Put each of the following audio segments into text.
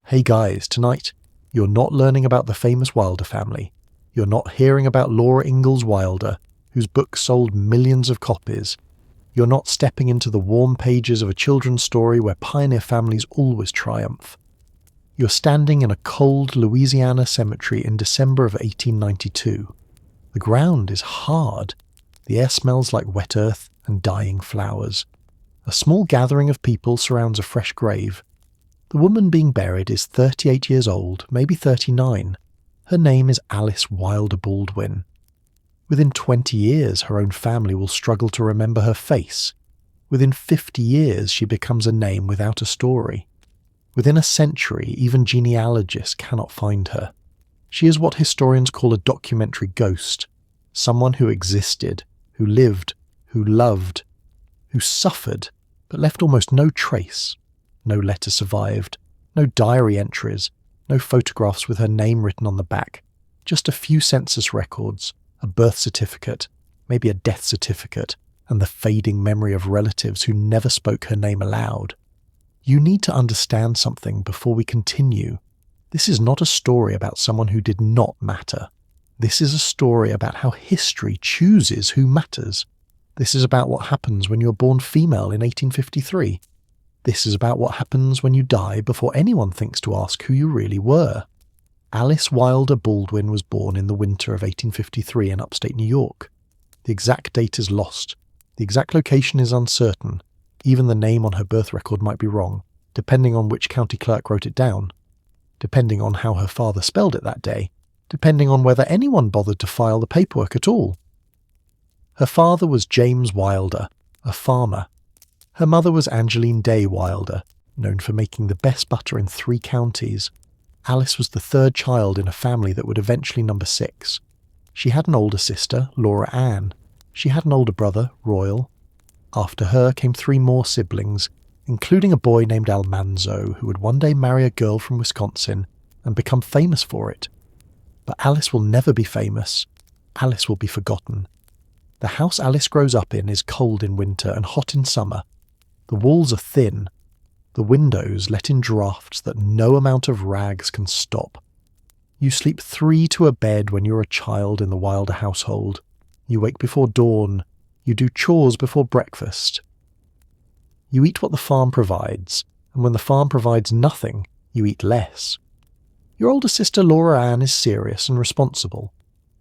Hey guys, tonight, you're not learning about the famous Wilder family. You're not hearing about Laura Ingalls Wilder, whose book sold millions of copies. You're not stepping into the warm pages of a children's story where pioneer families always triumph. You're standing in a cold Louisiana cemetery in December of 1892. The ground is hard. The air smells like wet earth and dying flowers. A small gathering of people surrounds a fresh grave. The woman being buried is 38 years old, maybe 39. Her name is Alice Wilder Baldwin. Within 20 years, her own family will struggle to remember her face. Within 50 years, she becomes a name without a story. Within a century, even genealogists cannot find her. She is what historians call a documentary ghost, someone who existed, who lived, who loved, who suffered, but left almost no trace. No letter survived, no diary entries, no photographs with her name written on the back, just a few census records, a birth certificate, maybe a death certificate, and the fading memory of relatives who never spoke her name aloud. You need to understand something before we continue. This is not a story about someone who did not matter. This is a story about how history chooses who matters. This is about what happens when you're born female in 1853. This is about what happens when you die before anyone thinks to ask who you really were. Alice Wilder Baldwin was born in the winter of 1853 in upstate New York. The exact date is lost. The exact location is uncertain. Even the name on her birth record might be wrong, depending on which county clerk wrote it down, depending on how her father spelled it that day, depending on whether anyone bothered to file the paperwork at all. Her father was James Wilder, a farmer. Her mother was Angeline Day Wilder, known for making the best butter in 3 counties. Alice was the third child in a family that would eventually number 6. She had an older sister, Laura Ann. She had an older brother, Royal. After her came 3 more siblings, including a boy named Almanzo, who would one day marry a girl from Wisconsin and become famous for it. But Alice will never be famous. Alice will be forgotten. The house Alice grows up in is cold in winter and hot in summer. The walls are thin. The windows let in drafts that no amount of rags can stop. You sleep 3 to a bed when you're a child in the Wilder household. You wake before dawn. You do chores before breakfast. You eat what the farm provides, and when the farm provides nothing, you eat less. Your older sister Laura Ann is serious and responsible.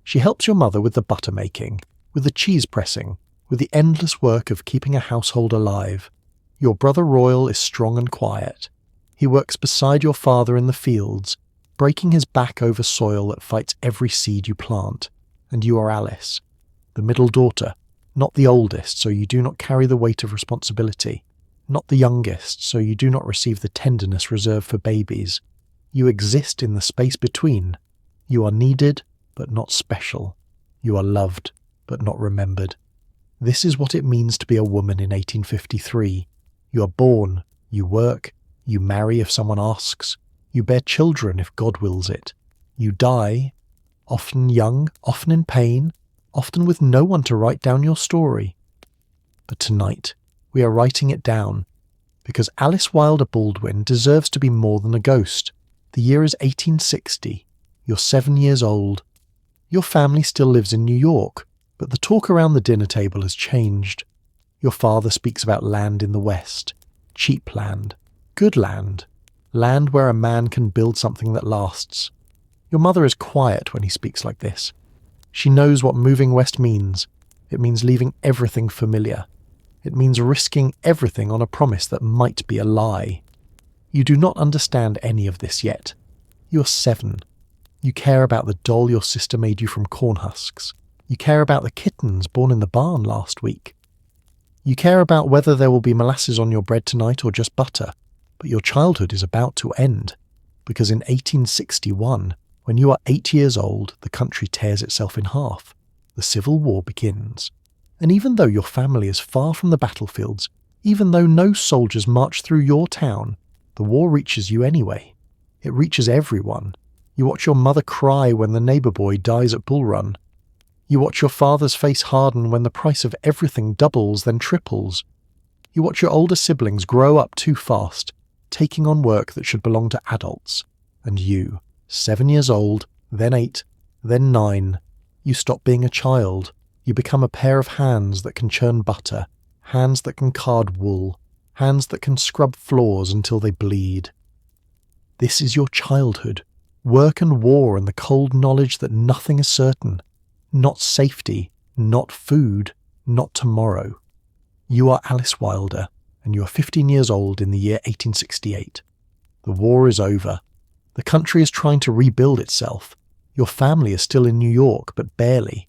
She helps your mother with the butter making, with the cheese pressing, with the endless work of keeping a household alive. Your brother Royal is strong and quiet. He works beside your father in the fields, breaking his back over soil that fights every seed you plant. And you are Alice, the middle daughter, not the oldest, so you do not carry the weight of responsibility, not the youngest, so you do not receive the tenderness reserved for babies. You exist in the space between. You are needed, but not special. You are loved, but not remembered. This is what it means to be a woman in 1853. You are born, you work, you marry if someone asks, you bear children if God wills it. You die, often young, often in pain, often with no one to write down your story. But tonight, we are writing it down, because Alice Wilder Baldwin deserves to be more than a ghost. The year is 1860. You're 7 years old. Your family still lives in New York, but the talk around the dinner table has changed. Your father speaks about land in the West, cheap land, good land, land where a man can build something that lasts. Your mother is quiet when he speaks like this. She knows what moving west means. It means leaving everything familiar. It means risking everything on a promise that might be a lie. You do not understand any of this yet. You're 7. You care about the doll your sister made you from corn husks. You care about the kittens born in the barn last week. You care about whether there will be molasses on your bread tonight or just butter. But your childhood is about to end. Because in 1861, when you are 8 years old, the country tears itself in half. The Civil War begins. And even though your family is far from the battlefields, even though no soldiers march through your town, the war reaches you anyway. It reaches everyone. You watch your mother cry when the neighbour boy dies at Bull Run. You watch your father's face harden when the price of everything doubles, then triples. You watch your older siblings grow up too fast, taking on work that should belong to adults. And you, 7 years old, then 8, then 9, you stop being a child. You become a pair of hands that can churn butter, hands that can card wool, hands that can scrub floors until they bleed. This is your childhood. Work and war and the cold knowledge that nothing is certain. Not safety, not food, not tomorrow. You are Alice Wilder, and you are 15 years old in the year 1868. The war is over. The country is trying to rebuild itself. Your family is still in New York, but barely.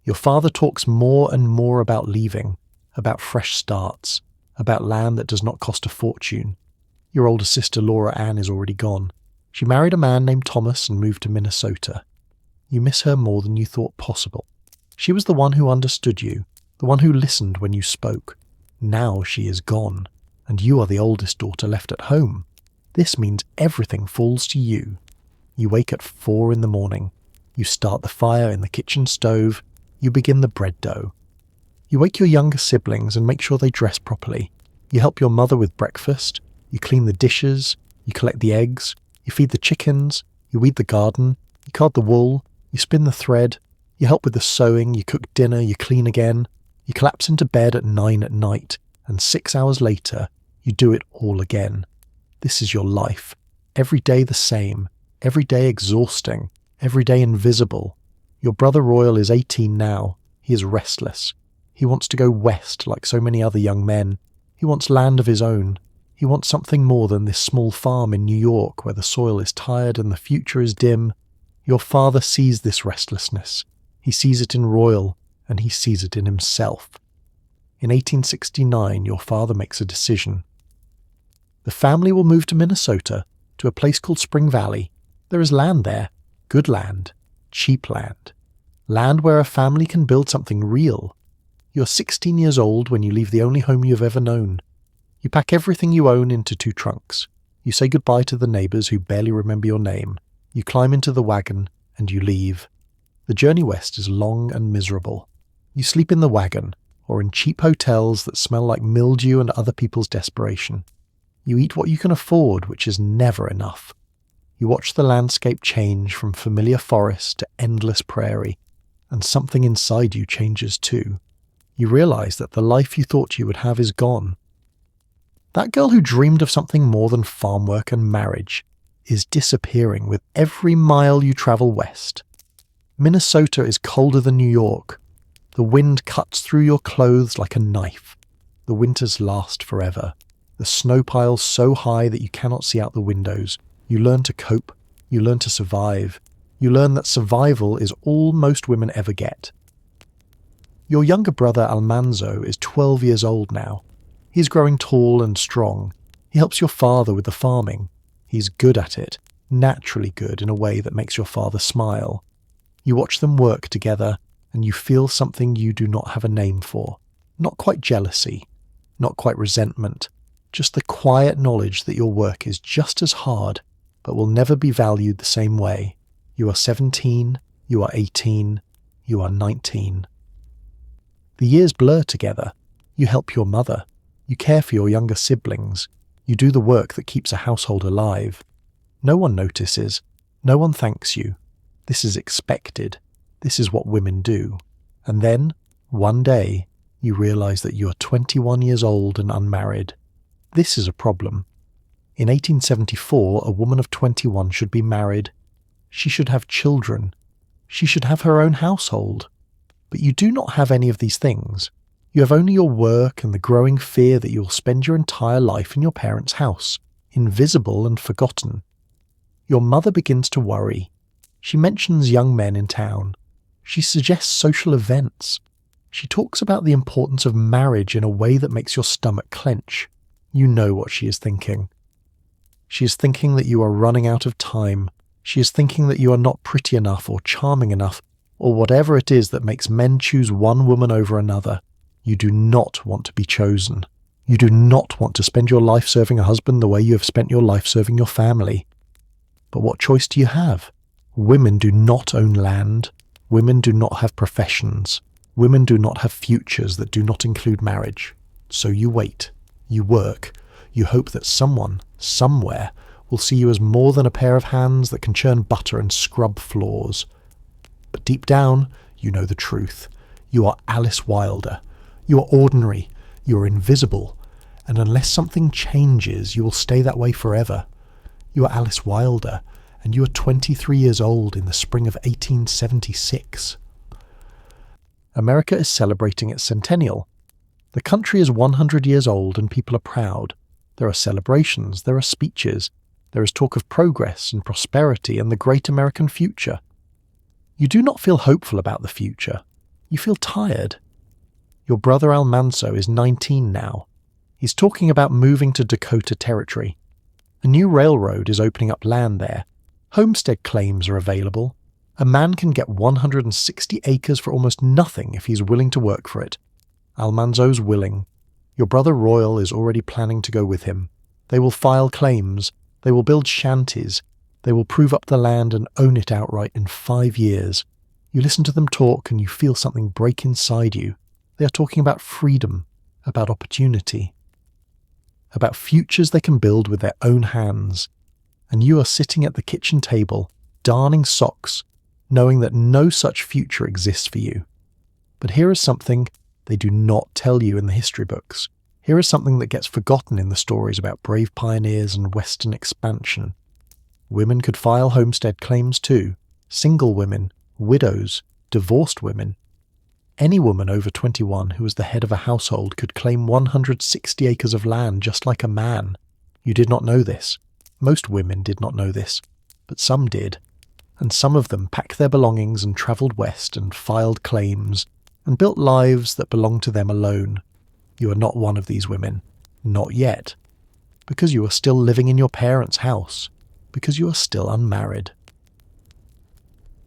Your father talks more and more about leaving, about fresh starts, about land that does not cost a fortune. Your older sister Laura Ann is already gone. She married a man named Thomas and moved to Minnesota. You miss her more than you thought possible. She was the one who understood you, the one who listened when you spoke. Now she is gone, and you are the oldest daughter left at home. This means everything falls to you. You wake at 4 a.m. You start the fire in the kitchen stove. You begin the bread dough. You wake your younger siblings and make sure they dress properly. You help your mother with breakfast. You clean the dishes. You collect the eggs. You feed the chickens. You weed the garden. You card the wool. You spin the thread. You help with the sewing. You cook dinner. You clean again. You collapse into bed at 9 p.m, and 6 hours later, you do it all again. This is your life. Every day the same. Every day exhausting. Every day invisible. Your brother Royal is 18 now. He is restless. He wants to go west like so many other young men. He wants land of his own. He wants something more than this small farm in New York where the soil is tired and the future is dim. Your father sees this restlessness. He sees it in Royal, and he sees it in himself. In 1869, your father makes a decision. The family will move to Minnesota, to a place called Spring Valley. There is land there, good land, cheap land. Land where a family can build something real. You're 16 years old when you leave the only home you've ever known. You pack everything you own into 2 trunks. You say goodbye to the neighbours who barely remember your name. You climb into the wagon, and you leave. The journey west is long and miserable. You sleep in the wagon, or in cheap hotels that smell like mildew and other people's desperation. You eat what you can afford, which is never enough. You watch the landscape change from familiar forest to endless prairie, and something inside you changes too. You realise that the life you thought you would have is gone. That girl who dreamed of something more than farm work and marriage is disappearing with every mile you travel west. Minnesota is colder than New York. The wind cuts through your clothes like a knife. The winters last forever. The snow piles so high that you cannot see out the windows. You learn to cope. You learn to survive. You learn that survival is all most women ever get. Your younger brother Almanzo is 12 years old now. He's growing tall and strong. He helps your father with the farming. He's good at it, naturally good in a way that makes your father smile. You watch them work together, and you feel something you do not have a name for. Not quite jealousy, not quite resentment, just the quiet knowledge that your work is just as hard, but will never be valued the same way. You are 17, you are 18, you are 19. The years blur together. You help your mother. You care for your younger siblings. You do the work that keeps a household alive. No one notices. No one thanks you. This is expected. This is what women do. And then, one day, you realise that you are 21 years old and unmarried. This is a problem. In 1874, a woman of 21 should be married. She should have children. She should have her own household. But you do not have any of these things. You have only your work and the growing fear that you will spend your entire life in your parents' house, invisible and forgotten. Your mother begins to worry. She mentions young men in town. She suggests social events. She talks about the importance of marriage in a way that makes your stomach clench. You know what she is thinking. She is thinking that you are running out of time. She is thinking that you are not pretty enough or charming enough, or whatever it is that makes men choose one woman over another. You do not want to be chosen. You do not want to spend your life serving a husband the way you have spent your life serving your family. But what choice do you have? Women do not own land. Women do not have professions. Women do not have futures that do not include marriage. So you wait. You work. You hope that someone, somewhere, will see you as more than a pair of hands that can churn butter and scrub floors. But deep down, you know the truth. You are Alice Wilder. You are ordinary. You are invisible. And unless something changes, you will stay that way forever. You are Alice Wilder, and you are 23 years old in the spring of 1876. America is celebrating its centennial. The country is 100 years old and people are proud. There are celebrations, there are speeches, there is talk of progress and prosperity and the great American future. You do not feel hopeful about the future. You feel tired. Your brother Almanzo is 19 now. He's talking about moving to Dakota Territory. A new railroad is opening up land there. Homestead claims are available. A man can get 160 acres for almost nothing if he's willing to work for it. Almanzo's willing. Your brother Royal is already planning to go with him. They will file claims. They will build shanties. They will prove up the land and own it outright in 5 years. You listen to them talk and you feel something break inside you. They are talking about freedom, about opportunity, about futures they can build with their own hands. And you are sitting at the kitchen table, darning socks, knowing that no such future exists for you. But here is something they do not tell you in the history books. Here is something that gets forgotten in the stories about brave pioneers and Western expansion. Women could file homestead claims too. Single women, widows, divorced women. Any woman over 21 who was the head of a household could claim 160 acres of land just like a man. You did not know this. Most women did not know this, but some did. And some of them packed their belongings and travelled west and filed claims and built lives that belonged to them alone. You are not one of these women. Not yet. Because you are still living in your parents' house. Because you are still unmarried.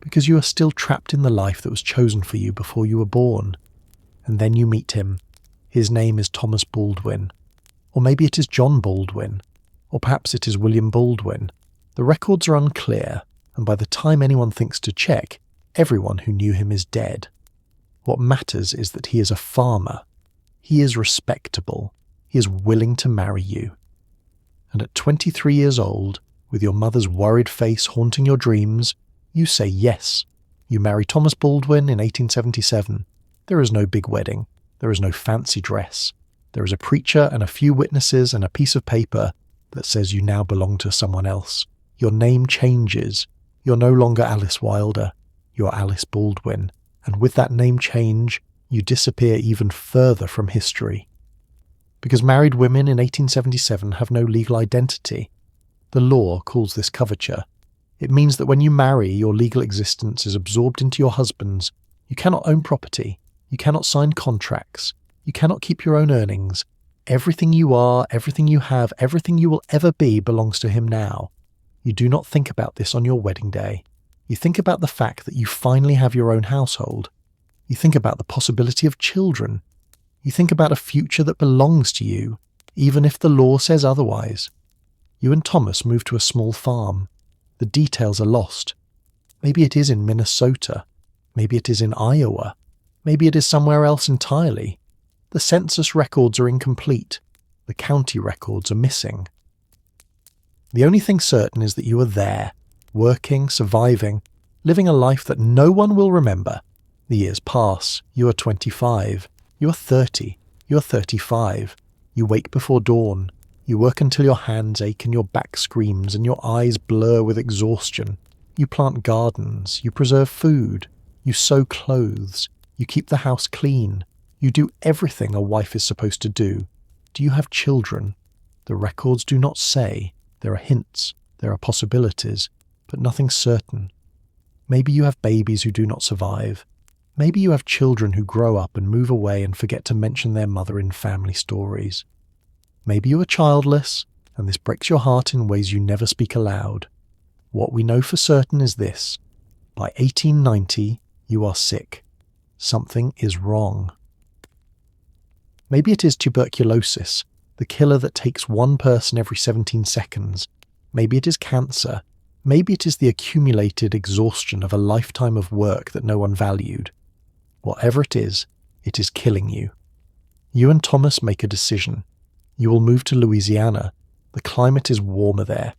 Because you are still trapped in the life that was chosen for you before you were born. And then you meet him. His name is Thomas Baldwin. Or maybe it is John Baldwin. Or perhaps it is William Baldwin. The records are unclear, and by the time anyone thinks to check, everyone who knew him is dead. What matters is that he is a farmer. He is respectable. He is willing to marry you. And at 23 years old, with your mother's worried face haunting your dreams, you say yes. You marry Thomas Baldwin in 1877. There is no big wedding. There is no fancy dress. There is a preacher and a few witnesses and a piece of paper that says you now belong to someone else. Your name changes. You're no longer Alice Wilder. You're Alice Baldwin. And with that name change, you disappear even further from history. Because married women in 1877 have no legal identity. The law calls this coverture. It means that when you marry, your legal existence is absorbed into your husband's. You cannot own property. You cannot sign contracts. You cannot keep your own earnings. Everything you are, everything you have, everything you will ever be belongs to him now. You do not think about this on your wedding day. You think about the fact that you finally have your own household. You think about the possibility of children. You think about a future that belongs to you, even if the law says otherwise. You and Thomas move to a small farm. The details are lost. Maybe it is in Minnesota. Maybe it is in Iowa. Maybe it is somewhere else entirely. The census records are incomplete. The county records are missing. The only thing certain is that you are there, working, surviving, living a life that no one will remember. The years pass. You are 25. You are 30. You are 35. You wake before dawn. You work until your hands ache and your back screams and your eyes blur with exhaustion. You plant gardens. You preserve food. You sew clothes. You keep the house clean. You do everything a wife is supposed to do. Do you have children? The records do not say. There are hints. There are possibilities. But nothing certain. Maybe you have babies who do not survive. Maybe you have children who grow up and move away and forget to mention their mother in family stories. Maybe you are childless, and this breaks your heart in ways you never speak aloud. What we know for certain is this. By 1890, you are sick. Something is wrong. Maybe it is tuberculosis, the killer that takes one person every 17 seconds. Maybe it is cancer. Maybe it is the accumulated exhaustion of a lifetime of work that no one valued. Whatever it is killing you. You and Thomas make a decision. You will move to Louisiana. The climate is warmer there.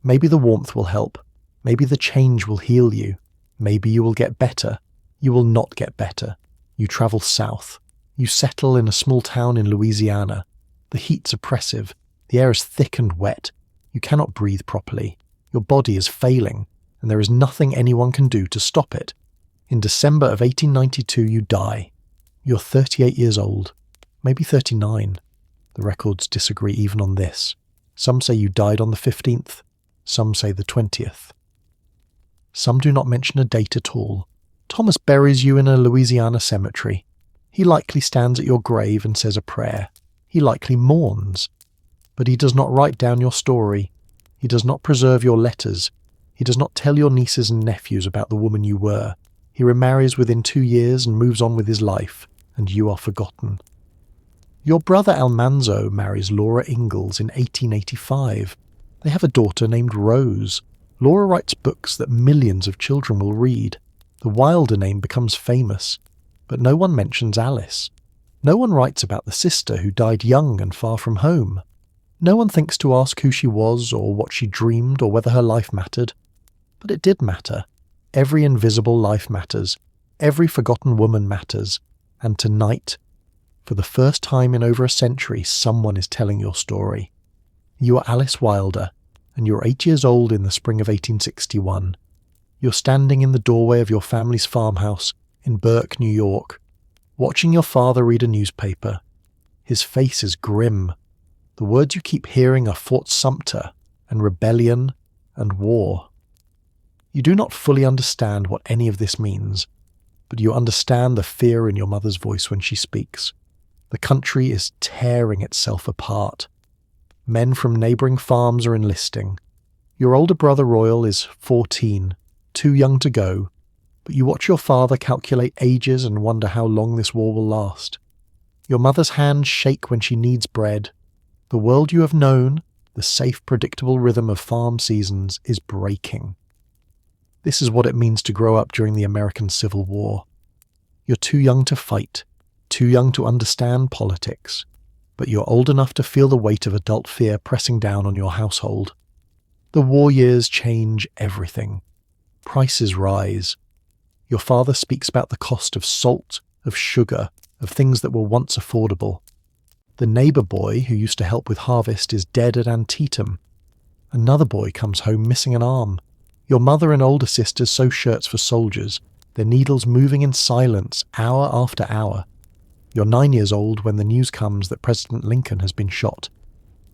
Maybe the warmth will help. Maybe the change will heal you. Maybe you will get better. You will not get better. You travel south. You settle in a small town in Louisiana. The heat's oppressive. The air is thick and wet. You cannot breathe properly. Your body is failing, and there is nothing anyone can do to stop it. In December of 1892, you die. You're 38 years old, maybe 39. The records disagree even on this. Some say you died on the 15th, some say the 20th. Some do not mention a date at all. Thomas buries you in a Louisiana cemetery. He likely stands at your grave and says a prayer. He likely mourns. But he does not write down your story. He does not preserve your letters. He does not tell your nieces and nephews about the woman you were. He remarries within 2 years and moves on with his life, and you are forgotten. Your brother Almanzo marries Laura Ingalls in 1885. They have a daughter named Rose. Laura writes books that millions of children will read. The Wilder name becomes famous, but no one mentions Alice. No one writes about the sister who died young and far from home. No one thinks to ask who she was or what she dreamed or whether her life mattered. But it did matter. Every invisible life matters. Every forgotten woman matters. And tonight, for the first time in over a century, someone is telling your story. You are Alice Wilder, and you're 8 years old in the spring of 1861. You're standing in the doorway of your family's farmhouse in Burke, New York, watching your father read a newspaper. His face is grim. The words you keep hearing are Fort Sumter and rebellion and war. You do not fully understand what any of this means, but you understand the fear in your mother's voice when she speaks. The country is tearing itself apart. Men from neighbouring farms are enlisting. Your older brother Royal is 14, too young to go, but you watch your father calculate ages and wonder how long this war will last. Your mother's hands shake when she kneads bread. The world you have known, the safe, predictable rhythm of farm seasons, is breaking. This is what it means to grow up during the American Civil War. You're too young to fight, too young to understand politics, but you're old enough to feel the weight of adult fear pressing down on your household. The war years change everything. Prices rise. Your father speaks about the cost of salt, of sugar, of things that were once affordable. The neighbour boy who used to help with harvest is dead at Antietam. Another boy comes home missing an arm. Your mother and older sisters sew shirts for soldiers, their needles moving in silence hour after hour. You're 9 years old when the news comes that President Lincoln has been shot.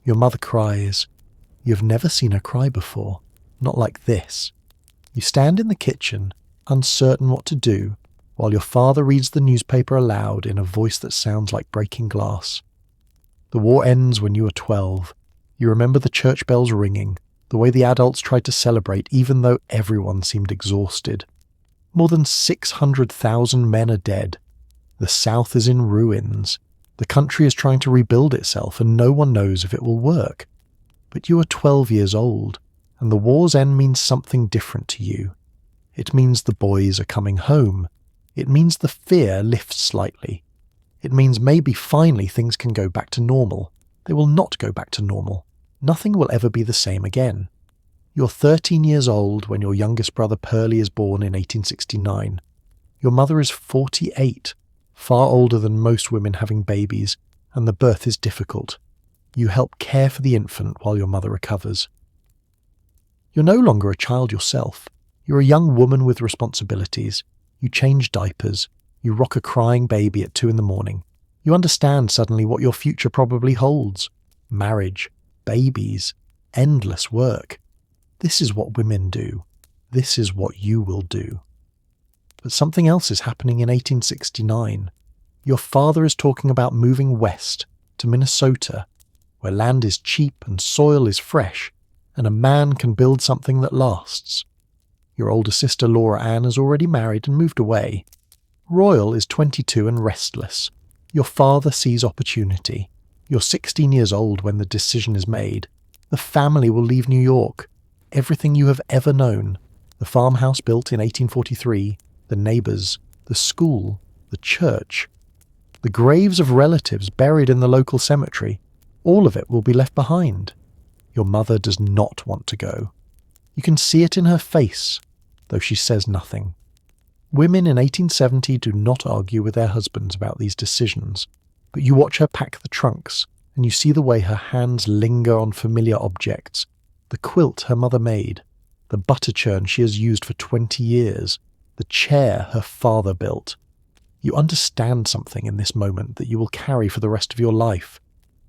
Your mother cries. You've never seen her cry before, not like this. You stand in the kitchen, uncertain what to do, while your father reads the newspaper aloud in a voice that sounds like breaking glass. The war ends when you are 12. You remember the church bells ringing, the way the adults tried to celebrate even though everyone seemed exhausted. More than 600,000 men are dead. The South is in ruins. The country is trying to rebuild itself and no one knows if it will work. But you are 12 years old, and the war's end means something different to you. It means the boys are coming home. It means the fear lifts slightly. It means maybe finally things can go back to normal. They will not go back to normal. Nothing will ever be the same again. You're 13 years old when your youngest brother Pearlie is born in 1869. Your mother is 48, far older than most women having babies, and the birth is difficult. You help care for the infant while your mother recovers. You're no longer a child yourself. You're a young woman with responsibilities. You change diapers. You rock a crying baby at 2 a.m. You understand suddenly what your future probably holds. Marriage, babies, endless work. This is what women do. This is what you will do. But something else is happening in 1869. Your father is talking about moving west to Minnesota, where land is cheap and soil is fresh, and a man can build something that lasts. Your older sister Laura Ann has already married and moved away. Royal is 22 and restless. Your father sees opportunity. You're 16 years old when the decision is made. The family will leave New York. Everything you have ever known. The farmhouse built in 1843, the neighbours, the school, the church. The graves of relatives buried in the local cemetery. All of it will be left behind. Your mother does not want to go. You can see it in her face, though she says nothing. Women in 1870 do not argue with their husbands about these decisions, but you watch her pack the trunks, and you see the way her hands linger on familiar objects, the quilt her mother made, the butter churn she has used for 20 years, the chair her father built. You understand something in this moment that you will carry for the rest of your life.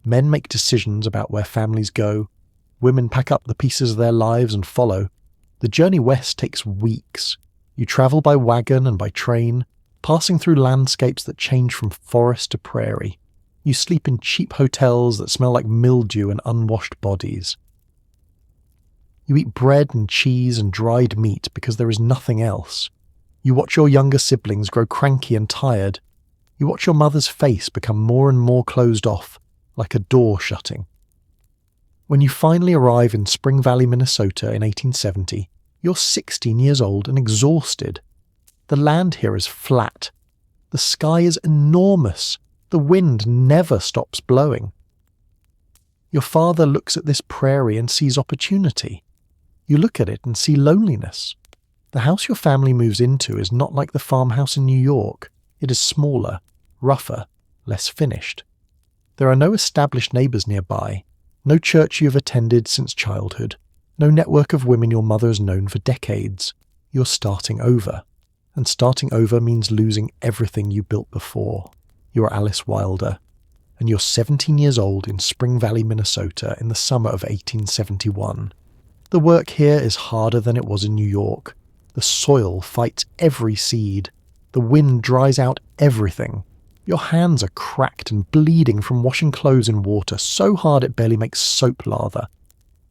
Men make decisions about where families go. Women pack up the pieces of their lives and follow. The journey west takes weeks. You travel by wagon and by train, passing through landscapes that change from forest to prairie. You sleep in cheap hotels that smell like mildew and unwashed bodies. You eat bread and cheese and dried meat because there is nothing else. You watch your younger siblings grow cranky and tired. You watch your mother's face become more and more closed off, like a door shutting. When you finally arrive in Spring Valley, Minnesota in 1870, you're 16 years old and exhausted. The land here is flat. The sky is enormous. The wind never stops blowing. Your father looks at this prairie and sees opportunity. You look at it and see loneliness. The house your family moves into is not like the farmhouse in New York. It is smaller, rougher, less finished. There are no established neighbours nearby, no church you have attended since childhood, no network of women your mother has known for decades. You're starting over. And starting over means losing everything you built before. You're Alice Wilder, and you're 17 years old in Spring Valley, Minnesota in the summer of 1871. The work here is harder than it was in New York. The soil fights every seed. The wind dries out everything. Your hands are cracked and bleeding from washing clothes in water so hard it barely makes soap lather.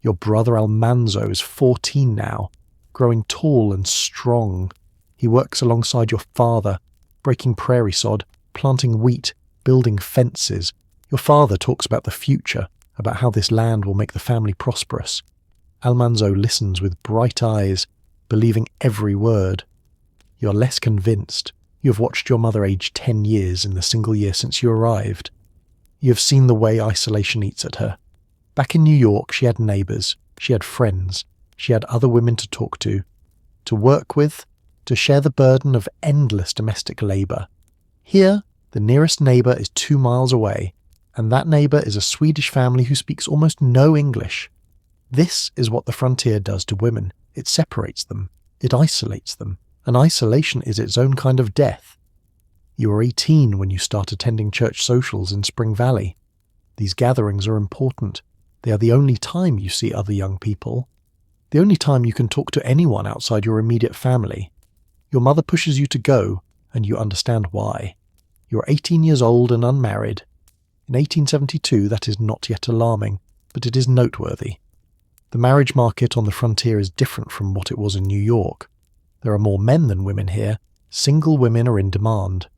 Your brother Almanzo is 14 now, growing tall and strong. He works alongside your father, breaking prairie sod, planting wheat, building fences. Your father talks about the future, about how this land will make the family prosperous. Almanzo listens with bright eyes, believing every word. You're less convinced. You have watched your mother age 10 years in the single year since you arrived. You have seen the way isolation eats at her. Back in New York, she had neighbours, she had friends, she had other women to talk to work with, to share the burden of endless domestic labour. Here, the nearest neighbour is 2 miles away, and that neighbour is a Swedish family who speaks almost no English. This is what the frontier does to women. It separates them. It isolates them. And isolation is its own kind of death. You are 18 when you start attending church socials in Spring Valley. These gatherings are important. They are the only time you see other young people. The only time you can talk to anyone outside your immediate family. Your mother pushes you to go, and you understand why. You're 18 years old and unmarried. In 1872, that is not yet alarming, but it is noteworthy. The marriage market on the frontier is different from what it was in New York. There are more men than women here. Single women are in demand.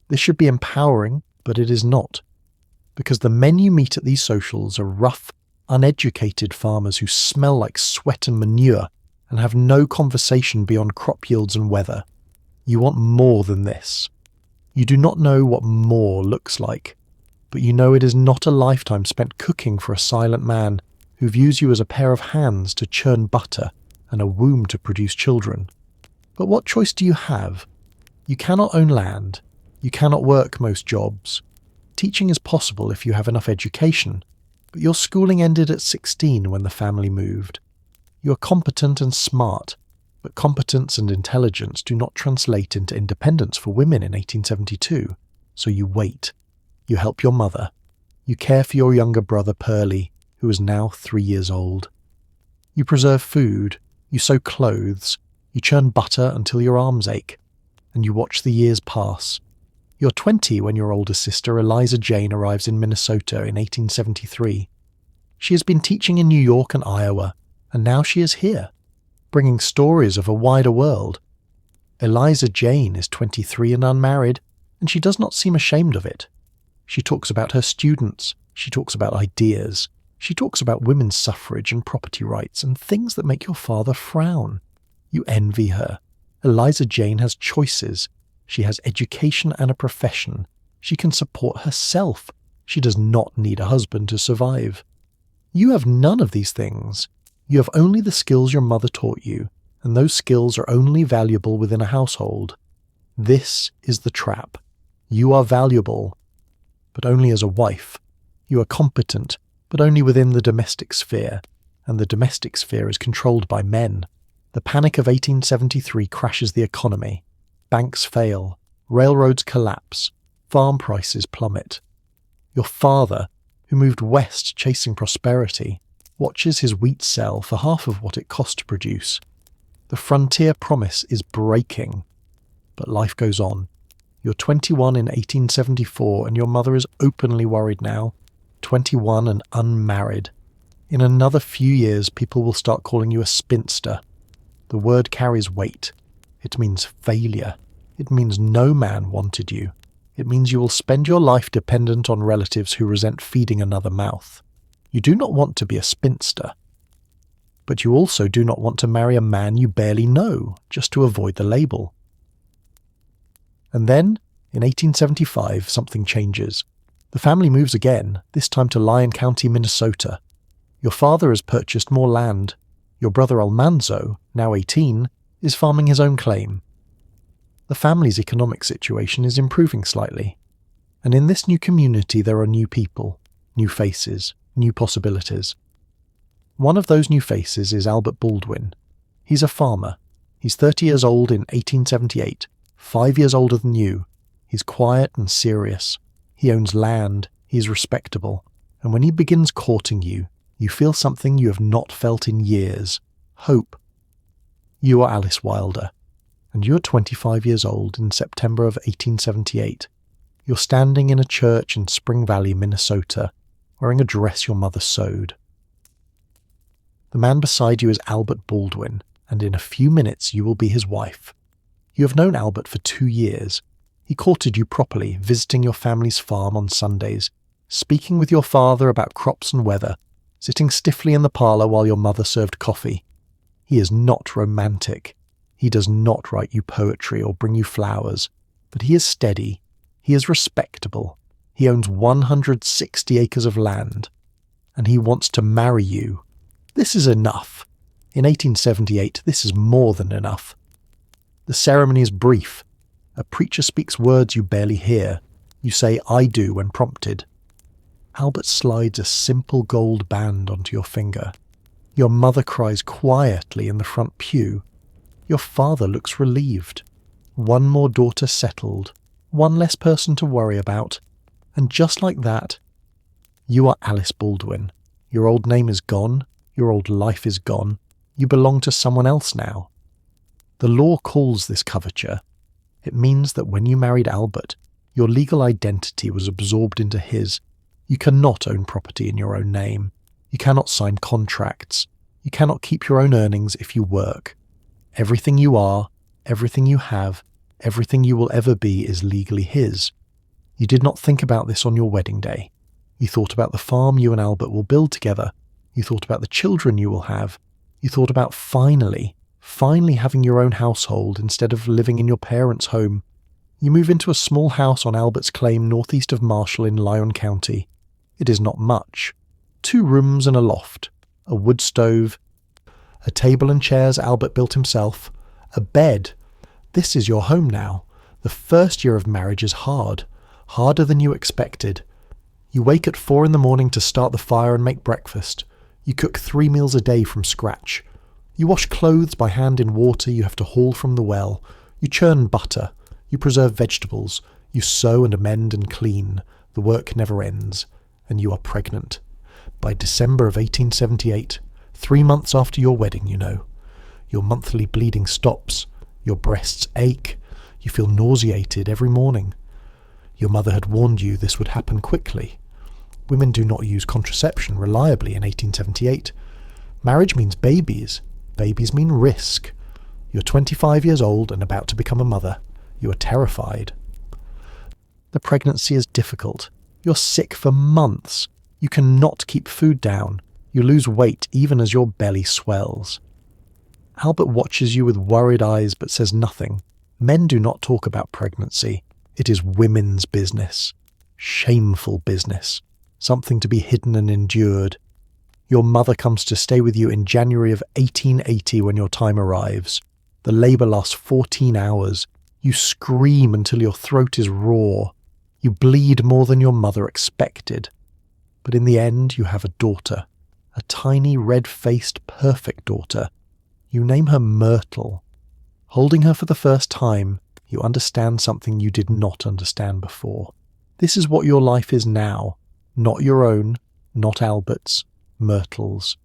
This should be empowering, but it is not. Because the men you meet at these socials are rough, uneducated farmers who smell like sweat and manure and have no conversation beyond crop yields and weather. You want more than this. You do not know what more looks like, but you know it is not a lifetime spent cooking for a silent man who views you as a pair of hands to churn butter and a womb to produce children. But what choice do you have? You cannot own land. You cannot work most jobs. Teaching is possible if you have enough education, but your schooling ended at 16 when the family moved. You are competent and smart, but competence and intelligence do not translate into independence for women in 1872, so you wait. You help your mother. You care for your younger brother Pearlie, who is now 3 years old. You preserve food. You sew clothes. You churn butter until your arms ache, and you watch the years pass. You're 20 when your older sister Eliza Jane arrives in Minnesota in 1873. She has been teaching in New York and Iowa, and now she is here, bringing stories of a wider world. Eliza Jane is 23 and unmarried, and she does not seem ashamed of it. She talks about her students. She talks about ideas. She talks about women's suffrage and property rights and things that make your father frown. You envy her. Eliza Jane has choices. She has education and a profession. She can support herself. She does not need a husband to survive. You have none of these things. You have only the skills your mother taught you, and those skills are only valuable within a household. This is the trap. You are valuable, but only as a wife. You are competent, but only within the domestic sphere, and the domestic sphere is controlled by men. The Panic of 1873 crashes the economy. Banks fail. Railroads collapse. Farm prices plummet. Your father, who moved west chasing prosperity, watches his wheat sell for half of what it cost to produce. The frontier promise is breaking. But life goes on. You're 21 in 1874 and your mother is openly worried now. 21 and unmarried. In another few years, people will start calling you a spinster. The word carries weight. It means failure. It means no man wanted you. It means you will spend your life dependent on relatives who resent feeding another mouth. You do not want to be a spinster. But you also do not want to marry a man you barely know, just to avoid the label. And then, in 1875, something changes. The family moves again, this time to Lyon County, Minnesota. Your father has purchased more land. Your brother Almanzo, now 18, is farming his own claim. The family's economic situation is improving slightly. And in this new community there are new people, new faces, new possibilities. One of those new faces is Albert Baldwin. He's a farmer. He's 30 years old in 1878, 5 years older than you. He's quiet and serious. He owns land. He's respectable. And when he begins courting you, you feel something you have not felt in years. Hope. You are Alice Wilder. And you're 25 years old in September of 1878. You're standing in a church in Spring Valley, Minnesota, wearing a dress your mother sewed. The man beside you is Albert Baldwin, and in a few minutes you will be his wife. You have known Albert for 2 years. He courted you properly, visiting your family's farm on Sundays, speaking with your father about crops and weather, sitting stiffly in the parlour while your mother served coffee. He is not romantic. He does not write you poetry or bring you flowers, but he is steady. He is respectable. He owns 160 acres of land, and he wants to marry you. This is enough. In 1878, this is more than enough. The ceremony is brief. A preacher speaks words you barely hear. You say, "I do," when prompted. Albert slides a simple gold band onto your finger. Your mother cries quietly in the front pew. Your father looks relieved. One more daughter settled. One less person to worry about. And just like that, you are Alice Baldwin. Your old name is gone. Your old life is gone. You belong to someone else now. The law calls this coverture. It means that when you married Albert, your legal identity was absorbed into his. You cannot own property in your own name. You cannot sign contracts. You cannot keep your own earnings if you work. Everything you are, everything you have, everything you will ever be is legally his. You did not think about this on your wedding day. You thought about the farm you and Albert will build together. You thought about the children you will have. You thought about finally having your own household instead of living in your parents' home. You move into a small house on Albert's claim northeast of Marshall in Lyon County. It is not much. 2 rooms and a loft, a wood stove, a table and chairs Albert built himself, a bed. This is your home now. The first year of marriage is hard, harder than you expected. You wake at 4 in the morning to start the fire and make breakfast. You cook 3 meals a day from scratch. You wash clothes by hand in water you have to haul from the well. You churn butter. You preserve vegetables. You sew and amend and clean. The work never ends. And you are pregnant. By December of 1878, 3 months after your wedding, you know. Your monthly bleeding stops. Your breasts ache. You feel nauseated every morning. Your mother had warned you this would happen quickly. Women do not use contraception reliably in 1878. Marriage means babies. Babies mean risk. You're 25 years old and about to become a mother. You are terrified. The pregnancy is difficult. You're sick for months. You cannot keep food down. You lose weight even as your belly swells. Albert watches you with worried eyes but says nothing. Men do not talk about pregnancy. It is women's business. Shameful business. Something to be hidden and endured. Your mother comes to stay with you in January of 1880 when your time arrives. The labour lasts 14 hours. You scream until your throat is raw. You bleed more than your mother expected. But in the end, you have a daughter. A tiny, red-faced, perfect daughter. You name her Myrtle. Holding her for the first time, you understand something you did not understand before. This is what your life is now. Not your own, not Albert's, Myrtle's.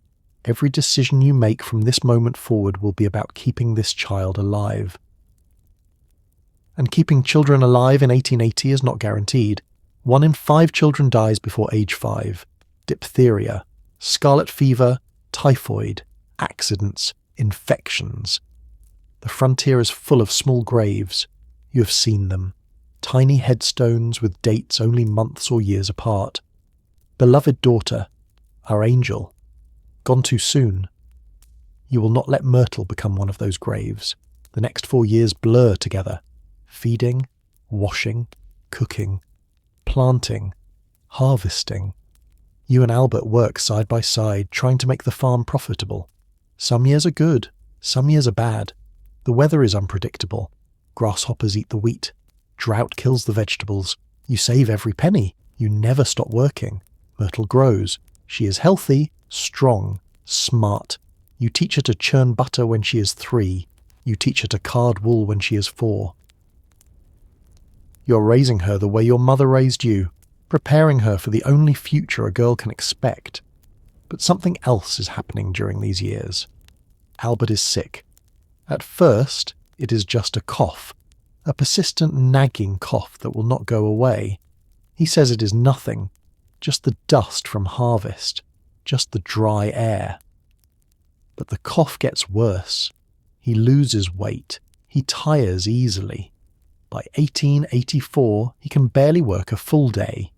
Every decision you make from this moment forward will be about keeping this child alive. And keeping children alive in 1880 is not guaranteed. 1 in 5 children dies before age 5. Diphtheria, scarlet fever, typhoid, accidents, infections. The frontier is full of small graves. You have seen them. Tiny headstones with dates only months or years apart. Beloved daughter, our angel, gone too soon. You will not let Myrtle become one of those graves. The next 4 years blur together. Feeding, washing, cooking, planting, harvesting. You and Albert work side by side, trying to make the farm profitable. Some years are good, some years are bad. The weather is unpredictable. Grasshoppers eat the wheat. Drought kills the vegetables. You save every penny. You never stop working. Myrtle grows. She is healthy, strong, smart. You teach her to churn butter when she is 3. You teach her to card wool when she is 4. You're raising her the way your mother raised you, preparing her for the only future a girl can expect. But something else is happening during these years. Albert is sick. At first, it is just a cough, a persistent nagging cough that will not go away. He says it is nothing, just the dust from harvest, just the dry air. But the cough gets worse. He loses weight. He tires easily. By 1884, he can barely work a full day.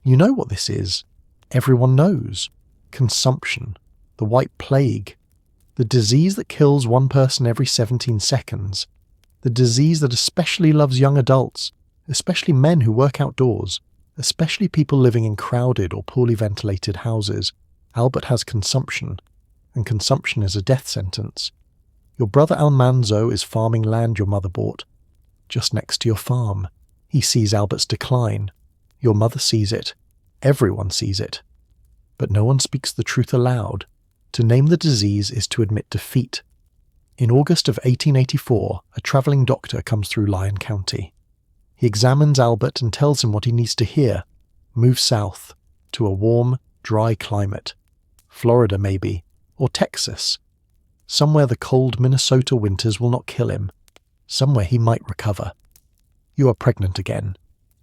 You know what this is. Everyone knows. Consumption. The White Plague. The disease that kills 1 person every 17 seconds. The disease that especially loves young adults, especially men who work outdoors, especially people living in crowded or poorly ventilated houses. Albert has consumption, and consumption is a death sentence. Your brother Almanzo is farming land your mother bought, just next to your farm. He sees Albert's decline. Your mother sees it. Everyone sees it. But no one speaks the truth aloud. To name the disease is to admit defeat. In August of 1884, a travelling doctor comes through Lyon County. He examines Albert and tells him what he needs to hear. Move south, to a warm, dry climate. Florida maybe, or Texas. Somewhere the cold Minnesota winters will not kill him. Somewhere he might recover. You are pregnant again.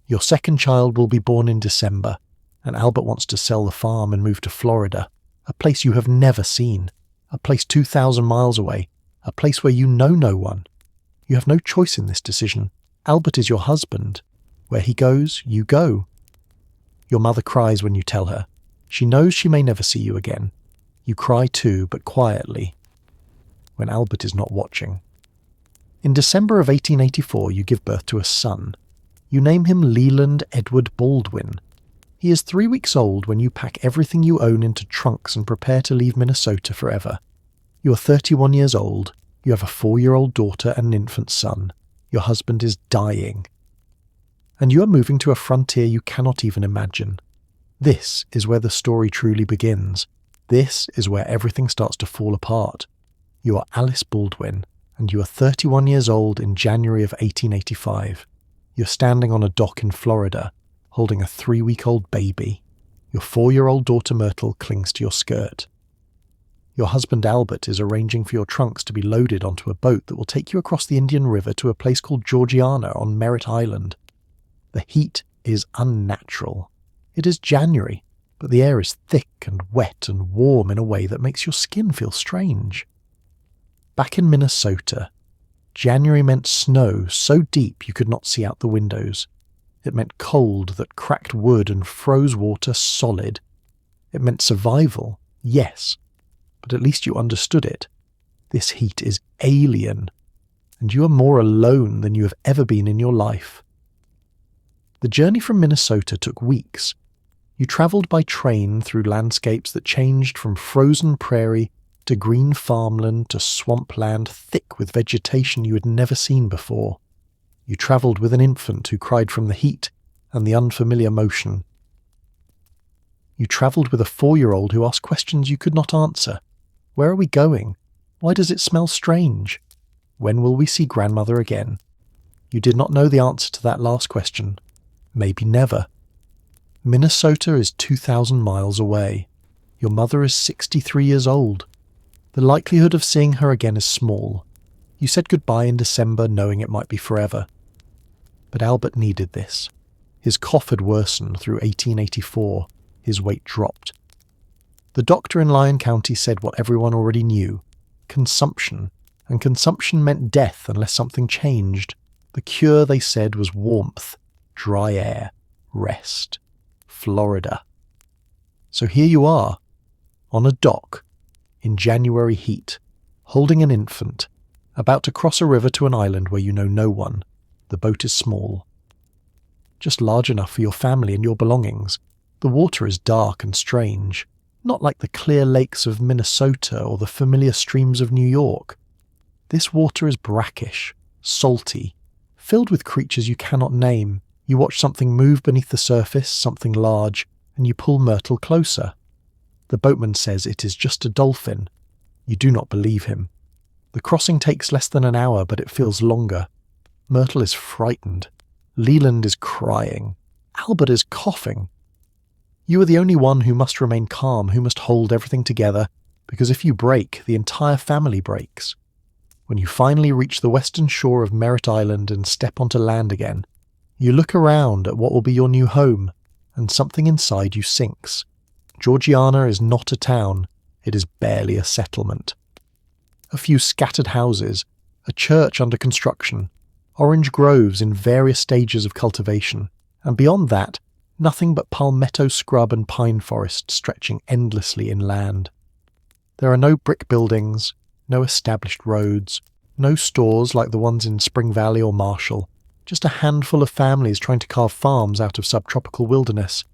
Your second child will be born in December, and Albert wants to sell the farm and move to Florida, a place you have never seen, a place 2,000 miles away, a place where you know no one. You have no choice in this decision. Albert is your husband. Where he goes, you go. Your mother cries when you tell her. She knows she may never see you again. You cry too, but quietly, when Albert is not watching. In December of 1884, you give birth to a son. You name him Leland Edward Baldwin. He is 3 weeks old when you pack everything you own into trunks and prepare to leave Minnesota forever. You are 31 years old. You have a 4-year-old daughter and an infant son. Your husband is dying. And you are moving to a frontier you cannot even imagine. This is where the story truly begins. This is where everything starts to fall apart. You are Alice Baldwin, and you are 31 years old in January of 1885. You're standing on a dock in Florida, holding a 3-week-old baby. Your 4-year-old daughter Myrtle clings to your skirt. Your husband Albert is arranging for your trunks to be loaded onto a boat that will take you across the Indian River to a place called Georgiana on Merritt Island. The heat is unnatural. It is January, but the air is thick and wet and warm in a way that makes your skin feel strange. Back in Minnesota, January meant snow so deep you could not see out the windows. It meant cold that cracked wood and froze water solid. It meant survival, yes, but at least you understood it. This heat is alien, and you are more alone than you have ever been in your life. The journey from Minnesota took weeks. You travelled by train through landscapes that changed from frozen prairie to green farmland to swampland thick with vegetation you had never seen before. You travelled with an infant who cried from the heat and the unfamiliar motion. You travelled with a 4-year-old who asked questions you could not answer. Where are we going? Why does it smell strange? When will we see grandmother again? You did not know the answer to that last question. Maybe never. Minnesota is 2,000 miles away. Your mother is 63 years old. The likelihood of seeing her again is small. You said goodbye in December knowing it might be forever. But Albert needed this. His cough had worsened through 1884. His weight dropped. The doctor in Lyon County said what everyone already knew. Consumption. And consumption meant death unless something changed. The cure, they said, was warmth, dry air, rest. Florida. So here you are, on a dock, in January heat, holding an infant, about to cross a river to an island where you know no one. The boat is small. Just large enough for your family and your belongings. The water is dark and strange, not like the clear lakes of Minnesota or the familiar streams of New York. This water is brackish, salty, filled with creatures you cannot name. You watch something move beneath the surface, something large, and you pull Myrtle closer. The boatman says it is just a dolphin. You do not believe him. The crossing takes less than an hour, but it feels longer. Myrtle is frightened. Leland is crying. Albert is coughing. You are the only one who must remain calm, who must hold everything together, because if you break, the entire family breaks. When you finally reach the western shore of Merritt Island and step onto land again, you look around at what will be your new home, and something inside you sinks. Georgiana is not a town, it is barely a settlement. A few scattered houses, a church under construction, orange groves in various stages of cultivation, and beyond that, nothing but palmetto scrub and pine forest stretching endlessly inland. There are no brick buildings, no established roads, no stores like the ones in Spring Valley or Marshall, just a handful of families trying to carve farms out of subtropical wilderness.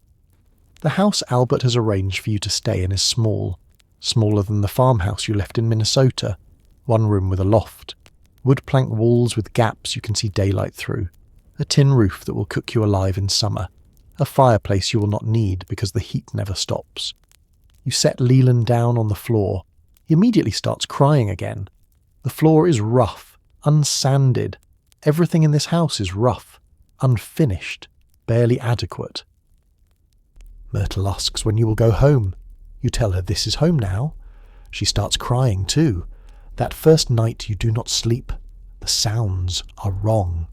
The house Albert has arranged for you to stay in is small, smaller than the farmhouse you left in Minnesota, one room with a loft, wood plank walls with gaps you can see daylight through, a tin roof that will cook you alive in summer, a fireplace you will not need because the heat never stops. You set Leland down on the floor. He immediately starts crying again. The floor is rough, unsanded. Everything in this house is rough, unfinished, barely adequate. Myrtle asks when you will go home. You tell her this is home now. She starts crying too. That first night you do not sleep. The sounds are wrong.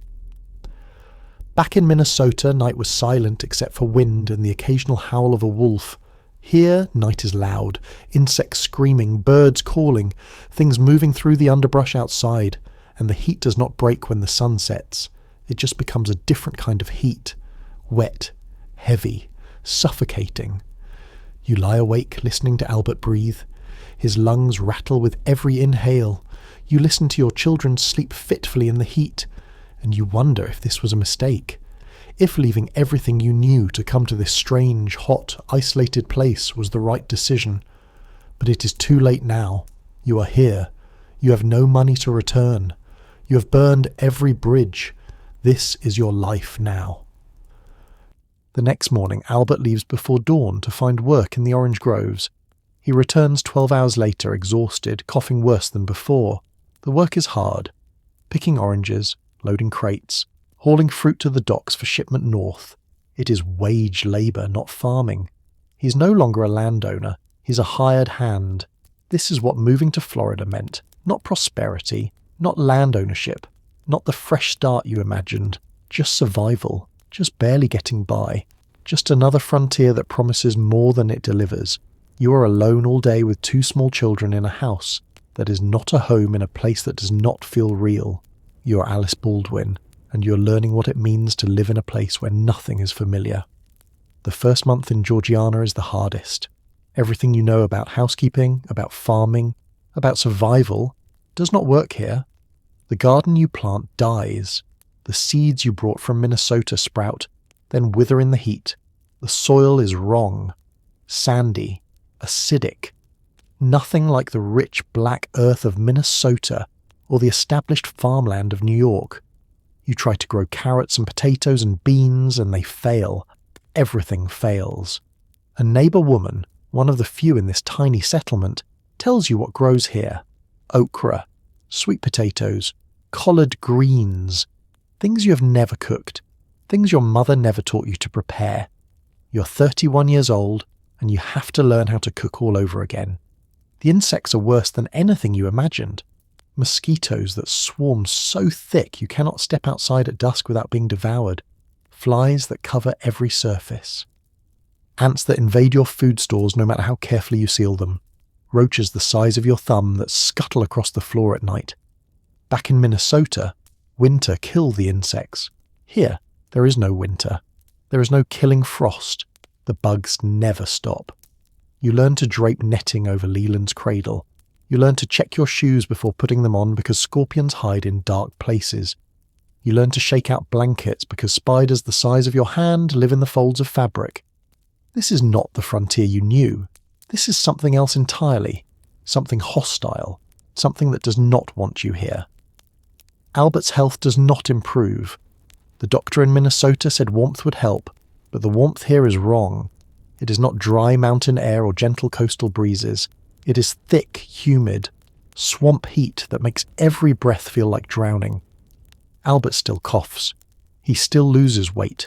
Back in Minnesota, night was silent except for wind and the occasional howl of a wolf. Here, night is loud, insects screaming, birds calling, things moving through the underbrush outside, and the heat does not break when the sun sets. It just becomes a different kind of heat. Wet, heavy, suffocating. You lie awake listening to Albert breathe. His lungs rattle with every inhale. You listen to your children sleep fitfully in the heat, and you wonder if this was a mistake. If leaving everything you knew to come to this strange, hot, isolated place was the right decision. But it is too late now. You are here. You have no money to return. You have burned every bridge. This is your life now. The next morning, Albert leaves before dawn to find work in the orange groves. He returns 12 hours later, exhausted, coughing worse than before. The work is hard. Picking oranges, loading crates, hauling fruit to the docks for shipment north. It is wage labour, not farming. He's no longer a landowner. He's a hired hand. This is what moving to Florida meant. Not prosperity, not land ownership, not the fresh start you imagined. Just survival, just barely getting by. Just another frontier that promises more than it delivers. You are alone all day with 2 small children in a house that is not a home in a place that does not feel real. You are Alice Baldwin, and you're learning what it means to live in a place where nothing is familiar. The first month in Georgiana is the hardest. Everything you know about housekeeping, about farming, about survival does not work here. The garden you plant dies. The seeds you brought from Minnesota sprout. then wither in the heat. The soil is wrong, sandy, acidic. Nothing like the rich black earth of Minnesota or the established farmland of New York. You try to grow carrots and potatoes and beans and they fail. Everything fails. A neighbour woman, one of the few in this tiny settlement, tells you what grows here. Okra, sweet potatoes, collard greens, things you have never cooked, things your mother never taught you to prepare. You're 31 years old and you have to learn how to cook all over again. The insects are worse than anything you imagined. Mosquitoes that swarm so thick you cannot step outside at dusk without being devoured. Flies that cover every surface. Ants that invade your food stores no matter how carefully you seal them. Roaches the size of your thumb that scuttle across the floor at night. Back in Minnesota, winter killed the insects. Here, there is no winter. There is no killing frost. The bugs never stop. You learn to drape netting over Leland's cradle. You learn to check your shoes before putting them on because scorpions hide in dark places. You learn to shake out blankets because spiders the size of your hand live in the folds of fabric. This is not the frontier you knew. This is something else entirely. Something hostile. Something that does not want you here. Albert's health does not improve. The doctor in Minnesota said warmth would help, but the warmth here is wrong. It is not dry mountain air or gentle coastal breezes. It is thick, humid, swamp heat that makes every breath feel like drowning. Albert still coughs. He still loses weight.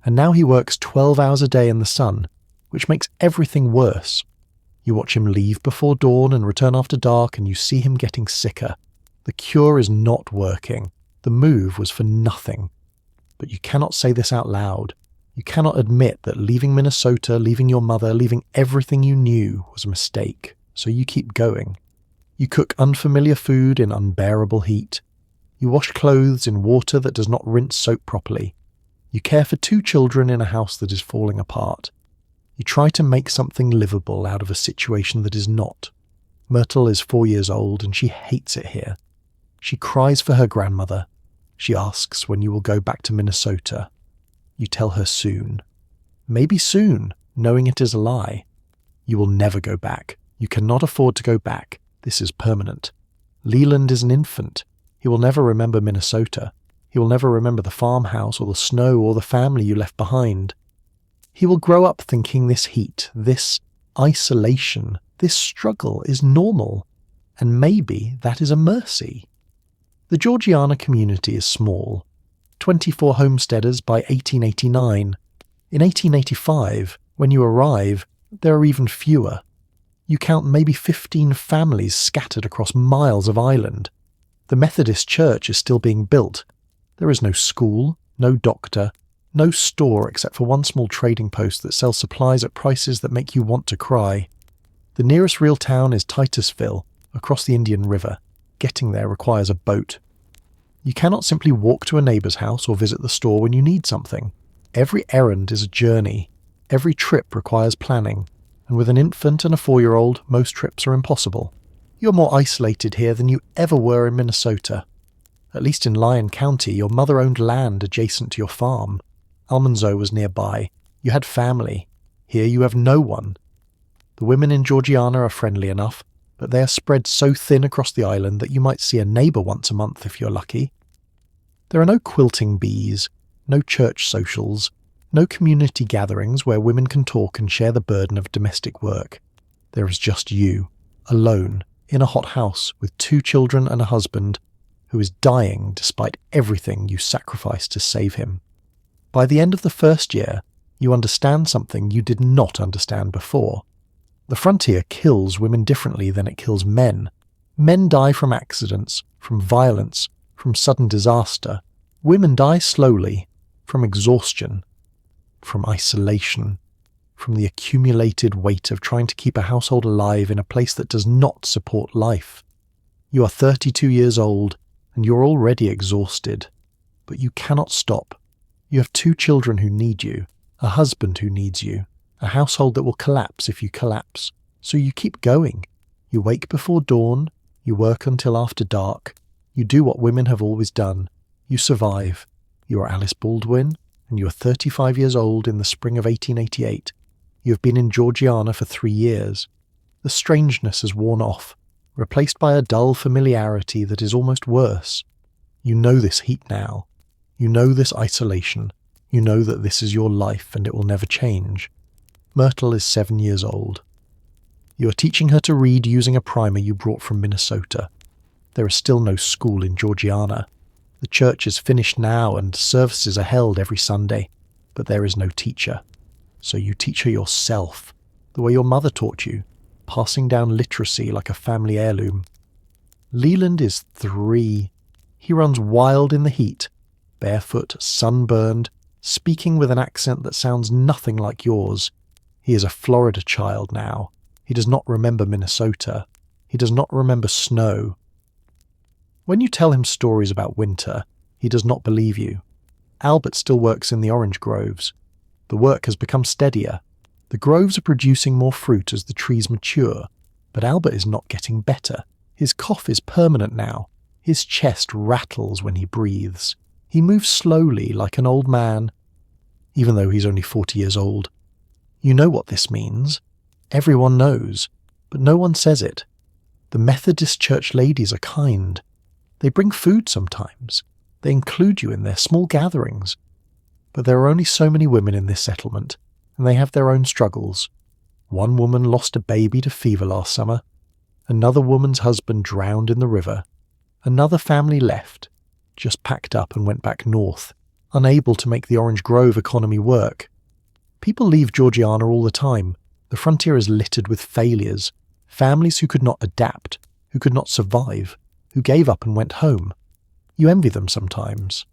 And now he works 12 hours a day in the sun, which makes everything worse. You watch him leave before dawn and return after dark, and you see him getting sicker. The cure is not working. The move was for nothing. But you cannot say this out loud. You cannot admit that leaving Minnesota, leaving your mother, leaving everything you knew was a mistake. So you keep going. You cook unfamiliar food in unbearable heat. You wash clothes in water that does not rinse soap properly. You care for 2 children in a house that is falling apart. You try to make something livable out of a situation that is not. Myrtle is 4 years old and she hates it here. She cries for her grandmother. She asks when you will go back to Minnesota. You tell her soon. Maybe soon, knowing it is a lie. You will never go back. You cannot afford to go back. This is permanent. Leland is an infant. He will never remember Minnesota. He will never remember the farmhouse or the snow or the family you left behind. He will grow up thinking this heat, this isolation, this struggle is normal, and maybe that is a mercy. The Georgiana community is small. 24 homesteaders by 1889. In 1885, when you arrive, there are even fewer. You count maybe 15 families scattered across miles of island. The Methodist church is still being built. There is no school, no doctor, no store except for one small trading post that sells supplies at prices that make you want to cry. The nearest real town is Titusville, across the Indian River. Getting there requires a boat. You cannot simply walk to a neighbour's house or visit the store when you need something. Every errand is a journey. Every trip requires planning. And with an infant and a 4-year-old, most trips are impossible. You're more isolated here than you ever were in Minnesota. At least in Lyon County, your mother owned land adjacent to your farm. Almanzo was nearby. You had family. Here you have no one. The women in Georgiana are friendly enough, but they are spread so thin across the island that you might see a neighbour once a month if you're lucky. There are no quilting bees, no church socials, no community gatherings where women can talk and share the burden of domestic work. There is just you, alone, in a hot house with 2 children and a husband, who is dying despite everything you sacrificed to save him. By the end of the first year, you understand something you did not understand before. The frontier kills women differently than it kills men. Men die from accidents, from violence, from sudden disaster. Women die slowly, from exhaustion, from isolation, from the accumulated weight of trying to keep a household alive in a place that does not support life. You are 32 years old, and you're already exhausted. But you cannot stop. You have 2 children who need you, a husband who needs you, a household that will collapse if you collapse. So you keep going. You wake before dawn, you work until after dark, you do what women have always done. You survive. You are Alice Baldwin, and you are 35 years old in the spring of 1888. You have been in Georgiana for 3 years. The strangeness has worn off, replaced by a dull familiarity that is almost worse. You know this heat now. You know this isolation. You know that this is your life and it will never change. Myrtle is 7 years old. You are teaching her to read using a primer you brought from Minnesota. There is still no school in Georgiana. The church is finished now and services are held every Sunday, but there is no teacher. So you teach her yourself, the way your mother taught you, passing down literacy like a family heirloom. Leland is 3. He runs wild in the heat, barefoot, sunburned, speaking with an accent that sounds nothing like yours. He is a Florida child now. He does not remember Minnesota. He does not remember snow. When you tell him stories about winter, he does not believe you. Albert still works in the orange groves. The work has become steadier. The groves are producing more fruit as the trees mature, but Albert is not getting better. His cough is permanent now. His chest rattles when he breathes. He moves slowly like an old man, even though he's only 40 years old. You know what this means. Everyone knows, but no one says it. The Methodist church ladies are kind. They bring food sometimes. They include you in their small gatherings. But there are only so many women in this settlement, and they have their own struggles. One woman lost a baby to fever last summer. Another woman's husband drowned in the river. Another family left, just packed up and went back north, unable to make the Orange Grove economy work. People leave Georgiana all the time. The frontier is littered with failures, families who could not adapt, who could not survive, who gave up and went home. You envy them sometimes.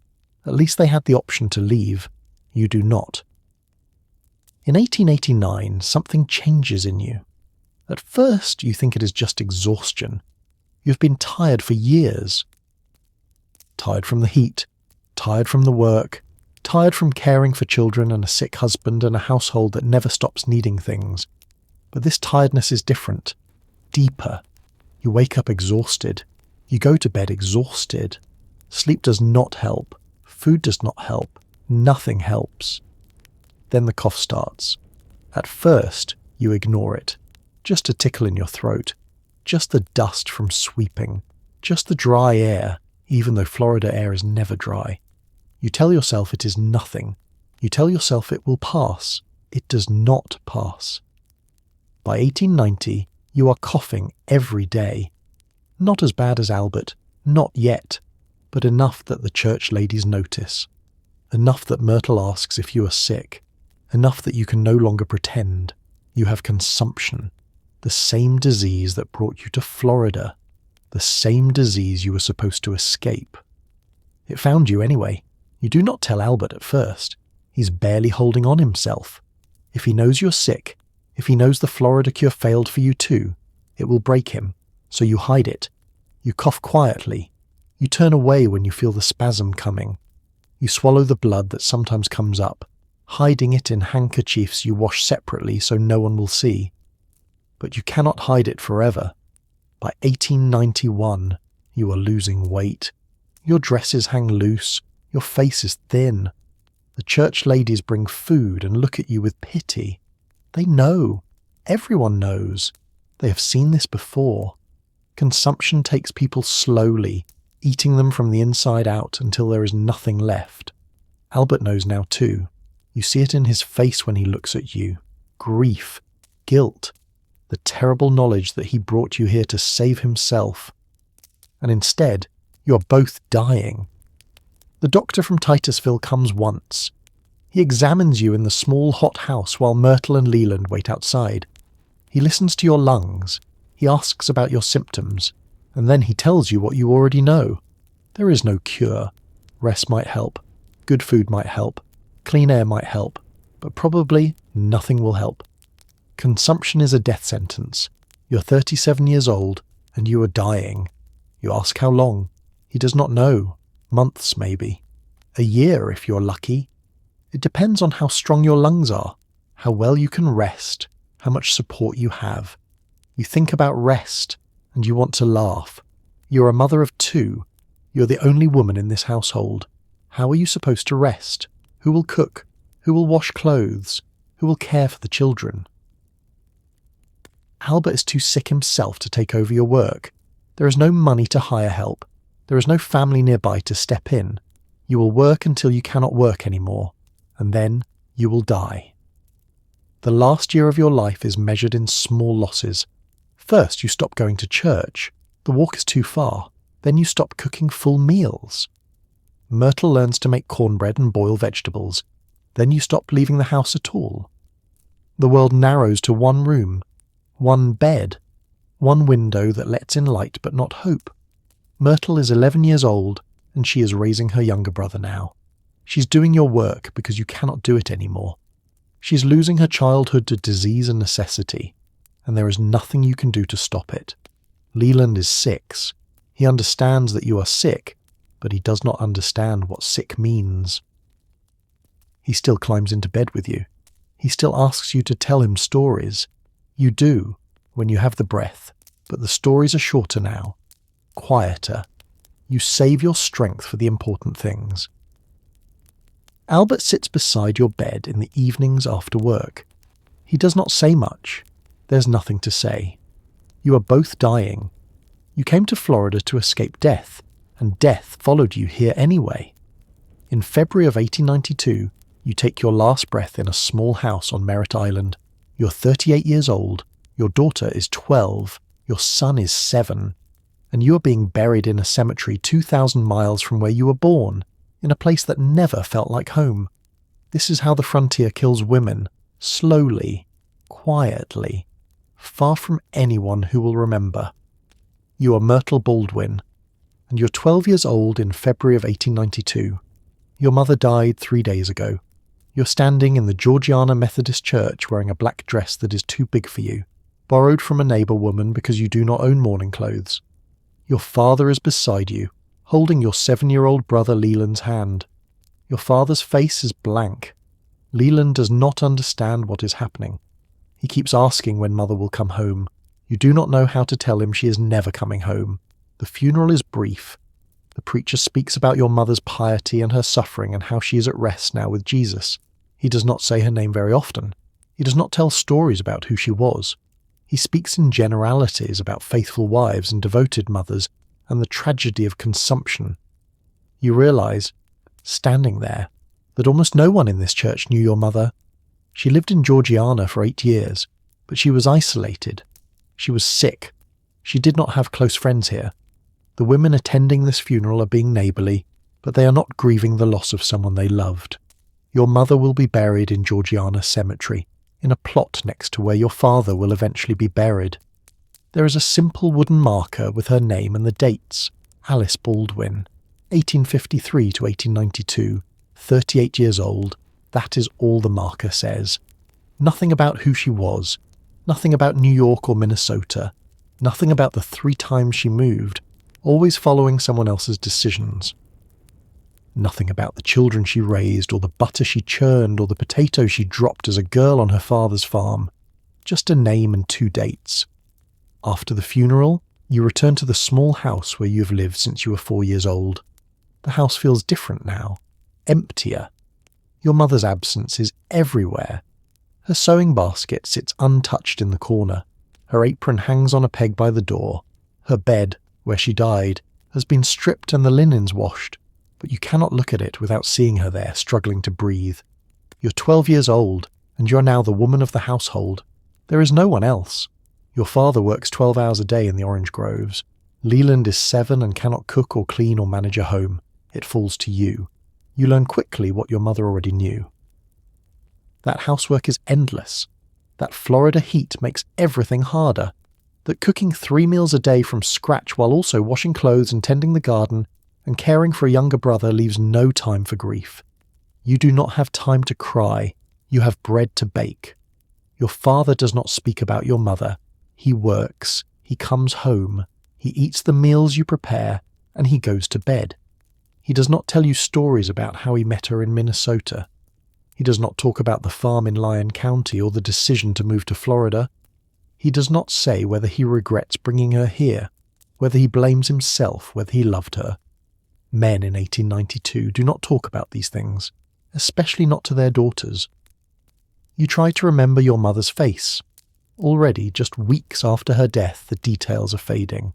At least they had the option to leave. You do not. In 1889, something changes in you. At first, you think it is just exhaustion. You've been tired for years. Tired from the heat, tired from the work, tired from caring for children and a sick husband and a household that never stops needing things. But this tiredness is different, deeper. You wake up exhausted. You go to bed exhausted. Sleep does not help. Food does not help. Nothing helps. Then the cough starts. At first, you ignore it. Just a tickle in your throat. Just the dust from sweeping. Just the dry air, even though Florida air is never dry. You tell yourself it is nothing. You tell yourself it will pass. It does not pass. By 1890, you are coughing every day. Not as bad as Albert, not yet, but enough that the church ladies notice. Enough that Myrtle asks if you are sick. Enough that you can no longer pretend. You have consumption. The same disease that brought you to Florida. The same disease you were supposed to escape. It found you anyway. You do not tell Albert at first. He's barely holding on himself. If he knows you're sick, if he knows the Florida cure failed for you too, it will break him. So you hide it. You cough quietly. You turn away when you feel the spasm coming. You swallow the blood that sometimes comes up, hiding it in handkerchiefs you wash separately so no one will see. But you cannot hide it forever. By 1891, you are losing weight. Your dresses hang loose. Your face is thin. The church ladies bring food and look at you with pity. They know. Everyone knows. They have seen this before. Consumption takes people slowly, eating them from the inside out until there is nothing left. Albert knows now too. You see it in his face when he looks at you. Grief, guilt, the terrible knowledge that he brought you here to save himself. And instead, you are both dying. The doctor from Titusville comes once. He examines you in the small hot house while Myrtle and Leland wait outside. He listens to your lungs. He asks about your symptoms. And then he tells you what you already know. There is no cure. Rest might help. Good food might help. Clean air might help. But probably nothing will help. Consumption is a death sentence. You're 37 years old, and you are dying. You ask how long. He does not know. Months, maybe. A year, if you're lucky. It depends on how strong your lungs are, how well you can rest, how much support you have. You think about rest, and you want to laugh. You're a mother of 2. You're the only woman in this household. How are you supposed to rest? Who will cook? Who will wash clothes? Who will care for the children? Albert is too sick himself to take over your work. There is no money to hire help. There is no family nearby to step in. You will work until you cannot work anymore, and then you will die. The last year of your life is measured in small losses. First, you stop going to church. The walk is too far. Then you stop cooking full meals. Myrtle learns to make cornbread and boil vegetables. Then you stop leaving the house at all. The world narrows to one room, one bed, one window that lets in light but not hope. Myrtle is 11 years old, and she is raising her younger brother now. She's doing your work because you cannot do it anymore. She's losing her childhood to disease and necessity, and there is nothing you can do to stop it. Leland is 6. He understands that you are sick, but he does not understand what sick means. He still climbs into bed with you. He still asks you to tell him stories. You do, when you have the breath, but the stories are shorter now, quieter. You save your strength for the important things. Albert sits beside your bed in the evenings after work. He does not say much. There's nothing to say. You are both dying. You came to Florida to escape death, and death followed you here anyway. In February of 1892, you take your last breath in a small house on Merritt Island. You're 38 years old, your daughter is 12, your son is 7, and you are being buried in a cemetery 2,000 miles from where you were born, in a place that never felt like home. This is how the frontier kills women, slowly, quietly, far from anyone who will remember. You are Myrtle Baldwin, and you're 12 years old in February of 1892. Your mother died 3 days ago. You're standing in the Georgiana Methodist Church wearing a black dress that is too big for you, borrowed from a neighbour woman because you do not own mourning clothes. Your father is beside you, holding your 7-year-old brother Leland's hand. Your father's face is blank. Leland does not understand what is happening. He keeps asking when mother will come home. You do not know how to tell him she is never coming home. The funeral is brief. The preacher speaks about your mother's piety and her suffering and how she is at rest now with Jesus. He does not say her name very often. He does not tell stories about who she was. He speaks in generalities about faithful wives and devoted mothers and the tragedy of consumption. You realize, standing there, that almost no one in this church knew your mother. She lived in Georgiana for 8 years, but she was isolated. She was sick. She did not have close friends here. The women attending this funeral are being neighbourly, but they are not grieving the loss of someone they loved. Your mother will be buried in Georgiana Cemetery, in a plot next to where your father will eventually be buried. There is a simple wooden marker with her name and the dates. Alice Baldwin, 1853 to 1892, 38 years old. That is all the marker says. Nothing about who she was, nothing about New York or Minnesota, nothing about the 3 times she moved, always following someone else's decisions. Nothing about the children she raised, or the butter she churned, or the potatoes she dropped as a girl on her father's farm. Just a name and 2 dates. After the funeral, you return to the small house where you have lived since you were 4 years old. The house feels different now, emptier. Your mother's absence is everywhere. Her sewing basket sits untouched in the corner. Her apron hangs on a peg by the door. Her bed, where she died, has been stripped and the linens washed, but you cannot look at it without seeing her there, struggling to breathe. You're 12 years old, and you're now the woman of the household. There is no one else. Your father works 12 hours a day in the orange groves. Leland is 7 and cannot cook or clean or manage a home. It falls to you. You learn quickly what your mother already knew. That housework is endless. That Florida heat makes everything harder. That cooking 3 meals a day from scratch while also washing clothes and tending the garden and caring for a younger brother leaves no time for grief. You do not have time to cry. You have bread to bake. Your father does not speak about your mother. He works. He comes home. He eats the meals you prepare, and he goes to bed. He does not tell you stories about how he met her in Minnesota. He does not talk about the farm in Lyon County or the decision to move to Florida. He does not say whether he regrets bringing her here, whether he blames himself, whether he loved her. Men in 1892 do not talk about these things, especially not to their daughters. You try to remember your mother's face. Already, just weeks after her death, the details are fading.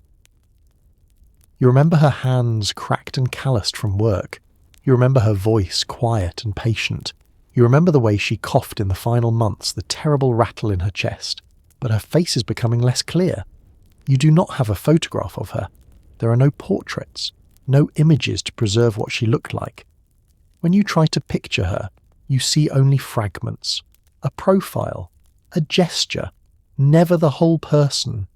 You remember her hands cracked and calloused from work. You remember her voice quiet and patient. You remember the way she coughed in the final months, the terrible rattle in her chest. But her face is becoming less clear. You do not have a photograph of her. There are no portraits, no images to preserve what she looked like. When you try to picture her, you see only fragments, a profile, a gesture, never the whole person.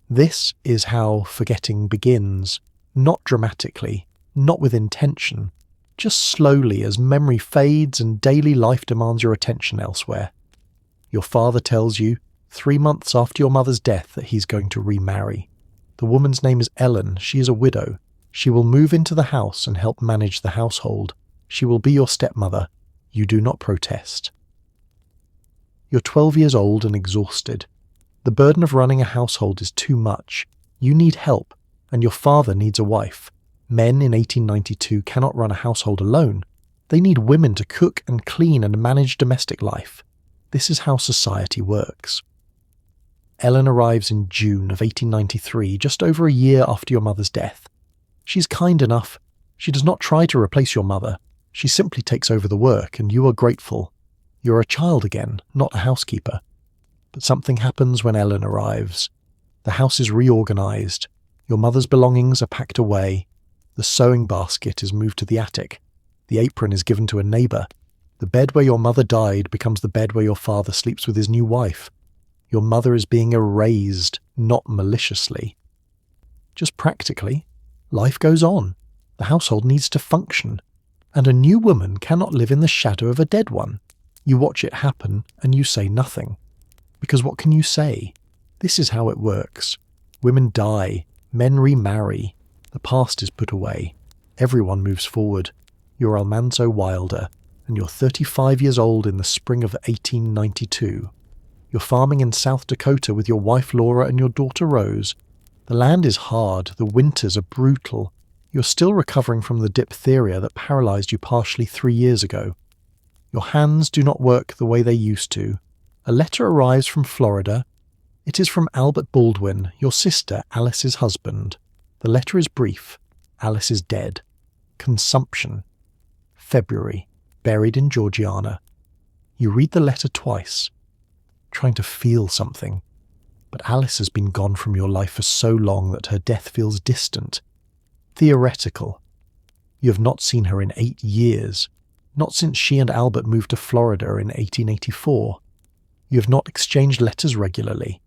This is how forgetting begins, not dramatically, not with intention, just slowly as memory fades and daily life demands your attention elsewhere. Your father tells you, 3 months after your mother's death, that he's going to remarry. The woman's name is Ellen. She is a widow. She will move into the house and help manage the household. She will be your stepmother. You do not protest. You're 12 years old and exhausted. The burden of running a household is too much. You need help, and your father needs a wife. Men in 1892 cannot run a household alone. They need women to cook and clean and manage domestic life. This is how society works. Ellen arrives in June of 1893, just over a year after your mother's death. She's kind enough. She does not try to replace your mother. She simply takes over the work, and you are grateful. You're a child again, not a housekeeper. But something happens when Ellen arrives. The house is reorganized. Your mother's belongings are packed away. The sewing basket is moved to the attic. The apron is given to a neighbour. The bed where your mother died becomes the bed where your father sleeps with his new wife. Your mother is being erased, not maliciously. Just practically, life goes on. The household needs to function. And a new woman cannot live in the shadow of a dead one. You watch it happen and you say nothing. Because what can you say? This is how it works. Women die. Men remarry. The past is put away. Everyone moves forward. You're Almanzo Wilder, and you're 35 years old in the spring of 1892. You're farming in South Dakota with your wife Laura and your daughter Rose. The land is hard. The winters are brutal. You're still recovering from the diphtheria that paralyzed you partially 3 years ago. Your hands do not work the way they used to. A letter arrives from Florida. It is from Wilder Baldwin, your sister Alice's husband. The letter is brief. Alice is dead. Consumption. February. Buried in Georgiana. You read the letter twice, trying to feel something. But Alice has been gone from your life for so long that her death feels distant. Theoretical. You have not seen her in 8 years. Not since she and Albert moved to Florida in 1884. You have not exchanged letters regularly.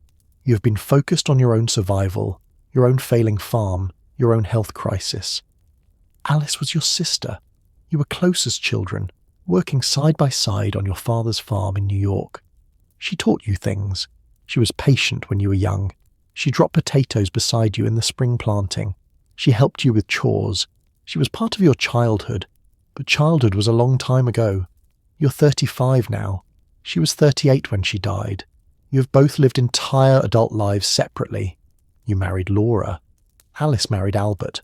You have been focused on your own survival, your own failing farm, your own health crisis. Alice was your sister. You were close as children, working side by side on your father's farm in New York. She taught you things. She was patient when you were young. She dropped potatoes beside you in the spring planting. She helped you with chores. She was part of your childhood, but childhood was a long time ago. You're 35 now. She was 38 when she died. You have both lived entire adult lives separately. You married Laura. Alice married Albert.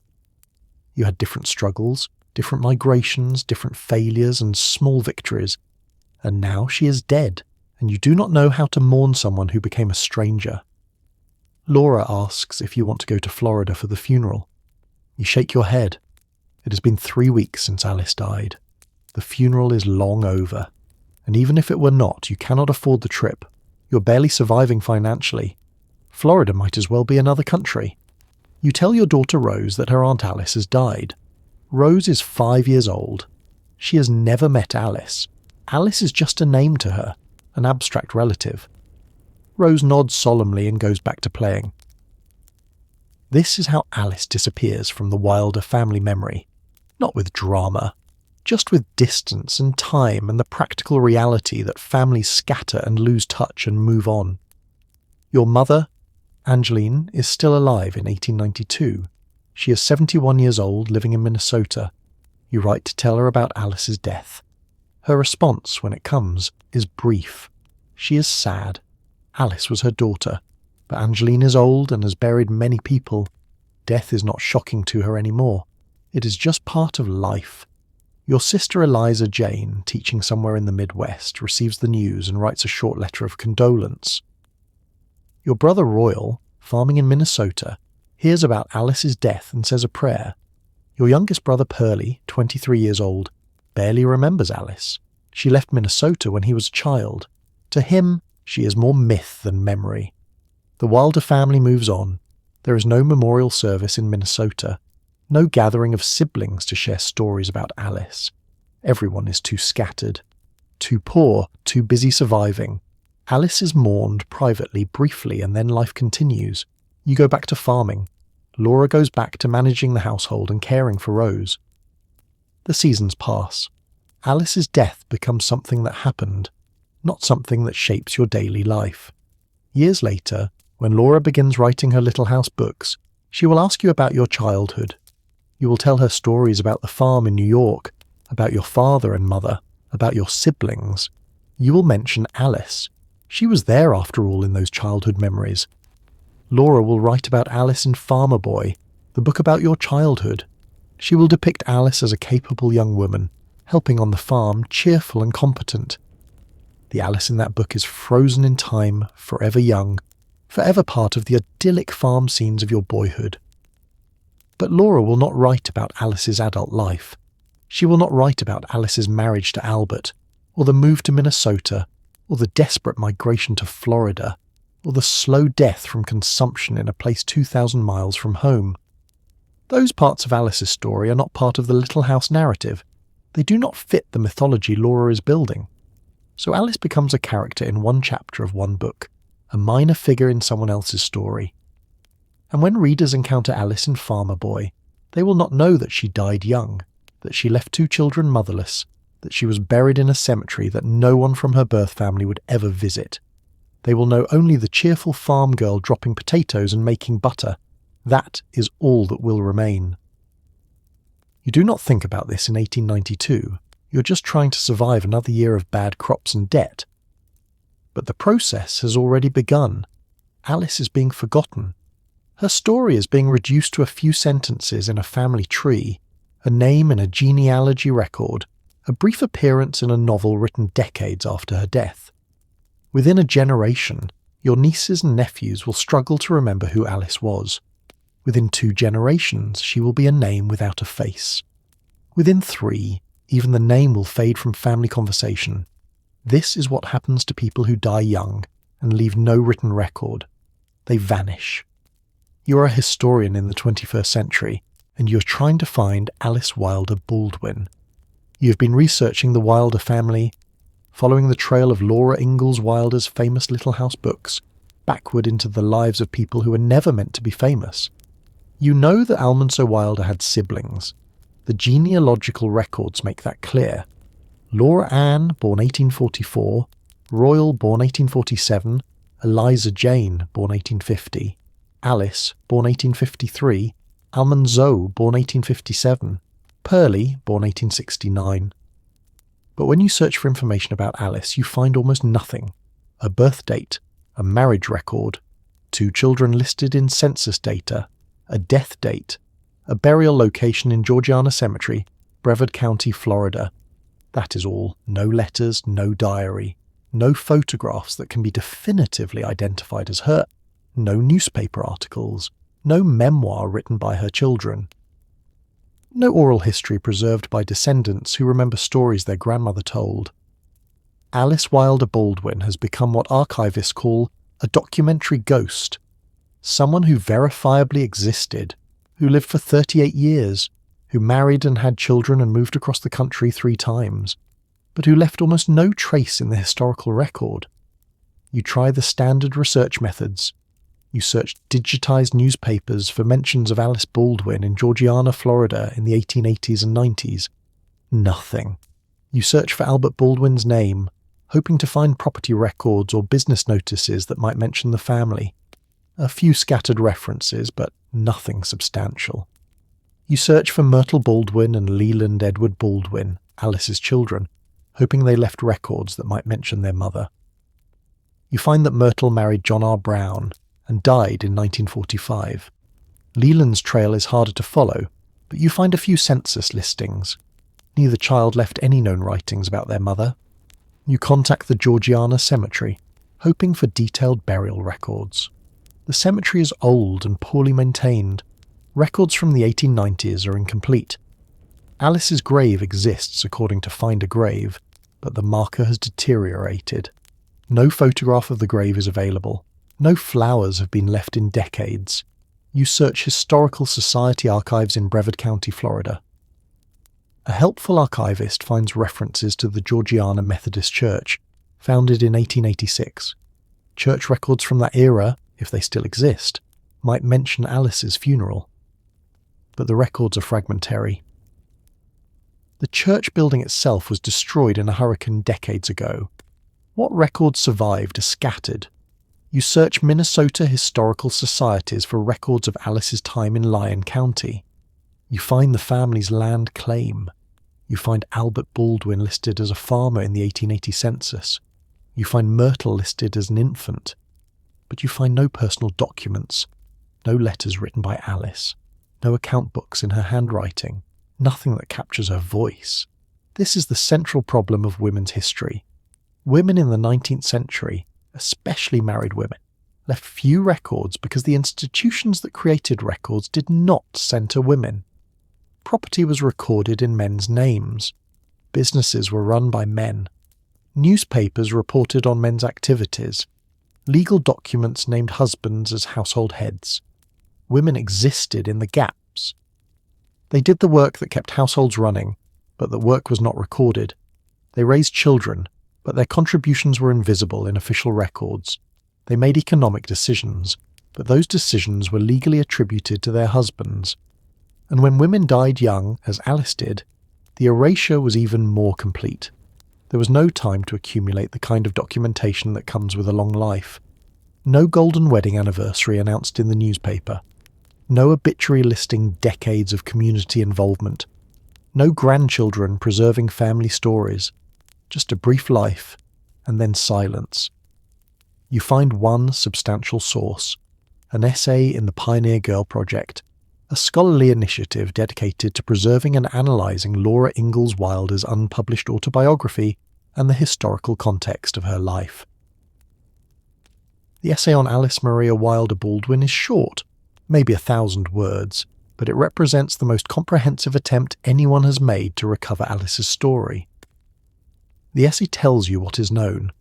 You had different struggles, different migrations, different failures and small victories. And now she is dead, and you do not know how to mourn someone who became a stranger. Laura asks if you want to go to Florida for the funeral. You shake your head. It has been 3 weeks since Alice died. The funeral is long over. And even if it were not, you cannot afford the trip. You're barely surviving financially. Florida might as well be another country. You tell your daughter Rose that her Aunt Alice has died. Rose is 5 years old. She has never met Alice. Alice is just a name to her, an abstract relative. Rose nods solemnly and goes back to playing. This is how Alice disappears from the Wilder family memory. Not with drama, just with distance and time and the practical reality that families scatter and lose touch and move on. Your mother, Angeline, is still alive in 1892. She is 71 years old, living in Minnesota. You write to tell her about Alice's death. Her response, when it comes, is brief. She is sad. Alice was her daughter, but Angeline is old and has buried many people. Death is not shocking to her anymore. It is just part of life. Your sister Eliza Jane, teaching somewhere in the Midwest, receives the news and writes a short letter of condolence. Your brother Royal, farming in Minnesota, hears about Alice's death and says a prayer. Your youngest brother Pearlie, 23 years old, barely remembers Alice. She left Minnesota when he was a child. To him, she is more myth than memory. The Wilder family moves on. There is no memorial service in Minnesota. No gathering of siblings to share stories about Alice. Everyone is too scattered. Too poor, too busy surviving. Alice is mourned privately, briefly, and then life continues. You go back to farming. Laura goes back to managing the household and caring for Rose. The seasons pass. Alice's death becomes something that happened, not something that shapes your daily life. Years later, when Laura begins writing her Little House books, she will ask you about your childhood. You will tell her stories about the farm in New York, about your father and mother, about your siblings. You will mention Alice. She was there after all in those childhood memories. Laura will write about Alice in Farmer Boy, the book about your childhood. She will depict Alice as a capable young woman, helping on the farm, cheerful and competent. The Alice in that book is frozen in time, forever young, forever part of the idyllic farm scenes of your boyhood. But Laura will not write about Alice's adult life. She will not write about Alice's marriage to Albert, or the move to Minnesota, or the desperate migration to Florida, or the slow death from consumption in a place 2,000 miles from home. Those parts of Alice's story are not part of the Little House narrative. They do not fit the mythology Laura is building. So Alice becomes a character in one chapter of one book, a minor figure in someone else's story. And when readers encounter Alice in Farmer Boy, they will not know that she died young, that she left 2 children motherless, that she was buried in a cemetery that no one from her birth family would ever visit. They will know only the cheerful farm girl dropping potatoes and making butter. That is all that will remain. You do not think about this in 1892. You're just trying to survive another year of bad crops and debt. But the process has already begun. Alice is being forgotten. Her story is being reduced to a few sentences in a family tree, a name in a genealogy record, a brief appearance in a novel written decades after her death. Within a generation, your nieces and nephews will struggle to remember who Alice was. Within 2 generations, she will be a name without a face. Within 3, even the name will fade from family conversation. This is what happens to people who die young and leave no written record. They vanish. You are a historian in the 21st century, and you are trying to find Alice Wilder Baldwin. You have been researching the Wilder family, following the trail of Laura Ingalls Wilder's famous Little House books, backward into the lives of people who were never meant to be famous. You know that Almanzo Wilder had siblings. The genealogical records make that clear. Laura Ann, born 1844, Royal, born 1847, Eliza Jane, born 1850, Alice, born 1853, Almanzo, born 1857, Pearlie, born 1869. But when you search for information about Alice, you find almost nothing. A birth date, a marriage record, 2 children listed in census data, a death date, a burial location in Georgiana Cemetery, Brevard County, Florida. That is all. No letters, no diary, no photographs that can be definitively identified as her, no newspaper articles, no memoir written by her children. No oral history preserved by descendants who remember stories their grandmother told. Alice Wilder Baldwin has become what archivists call a documentary ghost, someone who verifiably existed, who lived for 38 years, who married and had children and moved across the country 3 times, but who left almost no trace in the historical record. You try the standard research methods. You search digitized newspapers for mentions of Alice Baldwin in Georgiana, Florida in the 1880s and 90s. Nothing. You search for Albert Baldwin's name, hoping to find property records or business notices that might mention the family. A few scattered references, but nothing substantial. You search for Myrtle Baldwin and Leland Edward Baldwin, Alice's children, hoping they left records that might mention their mother. You find that Myrtle married John R. Brown and died in 1945. Leland's trail is harder to follow, but you find a few census listings. Neither child left any known writings about their mother. You contact the Georgiana Cemetery, hoping for detailed burial records. The cemetery is old and poorly maintained. Records from the 1890s are incomplete. Alice's grave exists according to Find a Grave, but the marker has deteriorated. No photograph of the grave is available. No flowers have been left in decades. You search Historical Society archives in Brevard County, Florida. A helpful archivist finds references to the Georgiana Methodist Church, founded in 1886. Church records from that era, if they still exist, might mention Alice's funeral. But the records are fragmentary. The church building itself was destroyed in a hurricane decades ago. What records survived are scattered. You search Minnesota historical societies for records of Alice's time in Lyon County. You find the family's land claim. You find Albert Baldwin listed as a farmer in the 1880 census. You find Myrtle listed as an infant. But you find no personal documents, no letters written by Alice, no account books in her handwriting, nothing that captures her voice. This is the central problem of women's history. Women in the 19th century, especially married women, left few records because the institutions that created records did not centre women. Property was recorded in men's names. Businesses were run by men. Newspapers reported on men's activities. Legal documents named husbands as household heads. Women existed in the gaps. They did the work that kept households running, but that work was not recorded. They raised children, but their contributions were invisible in official records. They made economic decisions, but those decisions were legally attributed to their husbands. And when women died young, as Alice did, the erasure was even more complete. There was no time to accumulate the kind of documentation that comes with a long life. No golden wedding anniversary announced in the newspaper. No obituary listing decades of community involvement. No grandchildren preserving family stories. Just a brief life, and then silence. You find one substantial source, an essay in the Pioneer Girl Project, a scholarly initiative dedicated to preserving and analysing Laura Ingalls Wilder's unpublished autobiography and the historical context of her life. The essay on Alice Maria Wilder Baldwin is short, maybe 1,000 words, but it represents the most comprehensive attempt anyone has made to recover Alice's story. The essay tells you what is known.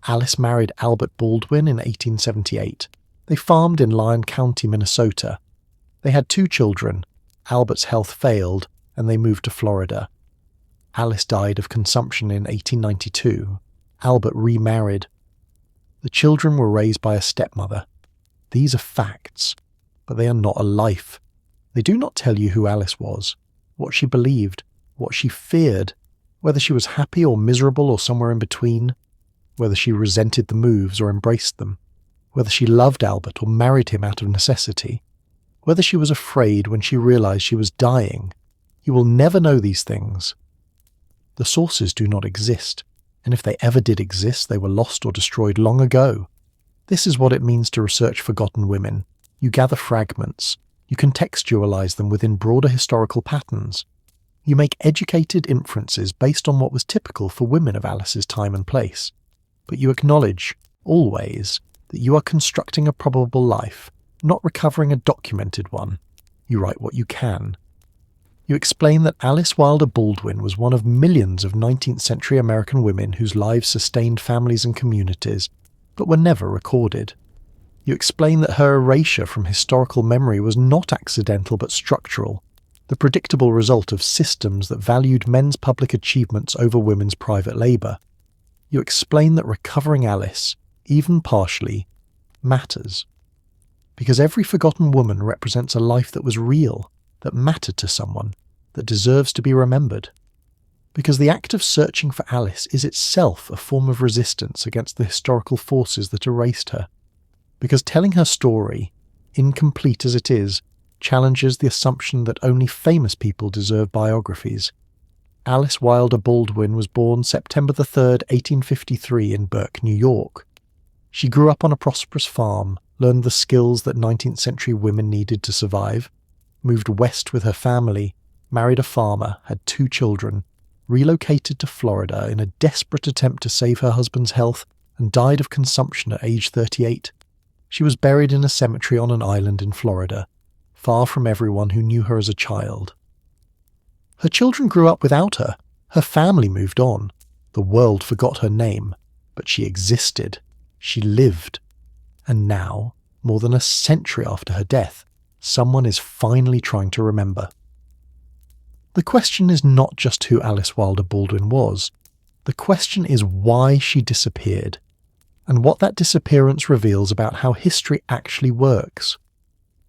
Alice married Albert Baldwin in 1878. They farmed in Lyon County, Minnesota. They had 2 children. Albert's health failed, and they moved to Florida. Alice died of consumption in 1892. Albert remarried. The children were raised by a stepmother. These are facts, but they are not a life. They do not tell you who Alice was, what she believed, what she feared, whether she was happy or miserable or somewhere in between, whether she resented the moves or embraced them, whether she loved Albert or married him out of necessity, whether she was afraid when she realized she was dying. You will never know these things. The sources do not exist, and if they ever did exist, they were lost or destroyed long ago. This is what it means to research forgotten women. You gather fragments. You contextualize them within broader historical patterns. You make educated inferences based on what was typical for women of Alice's time and place. But you acknowledge, always, that you are constructing a probable life, not recovering a documented one. You write what you can. You explain that Alice Wilder Baldwin was one of millions of 19th century American women whose lives sustained families and communities, but were never recorded. You explain that her erasure from historical memory was not accidental but structural, the predictable result of systems that valued men's public achievements over women's private labour. You explain that recovering Alice, even partially, matters. Because every forgotten woman represents a life that was real, that mattered to someone, that deserves to be remembered. Because the act of searching for Alice is itself a form of resistance against the historical forces that erased her. Because telling her story, incomplete as it is, challenges the assumption that only famous people deserve biographies. Alice Wilder Baldwin was born September 3rd, 1853 in Burke, New York. She grew up on a prosperous farm, learned the skills that 19th century women needed to survive, moved west with her family, married a farmer, had 2 children, relocated to Florida in a desperate attempt to save her husband's health, and died of consumption at age 38. She was buried in a cemetery on an island in Florida, far from everyone who knew her as a child. Her children grew up without her. Her family moved on. The world forgot her name, but she existed. She lived. And now, more than a century after her death, someone is finally trying to remember. The question is not just who Alice Wilder Baldwin was. The question is why she disappeared, and what that disappearance reveals about how history actually works.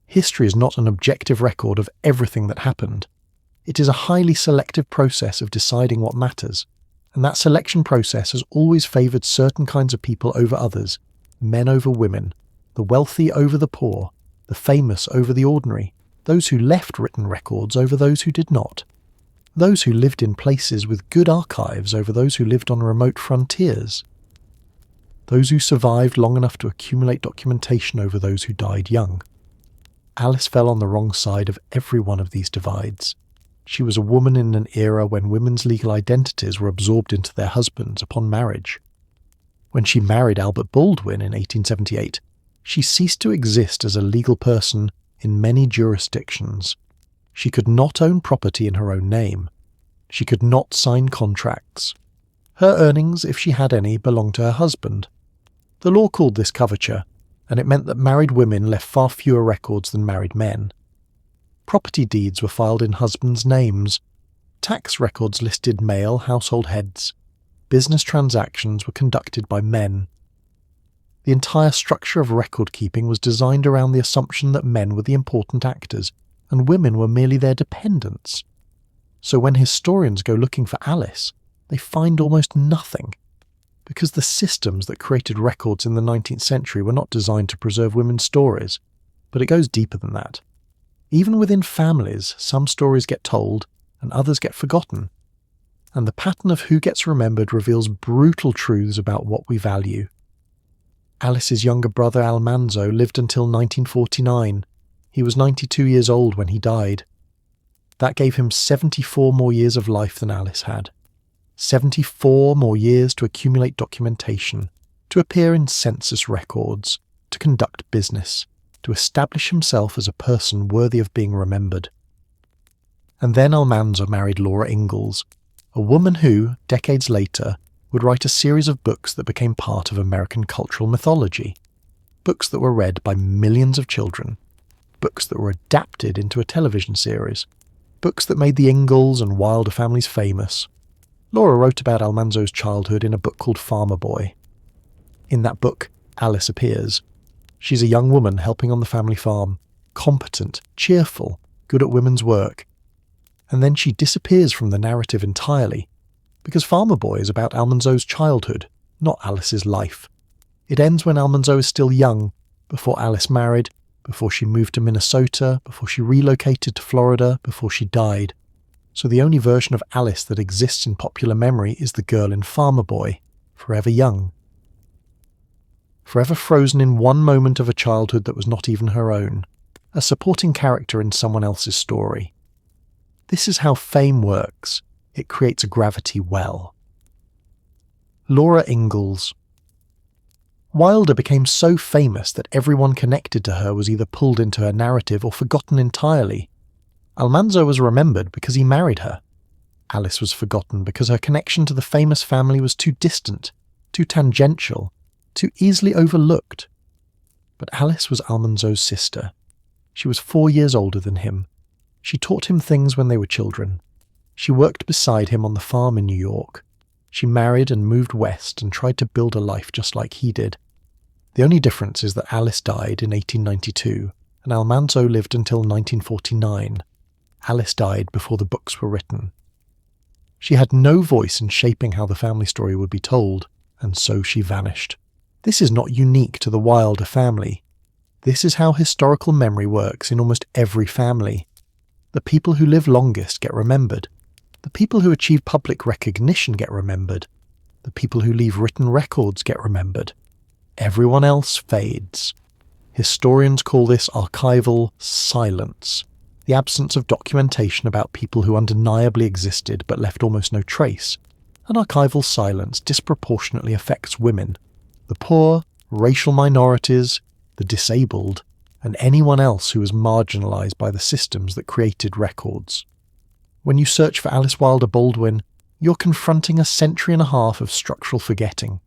History is not an objective record of everything that happened. It is a highly selective process of deciding what matters, and that selection process has always favoured certain kinds of people over others, men over women, the wealthy over the poor, the famous over the ordinary, those who left written records over those who did not, those who lived in places with good archives over those who lived on remote frontiers, those who survived long enough to accumulate documentation over those who died young. Alice fell on the wrong side of every one of these divides. She was a woman in an era when women's legal identities were absorbed into their husbands upon marriage. When she married Albert Baldwin in 1878, she ceased to exist as a legal person in many jurisdictions. She could not own property in her own name. She could not sign contracts. Her earnings, if she had any, belonged to her husband. The law called this coverture, and it meant that married women left far fewer records than married men. Property deeds were filed in husbands' names. Tax records listed male household heads. Business transactions were conducted by men. The entire structure of record-keeping was designed around the assumption that men were the important actors, and women were merely their dependents. So when historians go looking for Alice, they find almost nothing, because the systems that created records in the 19th century were not designed to preserve women's stories. But it goes deeper than that. Even within families, some stories get told and others get forgotten. And the pattern of who gets remembered reveals brutal truths about what we value. Alice's younger brother Almanzo lived until 1949. He was 92 years old when he died. That gave him 74 more years of life than Alice had. 74 more years to accumulate documentation, to appear in census records, to conduct business, to establish himself as a person worthy of being remembered. And then Almanzo married Laura Ingalls, a woman who, decades later, would write a series of books that became part of American cultural mythology, books that were read by millions of children, books that were adapted into a television series, books that made the Ingalls and Wilder families famous. Laura wrote about Almanzo's childhood in a book called Farmer Boy. In that book, Alice appears. She's a young woman helping on the family farm, competent, cheerful, good at women's work. And then she disappears from the narrative entirely, because Farmer Boy is about Almanzo's childhood, not Alice's life. It ends when Almanzo is still young, before Alice married, before she moved to Minnesota, before she relocated to Florida, before she died. So the only version of Alice that exists in popular memory is the girl in Farmer Boy, forever young. Forever frozen in one moment of a childhood that was not even her own, a supporting character in someone else's story. This is how fame works. It creates a gravity well. Laura Ingalls. Wilder became so famous that everyone connected to her was either pulled into her narrative or forgotten entirely. Almanzo was remembered because he married her. Alice was forgotten because her connection to the famous family was too distant, too tangential, too easily overlooked. But Alice was Almanzo's sister. She was 4 years older than him. She taught him things when they were children. She worked beside him on the farm in New York. She married and moved west and tried to build a life just like he did. The only difference is that Alice died in 1892 and Almanzo lived until 1949. Alice died before the books were written. She had no voice in shaping how the family story would be told, and so she vanished. This is not unique to the Wilder family. This is how historical memory works in almost every family. The people who live longest get remembered. The people who achieve public recognition get remembered. The people who leave written records get remembered. Everyone else fades. Historians call this archival silence. the absence of documentation about people who undeniably existed but left almost no trace, and archival silence disproportionately affects women, the poor, racial minorities, the disabled, and anyone else who was marginalised by the systems that created records. When you search for Alice Wilder Baldwin, you're confronting a century and a half of structural forgetting,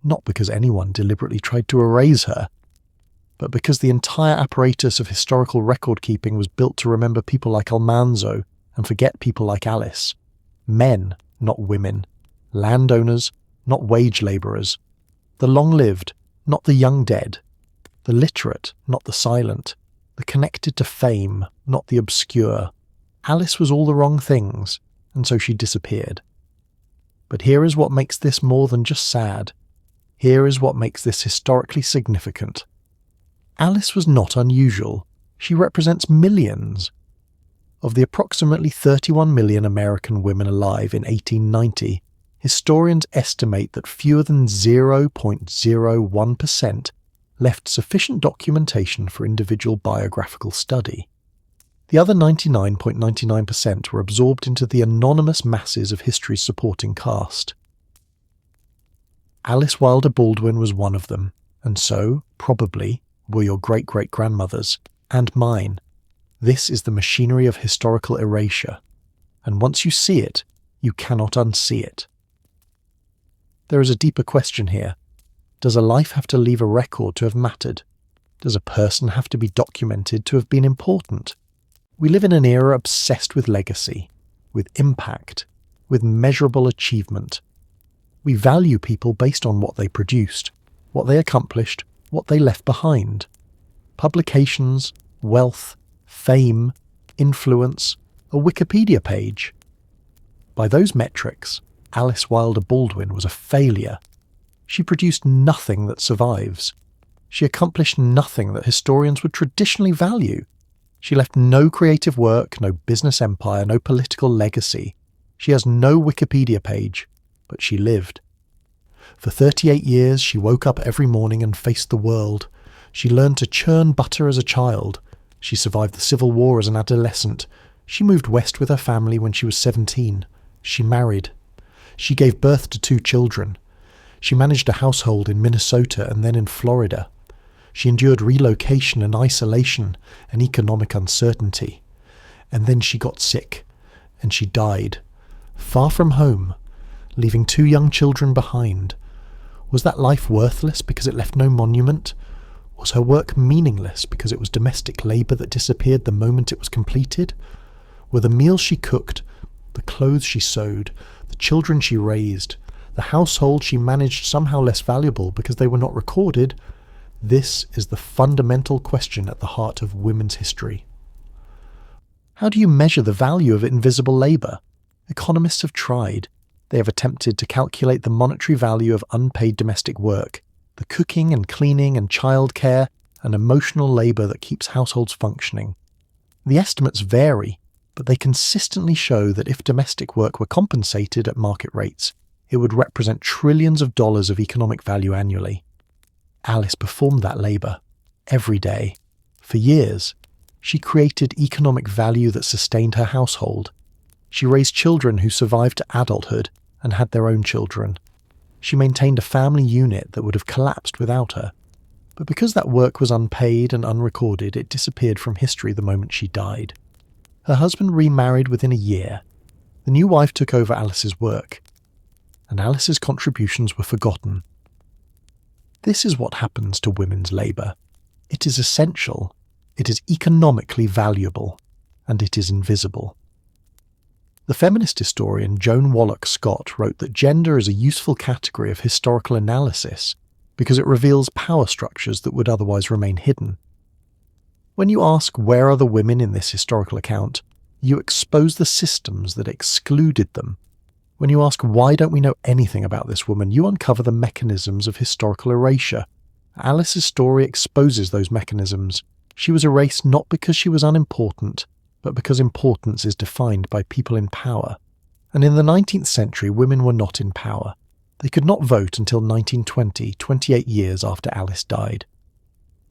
not because anyone deliberately tried to erase her, but because the entire apparatus of historical record-keeping was built to remember people like Almanzo and forget people like Alice. Men, not women. Landowners, not wage labourers. The long-lived, not the young dead. The literate, not the silent. The connected to fame, not the obscure. Alice was all the wrong things, and so she disappeared. But here is what makes this more than just sad. Here is what makes this historically significant. Alice was not unusual. She represents millions. Of the approximately 31 million American women alive in 1890, historians estimate that fewer than 0.01% left sufficient documentation for individual biographical study. The other 99.99% were absorbed into the anonymous masses of history's supporting cast. Alice Wilder Baldwin was one of them, and so, probably, were your great-great-grandmothers, and mine. This is the machinery of historical erasure, and once you see it, you cannot unsee it. There is a deeper question here. Does a life have to leave a record to have mattered? Does a person have to be documented to have been important? We live in an era obsessed with legacy, with impact, with measurable achievement. We value people based on what they produced, what they accomplished, what they left behind. Publications, wealth, fame, influence, a Wikipedia page. By those metrics, Alice Wilder Baldwin was a failure. She produced nothing that survives. She accomplished nothing that historians would traditionally value. She left no creative work, no business empire, no political legacy. She has no Wikipedia page, but she lived. For 38 years, she woke up every morning and faced the world. She learned to churn butter as a child. She survived the Civil War as an adolescent. She moved west with her family when she was 17. She married. She gave birth to 2 children. She managed a household in Minnesota and then in Florida. She endured relocation and isolation and economic uncertainty. And then she got sick, and she died, far from home, leaving 2 young children behind. Was that life worthless because it left no monument? Was her work meaningless because it was domestic labour that disappeared the moment it was completed? Were the meals she cooked, the clothes she sewed, the children she raised, the household she managed somehow less valuable because they were not recorded? This is the fundamental question at the heart of women's history. How do you measure the value of invisible labour? Economists have tried. They have attempted to calculate the monetary value of unpaid domestic work, the cooking and cleaning and childcare and emotional labour that keeps households functioning. The estimates vary, but they consistently show that if domestic work were compensated at market rates, it would represent trillions of dollars of economic value annually. Alice performed that labour, every day. For years, she created economic value that sustained her household. She raised children who survived to adulthood and had their own children. She maintained a family unit that would have collapsed without her. But because that work was unpaid and unrecorded, it disappeared from history the moment she died. Her husband remarried within a year. The new wife took over Alice's work, and Alice's contributions were forgotten. This is what happens to women's labour. It is essential, it is economically valuable, and it is invisible. The feminist historian Joan Wallach Scott wrote that gender is a useful category of historical analysis because it reveals power structures that would otherwise remain hidden. When you ask where are the women in this historical account, you expose the systems that excluded them. When you ask why don't we know anything about this woman, you uncover the mechanisms of historical erasure. Alice's story exposes those mechanisms. She was erased not because she was unimportant, but because importance is defined by people in power. And in the 19th century, women were not in power. They could not vote until 1920, 28 years after Alice died.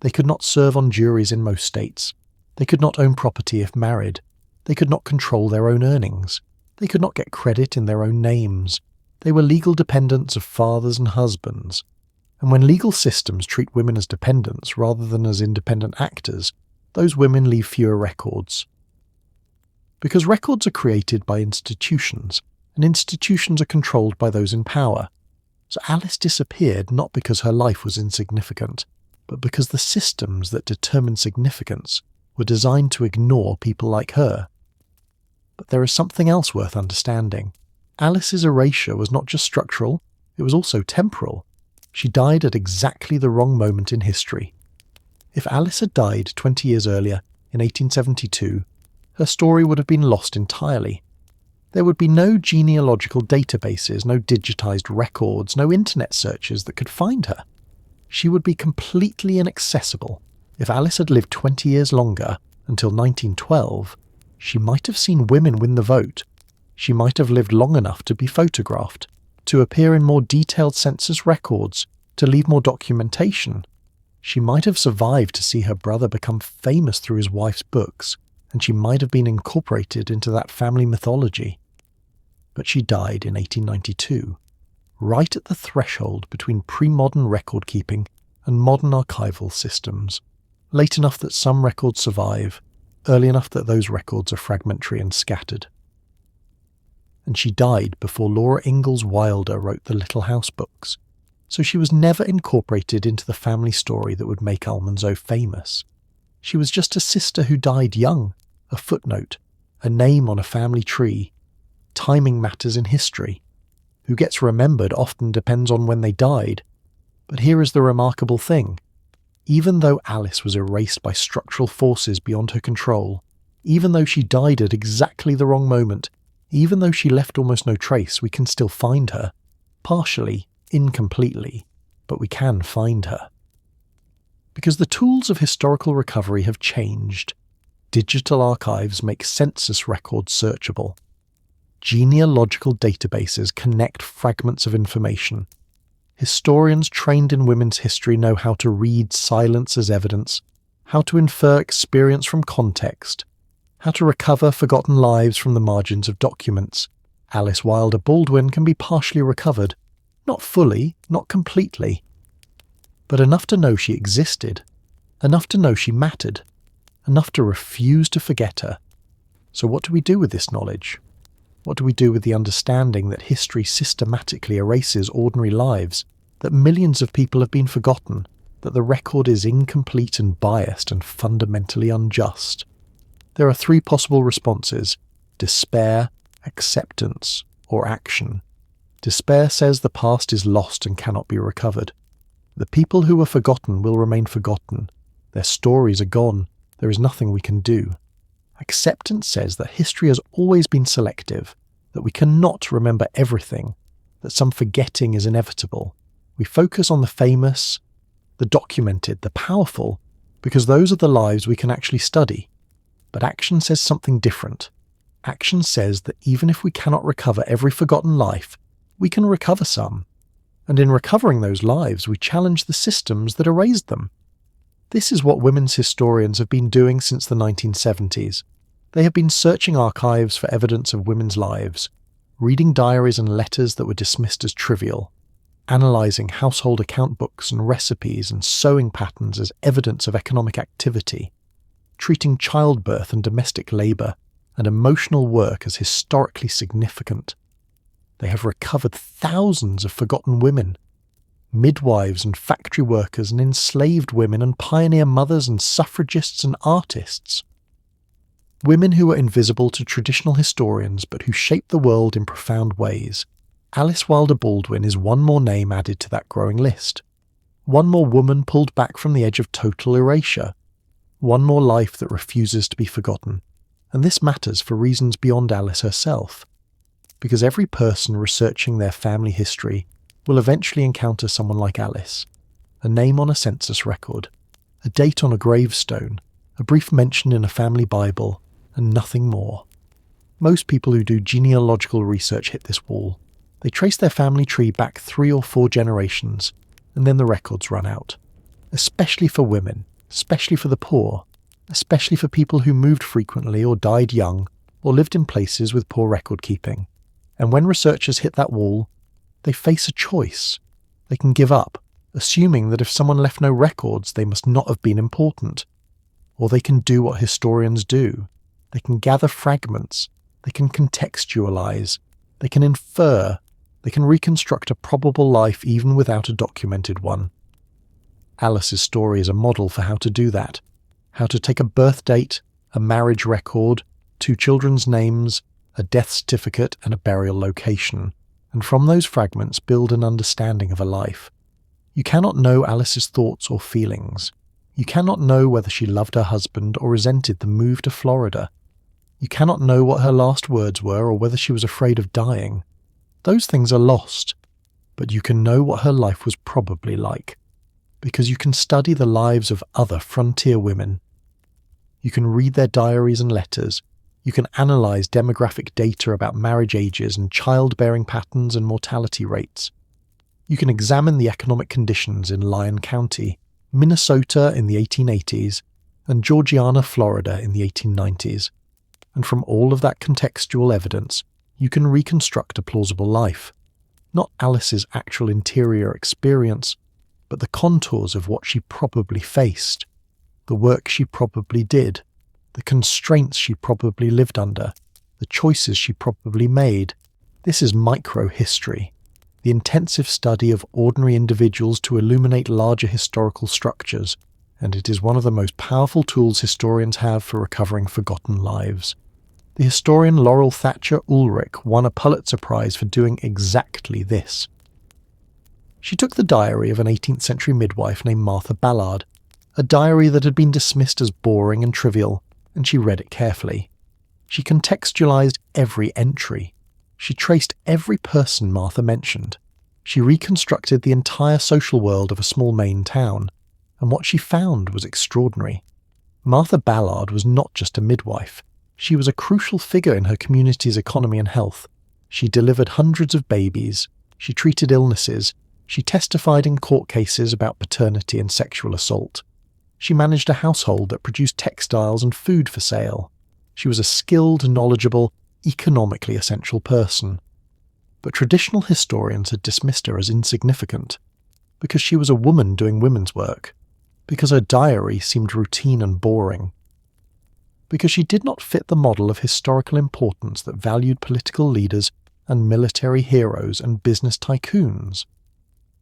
They could not serve on juries in most states. They could not own property if married. They could not control their own earnings. They could not get credit in their own names. They were legal dependents of fathers and husbands. And when legal systems treat women as dependents rather than as independent actors, those women leave fewer records. Because records are created by institutions, and institutions are controlled by those in power. So Alice disappeared not because her life was insignificant, but because the systems that determine significance were designed to ignore people like her. But there is something else worth understanding. Alice's erasure was not just structural, it was also temporal. She died at exactly the wrong moment in history. If Alice had died 20 years earlier, in 1872, her story would have been lost entirely. There would be no genealogical databases, no digitized records, no internet searches that could find her. She would be completely inaccessible. If Alice had lived 20 years longer, until 1912, she might have seen women win the vote. She might have lived long enough to be photographed, to appear in more detailed census records, to leave more documentation. She might have survived to see her brother become famous through his wife's books, and she might have been incorporated into that family mythology. But she died in 1892, right at the threshold between pre-modern record-keeping and modern archival systems, late enough that some records survive, early enough that those records are fragmentary and scattered. And she died before Laura Ingalls Wilder wrote the Little House books, so she was never incorporated into the family story that would make Almanzo famous. She was just a sister who died young, a footnote, a name on a family tree. Timing matters in history. Who gets remembered often depends on when they died. But here is the remarkable thing. Even though Alice was erased by structural forces beyond her control, even though she died at exactly the wrong moment, even though she left almost no trace, we can still find her. Partially, incompletely, but we can find her. Because the tools of historical recovery have changed. Digital archives make census records searchable. Genealogical databases connect fragments of information. Historians trained in women's history know how to read silence as evidence, how to infer experience from context, how to recover forgotten lives from the margins of documents. Alice Wilder Baldwin can be partially recovered, not fully, not completely, but enough to know she existed, enough to know she mattered, enough to refuse to forget her. So what do we do with this knowledge? What do we do with the understanding that history systematically erases ordinary lives, that millions of people have been forgotten, that the record is incomplete and biased and fundamentally unjust? There are three possible responses: despair, acceptance, or action. Despair says the past is lost and cannot be recovered. The people who were forgotten will remain forgotten. Their stories are gone. There is nothing we can do. Acceptance says that history has always been selective, that we cannot remember everything, that some forgetting is inevitable. We focus on the famous, the documented, the powerful, because those are the lives we can actually study. But action says something different. Action says that even if we cannot recover every forgotten life, we can recover some. And in recovering those lives, we challenge the systems that erased them. This is what women's historians have been doing since the 1970s. They have been searching archives for evidence of women's lives, reading diaries and letters that were dismissed as trivial, analysing household account books and recipes and sewing patterns as evidence of economic activity, treating childbirth and domestic labour and emotional work as historically significant. They have recovered thousands of forgotten women, midwives and factory workers and enslaved women and pioneer mothers and suffragists and artists. Women who were invisible to traditional historians but who shaped the world in profound ways. Alice Wilder Baldwin is one more name added to that growing list. One more woman pulled back from the edge of total erasure. One more life that refuses to be forgotten. And this matters for reasons beyond Alice herself. Because every person researching their family history will eventually encounter someone like Alice. A name on a census record, a date on a gravestone, a brief mention in a family Bible, and nothing more. Most people who do genealogical research hit this wall. They trace their family tree back 3 or 4 generations, and then the records run out. Especially for women, especially for the poor. especially for people who moved frequently or died young or lived in places with poor record keeping. And when researchers hit that wall, they face a choice. They can give up, assuming that if someone left no records, they must not have been important. Or they can do what historians do. They can gather fragments. They can contextualize. They can infer. They can reconstruct a probable life even without a documented one. Alice's story is a model for how to do that. How to take a birth date, a marriage record, 2 children's names, a death certificate and a burial location, and from those fragments build an understanding of a life. You cannot know Alice's thoughts or feelings. You cannot know whether she loved her husband or resented the move to Florida. You cannot know what her last words were or whether she was afraid of dying. Those things are lost, but you can know what her life was probably like, because you can study the lives of other frontier women. You can read their diaries and letters. You can analyze demographic data about marriage ages and childbearing patterns and mortality rates. You can examine the economic conditions in Lyon County, Minnesota in the 1880s, and Georgiana, Florida in the 1890s. And from all of that contextual evidence, you can reconstruct a plausible life. Not Alice's actual interior experience, but the contours of what she probably faced, the work she probably did, the constraints she probably lived under, the choices she probably made. This is micro-history, the intensive study of ordinary individuals to illuminate larger historical structures, and it is one of the most powerful tools historians have for recovering forgotten lives. The historian Laurel Thatcher Ulrich won a Pulitzer Prize for doing exactly this. She took the diary of an 18th century midwife named Martha Ballard, a diary that had been dismissed as boring and trivial, and she read it carefully. She contextualized every entry. She traced every person Martha mentioned. She reconstructed the entire social world of a small Maine town, and what she found was extraordinary. Martha Ballard was not just a midwife. She was a crucial figure in her community's economy and health. She delivered hundreds of babies. She treated illnesses. She testified in court cases about paternity and sexual assault. She managed a household that produced textiles and food for sale. She was a skilled, knowledgeable, economically essential person. But traditional historians had dismissed her as insignificant, because she was a woman doing women's work, because her diary seemed routine and boring, because she did not fit the model of historical importance that valued political leaders and military heroes and business tycoons.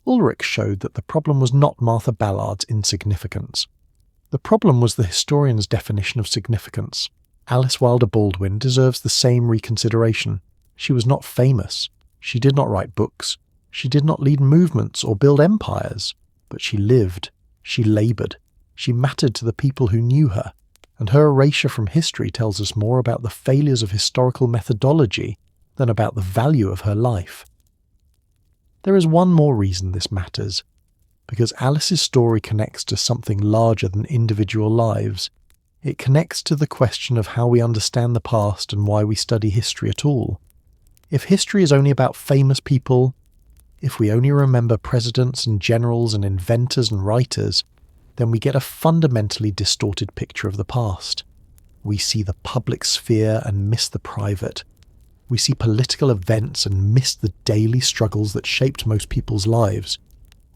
Ulrich showed that the problem was not Martha Ballard's insignificance. The problem was the historian's definition of significance. Alice Wilder Baldwin deserves the same reconsideration. She was not famous. She did not write books. She did not lead movements or build empires. But she lived. She laboured. She mattered to the people who knew her. And her erasure from history tells us more about the failures of historical methodology than about the value of her life. There is one more reason this matters, because Alice's story connects to something larger than individual lives. It connects to the question of how we understand the past and why we study history at all. If history is only about famous people, if we only remember presidents and generals and inventors and writers, then we get a fundamentally distorted picture of the past. We see the public sphere and miss the private. We see political events and miss the daily struggles that shaped most people's lives.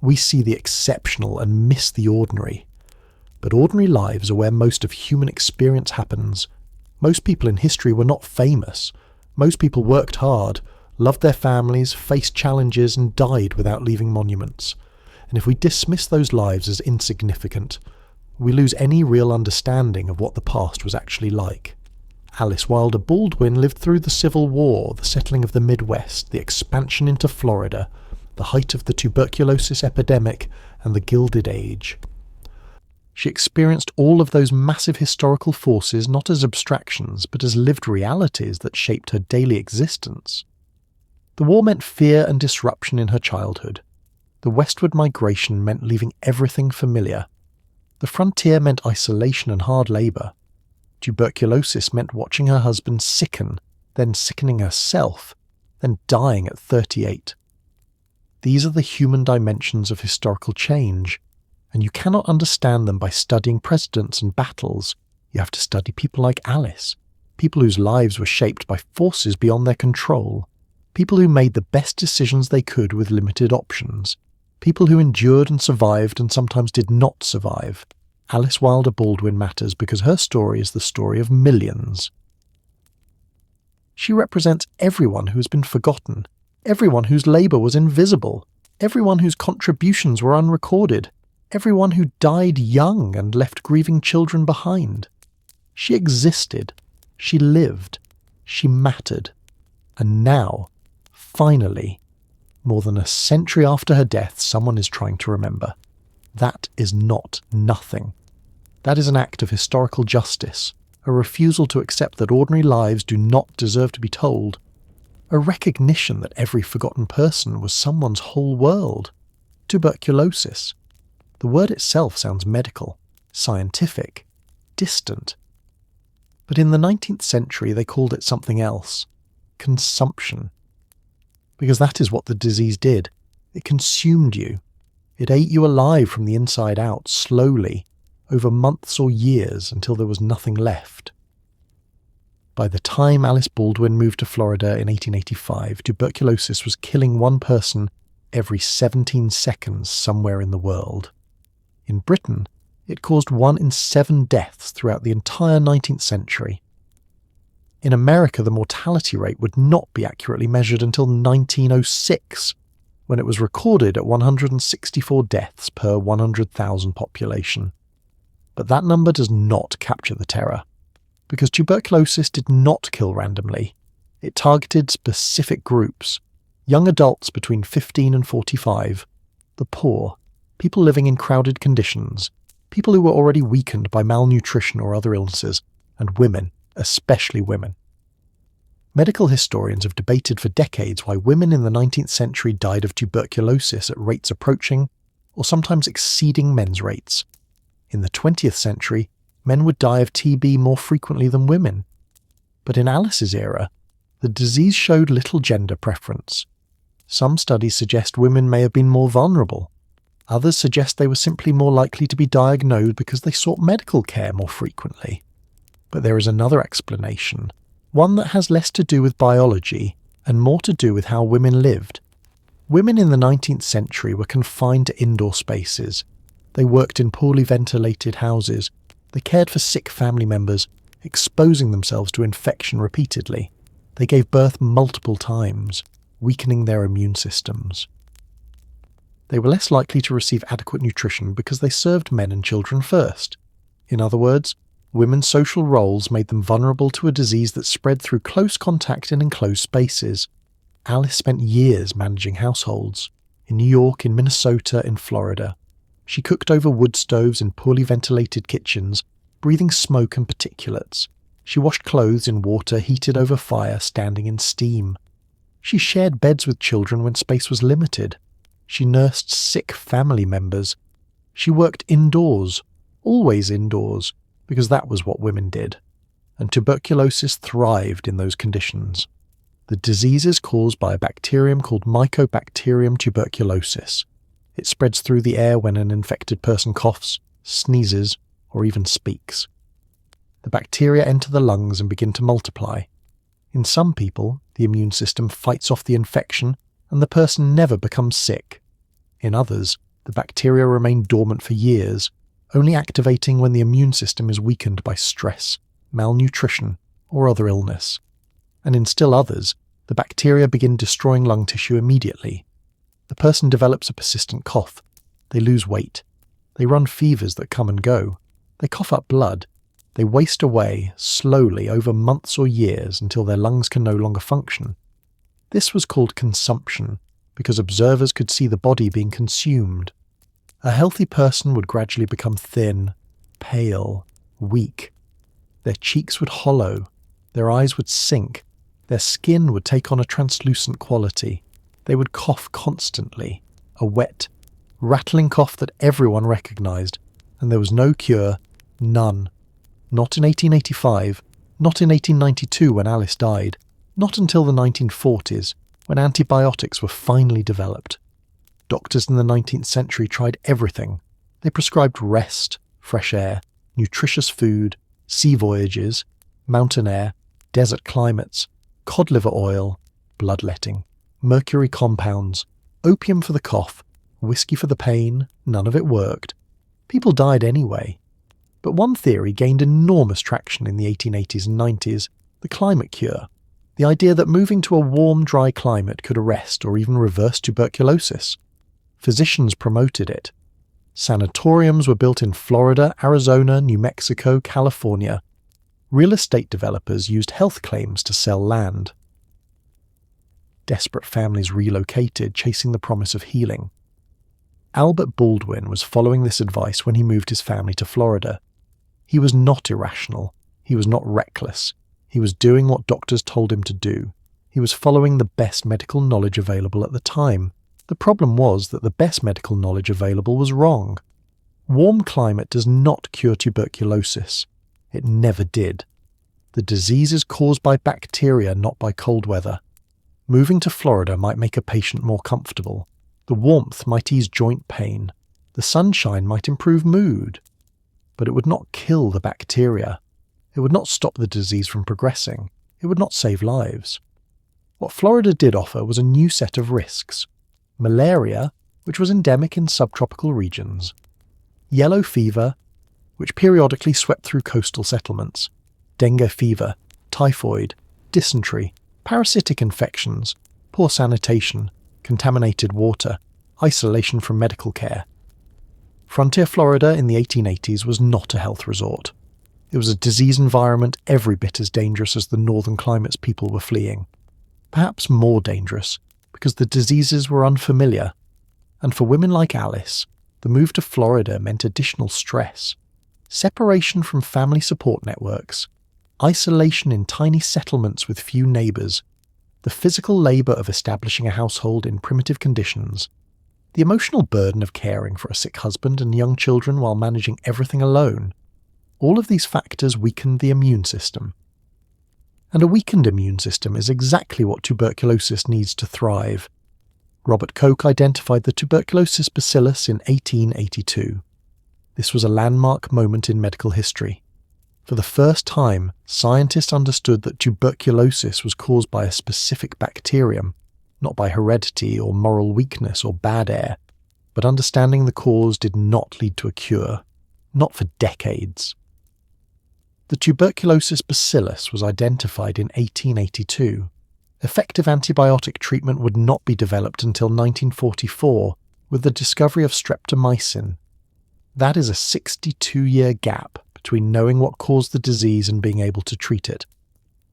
We see the exceptional and miss the ordinary. But ordinary lives are where most of human experience happens. Most people in history were not famous. Most people worked hard, loved their families, faced challenges, and died without leaving monuments. And if we dismiss those lives as insignificant, we lose any real understanding of what the past was actually like. Alice Wilder Baldwin lived through the Civil War, the settling of the Midwest, the expansion into Florida, the height of the tuberculosis epidemic, and the Gilded Age. She experienced all of those massive historical forces not as abstractions, but as lived realities that shaped her daily existence. The war meant fear and disruption in her childhood. The westward migration meant leaving everything familiar. The frontier meant isolation and hard labour. Tuberculosis meant watching her husband sicken, then sickening herself, then dying at 38. These are the human dimensions of historical change, and you cannot understand them by studying presidents and battles. You have to study people like Alice, people whose lives were shaped by forces beyond their control, people who made the best decisions they could with limited options, people who endured and survived and sometimes did not survive. Alice Wilder Baldwin matters because her story is the story of millions. She represents everyone who has been forgotten, everyone whose labour was invisible, everyone whose contributions were unrecorded, everyone who died young and left grieving children behind. She existed, she lived, she mattered, and now, finally, more than a century after her death, someone is trying to remember. That is not nothing. That is an act of historical justice, a refusal to accept that ordinary lives do not deserve to be told, a recognition that every forgotten person was someone's whole world. Tuberculosis. The word itself sounds medical, scientific, distant. But in the 19th century they called it something else. Consumption. Because that is what the disease did. It consumed you. It ate you alive from the inside out, slowly, over months or years until there was nothing left. By the time Alice Baldwin moved to Florida in 1885, tuberculosis was killing one person every 17 seconds somewhere in the world. In Britain, it caused 1 in 7 deaths throughout the entire 19th century. In America, the mortality rate would not be accurately measured until 1906, when it was recorded at 164 deaths per 100,000 population. But that number does not capture the terror, because tuberculosis did not kill randomly. It targeted specific groups, young adults between 15 and 45, the poor, people living in crowded conditions, people who were already weakened by malnutrition or other illnesses, and women, especially women. Medical historians have debated for decades why women in the 19th century died of tuberculosis at rates approaching, or sometimes exceeding men's rates. In the 20th century, men would die of TB more frequently than women. But in Alice's era, the disease showed little gender preference. Some studies suggest women may have been more vulnerable. Others suggest they were simply more likely to be diagnosed because they sought medical care more frequently. But there is another explanation, one that has less to do with biology and more to do with how women lived. Women in the 19th century were confined to indoor spaces. They worked in poorly ventilated houses. They cared for sick family members, exposing themselves to infection repeatedly. They gave birth multiple times, weakening their immune systems. They were less likely to receive adequate nutrition because they served men and children first. In other words, women's social roles made them vulnerable to a disease that spread through close contact in enclosed spaces. Alice spent years managing households, in New York, in Minnesota, in Florida. She cooked over wood stoves in poorly ventilated kitchens, breathing smoke and particulates. She washed clothes in water heated over fire, standing in steam. She shared beds with children when space was limited. She nursed sick family members. She worked indoors, always indoors, because that was what women did. And tuberculosis thrived in those conditions. The disease is caused by a bacterium called Mycobacterium tuberculosis. It spreads through the air when an infected person coughs, sneezes, or even speaks. The bacteria enter the lungs and begin to multiply. In some people, the immune system fights off the infection and the person never becomes sick. In others, the bacteria remain dormant for years, only activating when the immune system is weakened by stress, malnutrition, or other illness. And in still others, the bacteria begin destroying lung tissue immediately. The person develops a persistent cough. They lose weight. They run fevers that come and go. They cough up blood. They waste away, slowly, over months or years until their lungs can no longer function. This was called consumption, because observers could see the body being consumed. A healthy person would gradually become thin, pale, weak. Their cheeks would hollow. Their eyes would sink. Their skin would take on a translucent quality. They would cough constantly, a wet, rattling cough that everyone recognized, and there was no cure, none. Not in 1885, not in 1892 when Alice died, not until the 1940s, when antibiotics were finally developed. Doctors in the 19th century tried everything. They prescribed rest, fresh air, nutritious food, sea voyages, mountain air, desert climates, cod liver oil, bloodletting, mercury compounds, opium for the cough, whiskey for the pain, none of it worked. People died anyway. But one theory gained enormous traction in the 1880s and 90s, the climate cure. The idea that moving to a warm, dry climate could arrest or even reverse tuberculosis. Physicians promoted it. Sanatoriums were built in Florida, Arizona, New Mexico, California. Real estate developers used health claims to sell land. Desperate families relocated, chasing the promise of healing. Wilder Baldwin was following this advice when he moved his family to Florida. He was not irrational. He was not reckless. He was doing what doctors told him to do. He was following the best medical knowledge available at the time. The problem was that the best medical knowledge available was wrong. Warm climate does not cure tuberculosis. It never did. The disease is caused by bacteria, not by cold weather. Moving to Florida might make a patient more comfortable. The warmth might ease joint pain. The sunshine might improve mood. But it would not kill the bacteria. It would not stop the disease from progressing. It would not save lives. What Florida did offer was a new set of risks. Malaria, which was endemic in subtropical regions. Yellow fever, which periodically swept through coastal settlements. Dengue fever, typhoid, dysentery, parasitic infections, poor sanitation, contaminated water, isolation from medical care. Frontier Florida in the 1880s was not a health resort. It was a disease environment every bit as dangerous as the northern climates people were fleeing. Perhaps more dangerous, because the diseases were unfamiliar. And for women like Alice, the move to Florida meant additional stress. Separation from family support networks, isolation in tiny settlements with few neighbours, the physical labour of establishing a household in primitive conditions, the emotional burden of caring for a sick husband and young children while managing everything alone. All of these factors weakened the immune system. And a weakened immune system is exactly what tuberculosis needs to thrive. Robert Koch identified the tuberculosis bacillus in 1882. This was a landmark moment in medical history. For the first time, scientists understood that tuberculosis was caused by a specific bacterium, not by heredity or moral weakness or bad air. But understanding the cause did not lead to a cure, not for decades. The tuberculosis bacillus was identified in 1882. Effective antibiotic treatment would not be developed until 1944 with the discovery of streptomycin. That is a 62-year gap between knowing what caused the disease and being able to treat it.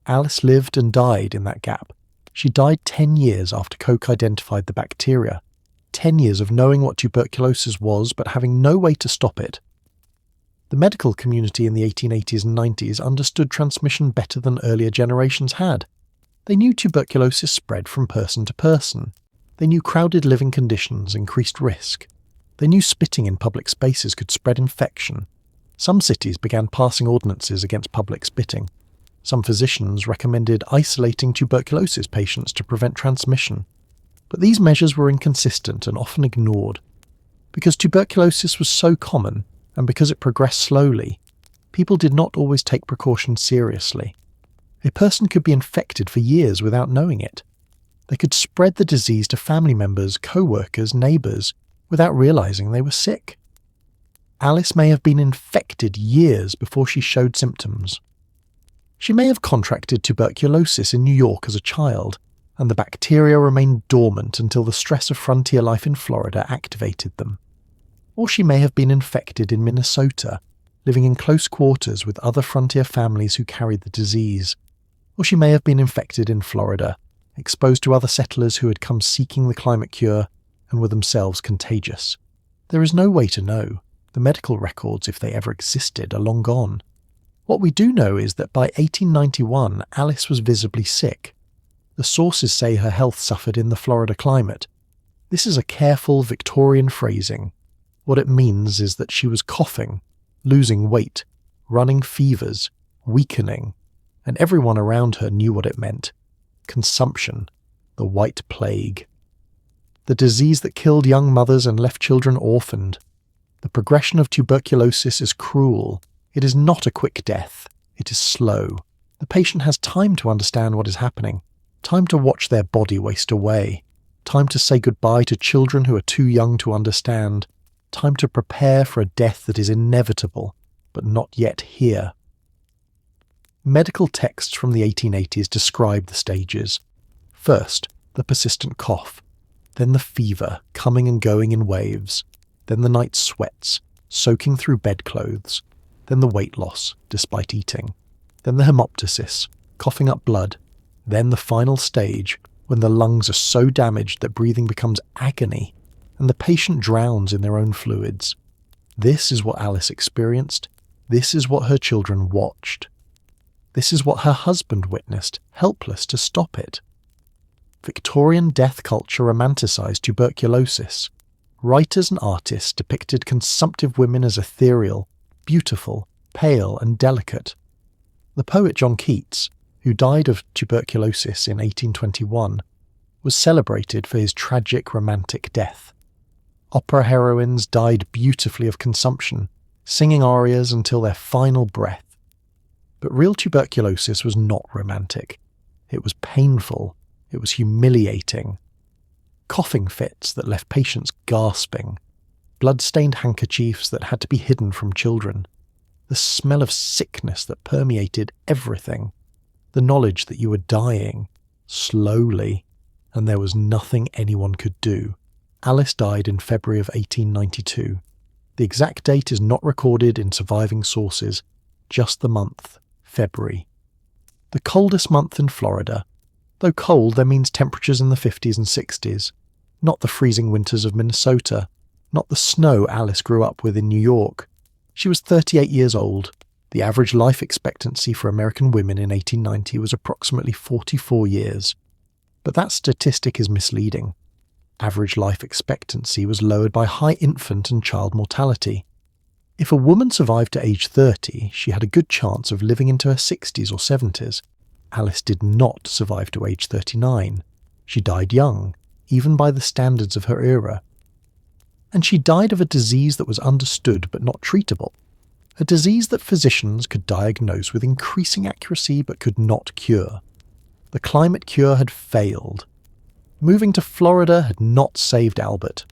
Alice lived and died in that gap. She died 10 years after Koch identified the bacteria. 10 years of knowing what tuberculosis was but having no way to stop it. The medical community in the 1880s and 90s understood transmission better than earlier generations had. They knew tuberculosis spread from person to person. They knew crowded living conditions increased risk. They knew spitting in public spaces could spread infection. Some cities began passing ordinances against public spitting. Some physicians recommended isolating tuberculosis patients to prevent transmission. But these measures were inconsistent and often ignored. Because tuberculosis was so common, and because it progressed slowly, people did not always take precautions seriously. A person could be infected for years without knowing it. They could spread the disease to family members, co-workers, neighbours, without realising they were sick. Alice may have been infected years before she showed symptoms. She may have contracted tuberculosis in New York as a child, and the bacteria remained dormant until the stress of frontier life in Florida activated them. Or she may have been infected in Minnesota, living in close quarters with other frontier families who carried the disease. Or she may have been infected in Florida, exposed to other settlers who had come seeking the climate cure and were themselves contagious. There is no way to know. The medical records, if they ever existed, are long gone. What we do know is that by 1891, Alice was visibly sick. The sources say her health suffered in the Florida climate. This is a careful Victorian phrasing. What it means is that she was coughing, losing weight, running fevers, weakening, and everyone around her knew what it meant. Consumption, the White Plague. The disease that killed young mothers and left children orphaned. The progression of tuberculosis is cruel, It is not a quick death. It is slow. The patient has time to understand what is happening, time to watch their body waste away, time to say goodbye to children who are too young to understand, time to prepare for a death that is inevitable, but not yet here. Medical texts from the 1880s describe the stages. First, the persistent cough, then the fever coming and going in waves, then the night sweats, soaking through bedclothes, then the weight loss, despite eating, then the hemoptysis, coughing up blood, then the final stage, when the lungs are so damaged that breathing becomes agony, and the patient drowns in their own fluids. This is what Alice experienced. This is what her children watched. This is what her husband witnessed, helpless to stop it. Victorian death culture romanticised tuberculosis. Writers and artists depicted consumptive women as ethereal, beautiful, pale and delicate. The poet John Keats, who died of tuberculosis in 1821, was celebrated for his tragic romantic death. Opera heroines died beautifully of consumption, singing arias until their final breath. But real tuberculosis was not romantic. It was painful. It was humiliating. Coughing fits that left patients gasping. Blood-stained handkerchiefs that had to be hidden from children. The smell of sickness that permeated everything. The knowledge that you were dying, slowly, and there was nothing anyone could do. Alice died in February of 1892. The exact date is not recorded in surviving sources, just the month, February. The coldest month in Florida. Though cold, there means temperatures in the 50s and 60s, not the freezing winters of Minnesota, not the snow Alice grew up with in New York. She was 38 years old. The average life expectancy for American women in 1890 was approximately 44 years. But that statistic is misleading. Average life expectancy was lowered by high infant and child mortality. If a woman survived to age 30, she had a good chance of living into her 60s or 70s. Alice did not survive to age 39. She died young, even by the standards of her era. And she died of a disease that was understood but not treatable. A disease that physicians could diagnose with increasing accuracy but could not cure. The climate cure had failed. Moving to Florida had not saved Albert.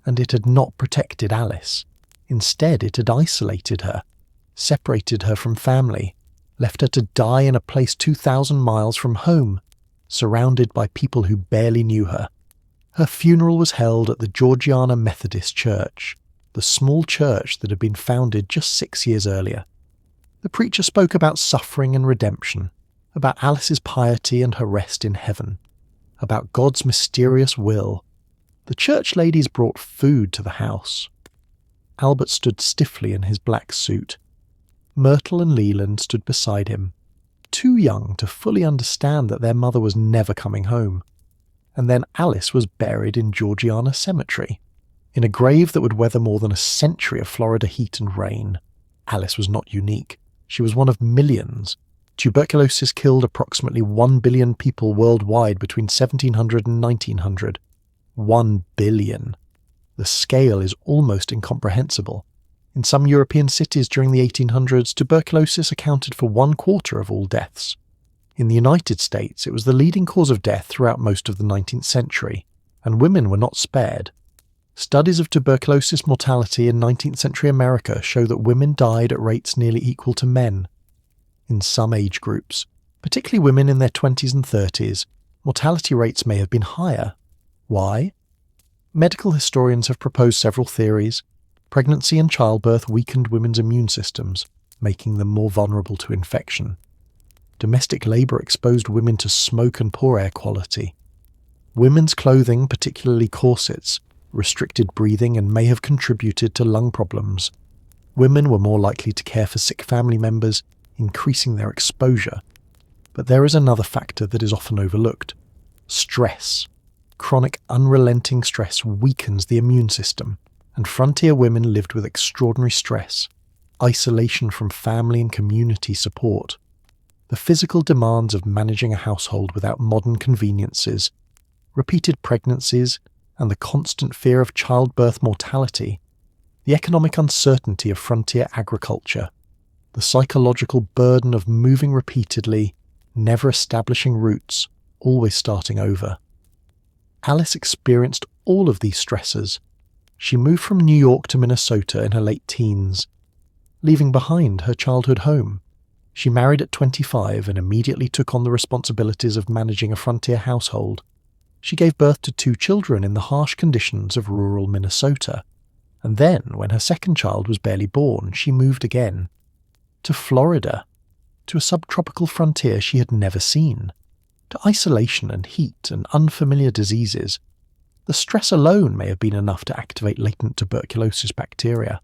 And it had not protected Alice. Instead, it had isolated her, separated her from family, left her to die in a place 2,000 miles from home, surrounded by people who barely knew her. Her funeral was held at the Georgiana Methodist Church, the small church that had been founded just 6 years earlier. The preacher spoke about suffering and redemption, about Alice's piety and her rest in heaven, about God's mysterious will. The church ladies brought food to the house. Albert stood stiffly in his black suit. Myrtle and Leland stood beside him, too young to fully understand that their mother was never coming home. And then Alice was buried in Georgiana Cemetery, in a grave that would weather more than a century of Florida heat and rain. Alice was not unique. She was one of millions. Tuberculosis killed approximately 1 billion people worldwide between 1700 and 1900. 1 billion. The scale is almost incomprehensible. In some European cities during the 1800s, tuberculosis accounted for 1/4 of all deaths. In the United States, it was the leading cause of death throughout most of the 19th century, and women were not spared. Studies of tuberculosis mortality in 19th century America show that women died at rates nearly equal to men. In some age groups, particularly women in their 20s and 30s, mortality rates may have been higher. Why? Medical historians have proposed several theories. Pregnancy and childbirth weakened women's immune systems, making them more vulnerable to infection. Domestic labour exposed women to smoke and poor air quality. Women's clothing, particularly corsets, restricted breathing and may have contributed to lung problems. Women were more likely to care for sick family members, increasing their exposure. But there is another factor that is often overlooked. Stress. Chronic, unrelenting stress weakens the immune system, and frontier women lived with extraordinary stress, isolation from family and community support. The physical demands of managing a household without modern conveniences, repeated pregnancies, and the constant fear of childbirth mortality. The economic uncertainty of frontier agriculture, the psychological burden of moving repeatedly, never establishing roots, always starting over. Alice experienced all of these stresses. She moved from New York to Minnesota in her late teens, leaving behind her childhood home. She married at 25 and immediately took on the responsibilities of managing a frontier household. She gave birth to 2 children in the harsh conditions of rural Minnesota. And then, when her second child was barely born, she moved again. To Florida. To a subtropical frontier she had never seen. To isolation and heat and unfamiliar diseases. The stress alone may have been enough to activate latent tuberculosis bacteria.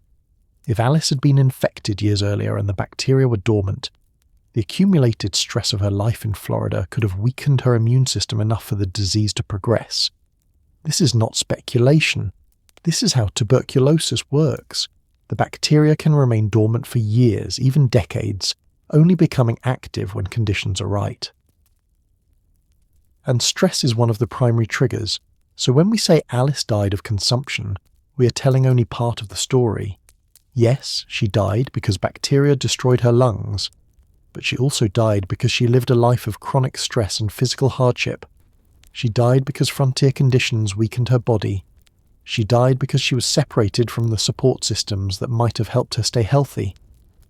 If Alice had been infected years earlier and the bacteria were dormant, the accumulated stress of her life in Florida could have weakened her immune system enough for the disease to progress. This is not speculation. This is how tuberculosis works. The bacteria can remain dormant for years, even decades, only becoming active when conditions are right. And stress is one of the primary triggers, so when we say Alice died of consumption, we are telling only part of the story. Yes, she died because bacteria destroyed her lungs, but she also died because she lived a life of chronic stress and physical hardship. She died because frontier conditions weakened her body. She died because she was separated from the support systems that might have helped her stay healthy.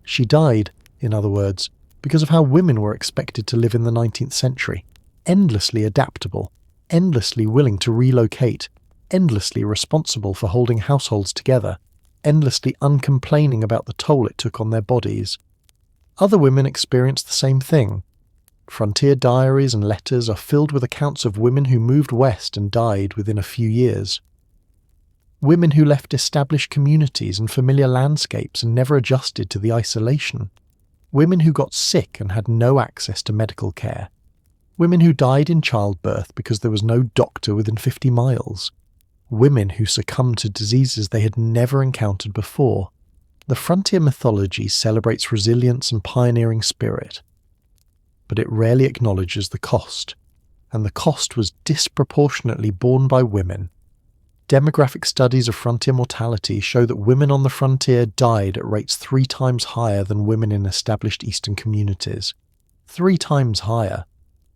She died, in other words, because of how women were expected to live in the 19th century, endlessly adaptable, endlessly willing to relocate, endlessly responsible for holding households together, endlessly uncomplaining about the toll it took on their bodies. Other women experienced the same thing. Frontier diaries and letters are filled with accounts of women who moved west and died within a few years. Women who left established communities and familiar landscapes and never adjusted to the isolation. Women who got sick and had no access to medical care. Women who died in childbirth because there was no doctor within 50 miles. Women who succumbed to diseases they had never encountered before. The frontier mythology celebrates resilience and pioneering spirit, but it rarely acknowledges the cost, and the cost was disproportionately borne by women. Demographic studies of frontier mortality show that women on the frontier died at rates 3 times higher than women in established eastern communities. 3 times higher.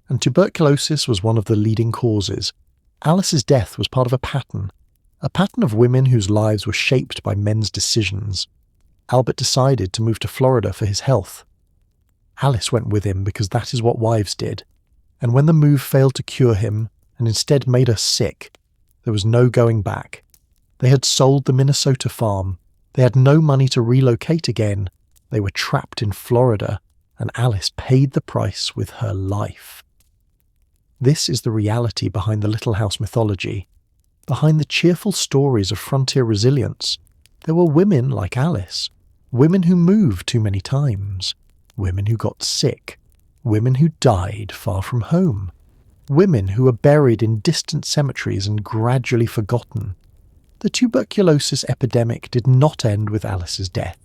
And tuberculosis was one of the leading causes. Alice's death was part of a pattern of women whose lives were shaped by men's decisions. Albert decided to move to Florida for his health. Alice went with him because that is what wives did. And when the move failed to cure him and instead made her sick, there was no going back. They had sold the Minnesota farm. They had no money to relocate again. They were trapped in Florida, and Alice paid the price with her life. This is the reality behind the Little House mythology. Behind the cheerful stories of frontier resilience, there were women like Alice. Women who moved too many times. Women who got sick. Women who died far from home. Women who were buried in distant cemeteries and gradually forgotten. The tuberculosis epidemic did not end with Alice's death.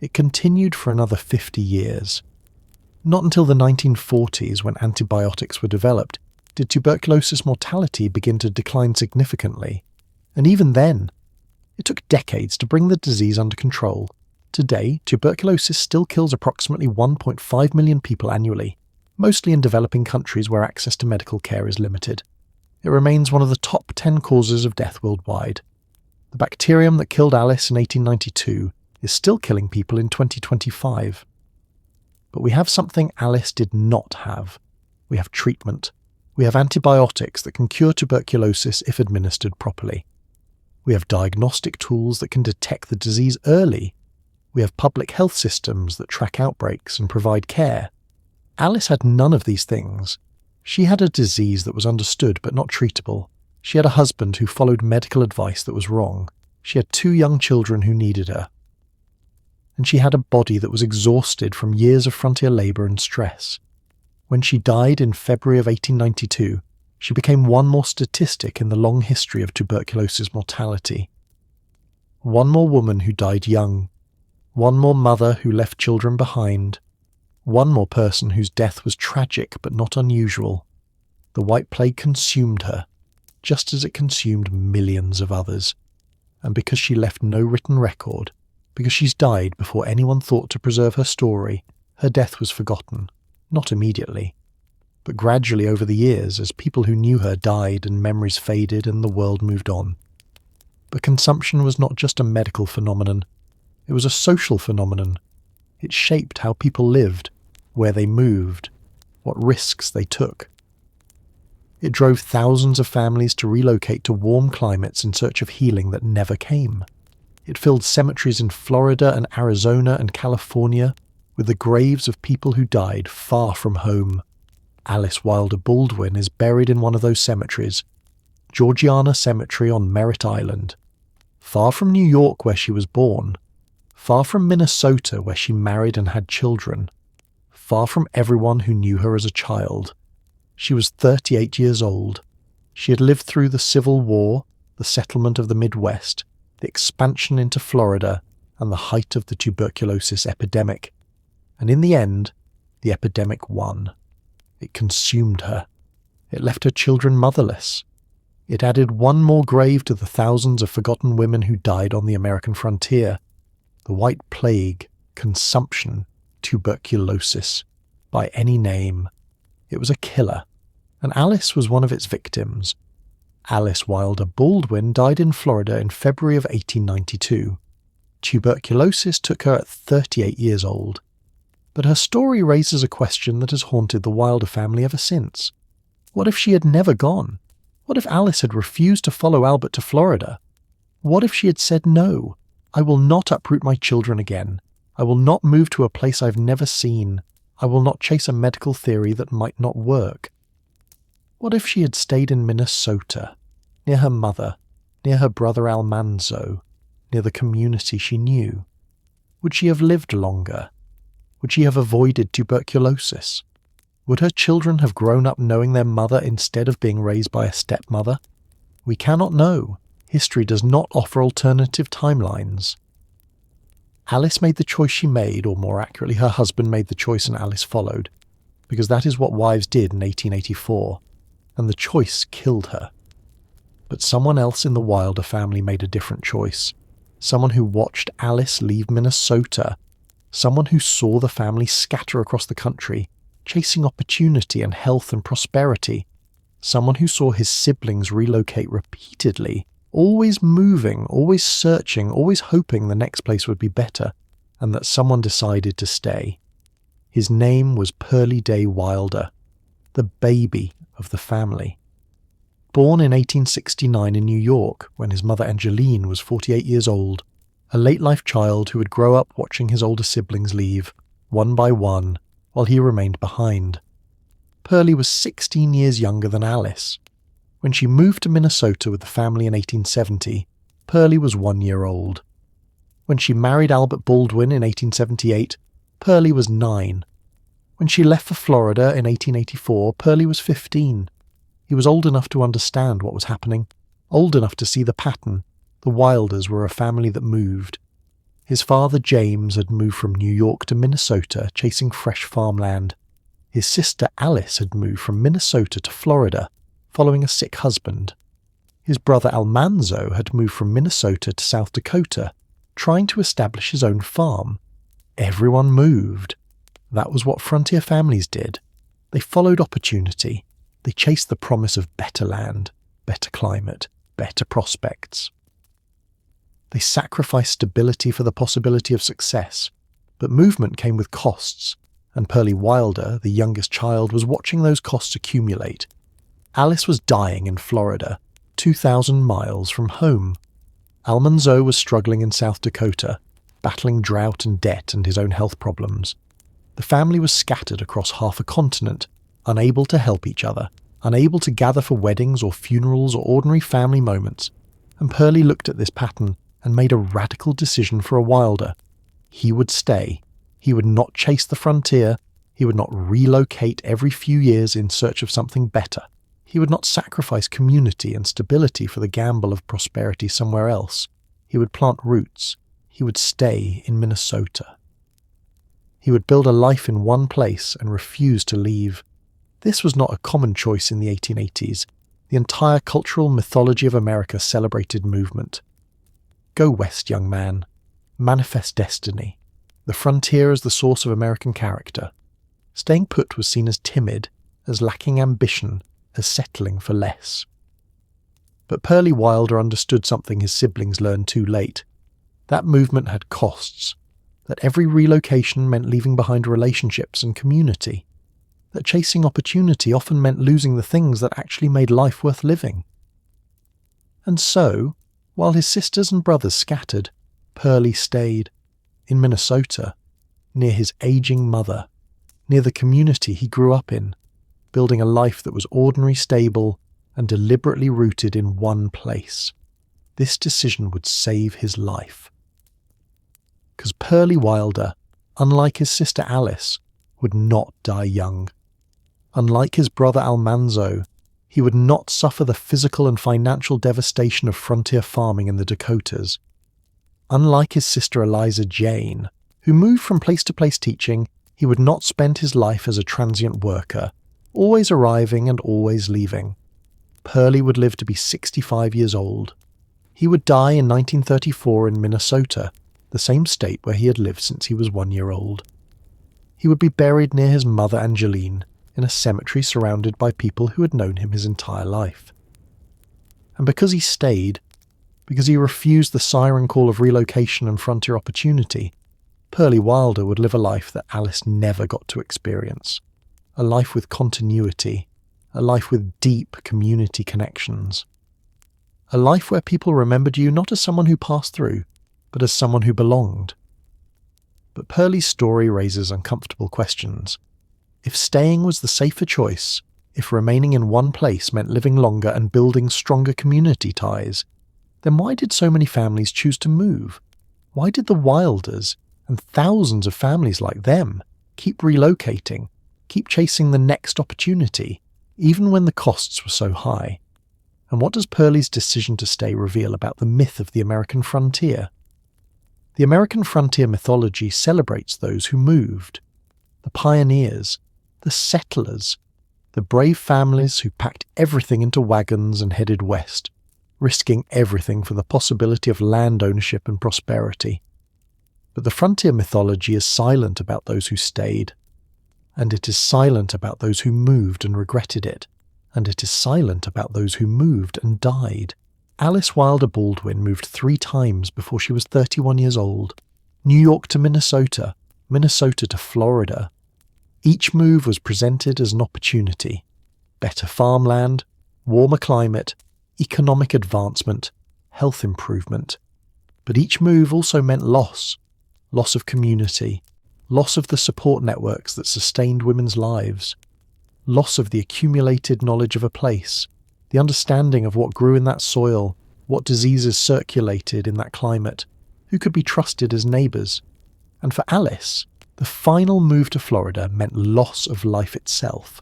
It continued for another 50 years. Not until the 1940s, when antibiotics were developed, did tuberculosis mortality begin to decline significantly. And even then, it took decades to bring the disease under control. Today, tuberculosis still kills approximately 1.5 million people annually, mostly in developing countries where access to medical care is limited. It remains one of the top 10 causes of death worldwide. The bacterium that killed Alice in 1892 is still killing people in 2025. But we have something Alice did not have. We have treatment. We have antibiotics that can cure tuberculosis if administered properly. We have diagnostic tools that can detect the disease early. We have public health systems that track outbreaks and provide care. Alice had none of these things. She had a disease that was understood but not treatable. She had a husband who followed medical advice that was wrong. She had 2 young children who needed her. And she had a body that was exhausted from years of frontier labour and stress. When she died in February of 1892, she became one more statistic in the long history of tuberculosis mortality. One more woman who died young. One more mother who left children behind. One more person whose death was tragic but not unusual. The White Plague consumed her, just as it consumed millions of others. And because she left no written record, because she's died before anyone thought to preserve her story, her death was forgotten, not immediately, but gradually over the years as people who knew her died and memories faded and the world moved on. But consumption was not just a medical phenomenon, it was a social phenomenon. It shaped how people lived, where they moved, what risks they took. It drove thousands of families to relocate to warm climates in search of healing that never came. It filled cemeteries in Florida and Arizona and California with the graves of people who died far from home. Alice Wilder Baldwin is buried in one of those cemeteries, Georgiana Cemetery on Merritt Island. Far from New York where she was born, far from Minnesota where she married and had children, far from everyone who knew her as a child. She was 38 years old. She had lived through the Civil War, the settlement of the Midwest, the expansion into Florida, and the height of the tuberculosis epidemic. And in the end, the epidemic won. It consumed her. It left her children motherless. It added one more grave to the thousands of forgotten women who died on the American frontier. The White Plague, consumption, tuberculosis. By any name. It was a killer, and Alice was one of its victims. Alice Wilder Baldwin died in Florida in February of 1892. Tuberculosis took her at 38 years old. But her story raises a question that has haunted the Wilder family ever since. What if she had never gone? What if Alice had refused to follow Albert to Florida? What if she had said, "No, I will not uproot my children again. I will not move to a place I've never seen. I will not chase a medical theory that might not work"? What if she had stayed in Minnesota, near her mother, near her brother Almanzo, near the community she knew? Would she have lived longer? Would she have avoided tuberculosis? Would her children have grown up knowing their mother instead of being raised by a stepmother? We cannot know. History does not offer alternative timelines. Alice made the choice she made, or more accurately, her husband made the choice and Alice followed, because that is what wives did in 1884, and the choice killed her. But someone else in the Wilder family made a different choice. Someone who watched Alice leave Minnesota. Someone who saw the family scatter across the country, chasing opportunity and health and prosperity. Someone who saw his siblings relocate repeatedly, always moving, always searching, always hoping the next place would be better, and that someone decided to stay. His name was Pearlie Day Wilder, the baby of the family. Born in 1869 in New York, when his mother Angeline was 48 years old, a late-life child who would grow up watching his older siblings leave, one by one, while he remained behind. Pearlie was 16 years younger than Alice. When she moved to Minnesota with the family in 1870, Pearlie was 1 year old. When she married Albert Baldwin in 1878, Pearlie was 9. When she left for Florida in 1884, Pearlie was 15. He was old enough to understand what was happening, old enough to see the pattern. The Wilders were a family that moved. His father James had moved from New York to Minnesota chasing fresh farmland. His sister Alice had moved from Minnesota to Florida, following a sick husband. His brother Almanzo had moved from Minnesota to South Dakota, trying to establish his own farm. Everyone moved. That was what frontier families did. They followed opportunity. They chased the promise of better land, better climate, better prospects. They sacrificed stability for the possibility of success, but movement came with costs, and Pearlie Wilder, the youngest child, was watching those costs accumulate. Alice was dying in Florida, 2,000 miles from home. Almanzo was struggling in South Dakota, battling drought and debt and his own health problems. The family was scattered across half a continent, unable to help each other, unable to gather for weddings or funerals or ordinary family moments, and Pearlie looked at this pattern and made a radical decision for a Wilder. He would stay. He would not chase the frontier. He would not relocate every few years in search of something better. He would not sacrifice community and stability for the gamble of prosperity somewhere else. He would plant roots. He would stay in Minnesota. He would build a life in one place and refuse to leave. This was not a common choice in the 1880s. The entire cultural mythology of America celebrated movement. Go west, young man. Manifest destiny. The frontier as the source of American character. Staying put was seen as timid, as lacking ambition, as settling for less. But Pearlie Wilder understood something his siblings learned too late. That movement had costs. That every relocation meant leaving behind relationships and community. That chasing opportunity often meant losing the things that actually made life worth living. And so, while his sisters and brothers scattered, Pearlie stayed, in Minnesota, near his aging mother, near the community he grew up in, building a life that was ordinary, stable, and deliberately rooted in one place. This decision would save his life. Because Pearlie Wilder, unlike his sister Alice, would not die young. Unlike his brother Almanzo, he would not suffer the physical and financial devastation of frontier farming in the Dakotas. Unlike his sister Eliza Jane, who moved from place to place teaching, he would not spend his life as a transient worker, always arriving and always leaving. Pearlie would live to be 65 years old. He would die in 1934 in Minnesota, the same state where he had lived since he was 1 year old. He would be buried near his mother Angeline, in a cemetery surrounded by people who had known him his entire life. And because he stayed, because he refused the siren call of relocation and frontier opportunity, Pearlie Wilder would live a life that Alice never got to experience. A life with continuity, a life with deep community connections. A life where people remembered you not as someone who passed through, but as someone who belonged. But Pearlie's story raises uncomfortable questions. If staying was the safer choice, if remaining in one place meant living longer and building stronger community ties, then why did so many families choose to move? Why did the Wilders, and thousands of families like them, keep relocating, keep chasing the next opportunity, even when the costs were so high? And what does Pearlie's decision to stay reveal about the myth of the American frontier? The American frontier mythology celebrates those who moved, the pioneers, the settlers, the brave families who packed everything into wagons and headed west, risking everything for the possibility of land ownership and prosperity. But the frontier mythology is silent about those who stayed, and it is silent about those who moved and regretted it, and it is silent about those who moved and died. Alice Wilder Baldwin moved 3 times before she was 31 years old. New York to Minnesota, Minnesota to Florida. Each move was presented as an opportunity. Better farmland, warmer climate, economic advancement, health improvement. But each move also meant loss. Loss of community. Loss of the support networks that sustained women's lives. Loss of the accumulated knowledge of a place. The understanding of what grew in that soil, what diseases circulated in that climate, who could be trusted as neighbours. And for Alice, the final move to Florida meant loss of life itself.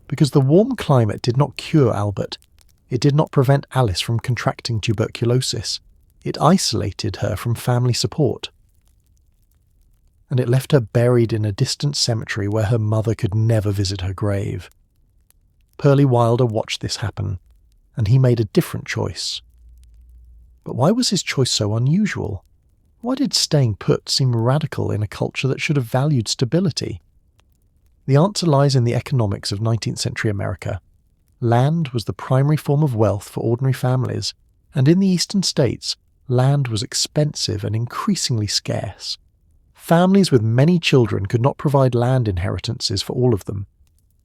Because the warm climate did not cure Albert, it did not prevent Alice from contracting tuberculosis. It isolated her from family support. And it left her buried in a distant cemetery where her mother could never visit her grave. Pearlie Wilder watched this happen, and he made a different choice. But why was his choice so unusual? Why did staying put seem radical in a culture that should have valued stability? The answer lies in the economics of 19th century America. Land was the primary form of wealth for ordinary families, and in the eastern states, land was expensive and increasingly scarce. Families with many children could not provide land inheritances for all of them.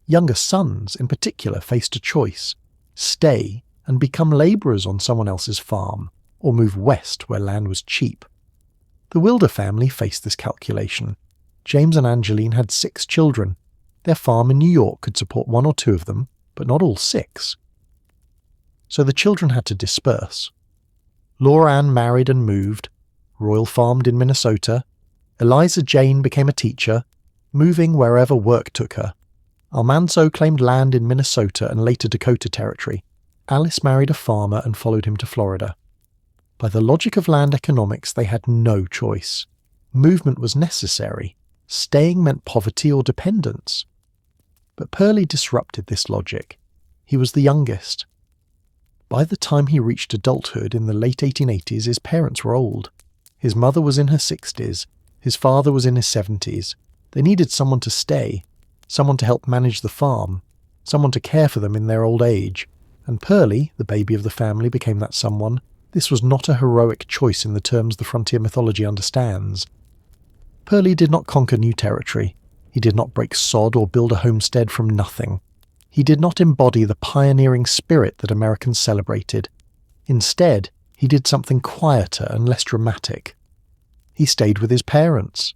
Younger sons, in particular, faced a choice: stay and become labourers on someone else's farm, or move west where land was cheap. The Wilder family faced this calculation. James and Angeline had 6 children. Their farm in New York could support 1 or 2 of them, but not all 6. So the children had to disperse. Laura Ann married and moved, royal farmed in Minnesota. Eliza Jane became a teacher, moving wherever work took her. Almanzo claimed land in Minnesota and later Dakota Territory. Alice married a farmer and followed him to Florida. By the logic of land economics, they had no choice. Movement was necessary. Staying meant poverty or dependence. But Pearlie disrupted this logic. He was the youngest. By the time he reached adulthood in the late 1880s, his parents were old. His mother was in her 60s, his father was in his 70s. They needed someone to stay, someone to help manage the farm, someone to care for them in their old age. And Pearlie, the baby of the family, became that someone. This was not a heroic choice in the terms the frontier mythology understands. Pearlie did not conquer new territory. He did not break sod or build a homestead from nothing. He did not embody the pioneering spirit that Americans celebrated. Instead, he did something quieter and less dramatic. He stayed with his parents.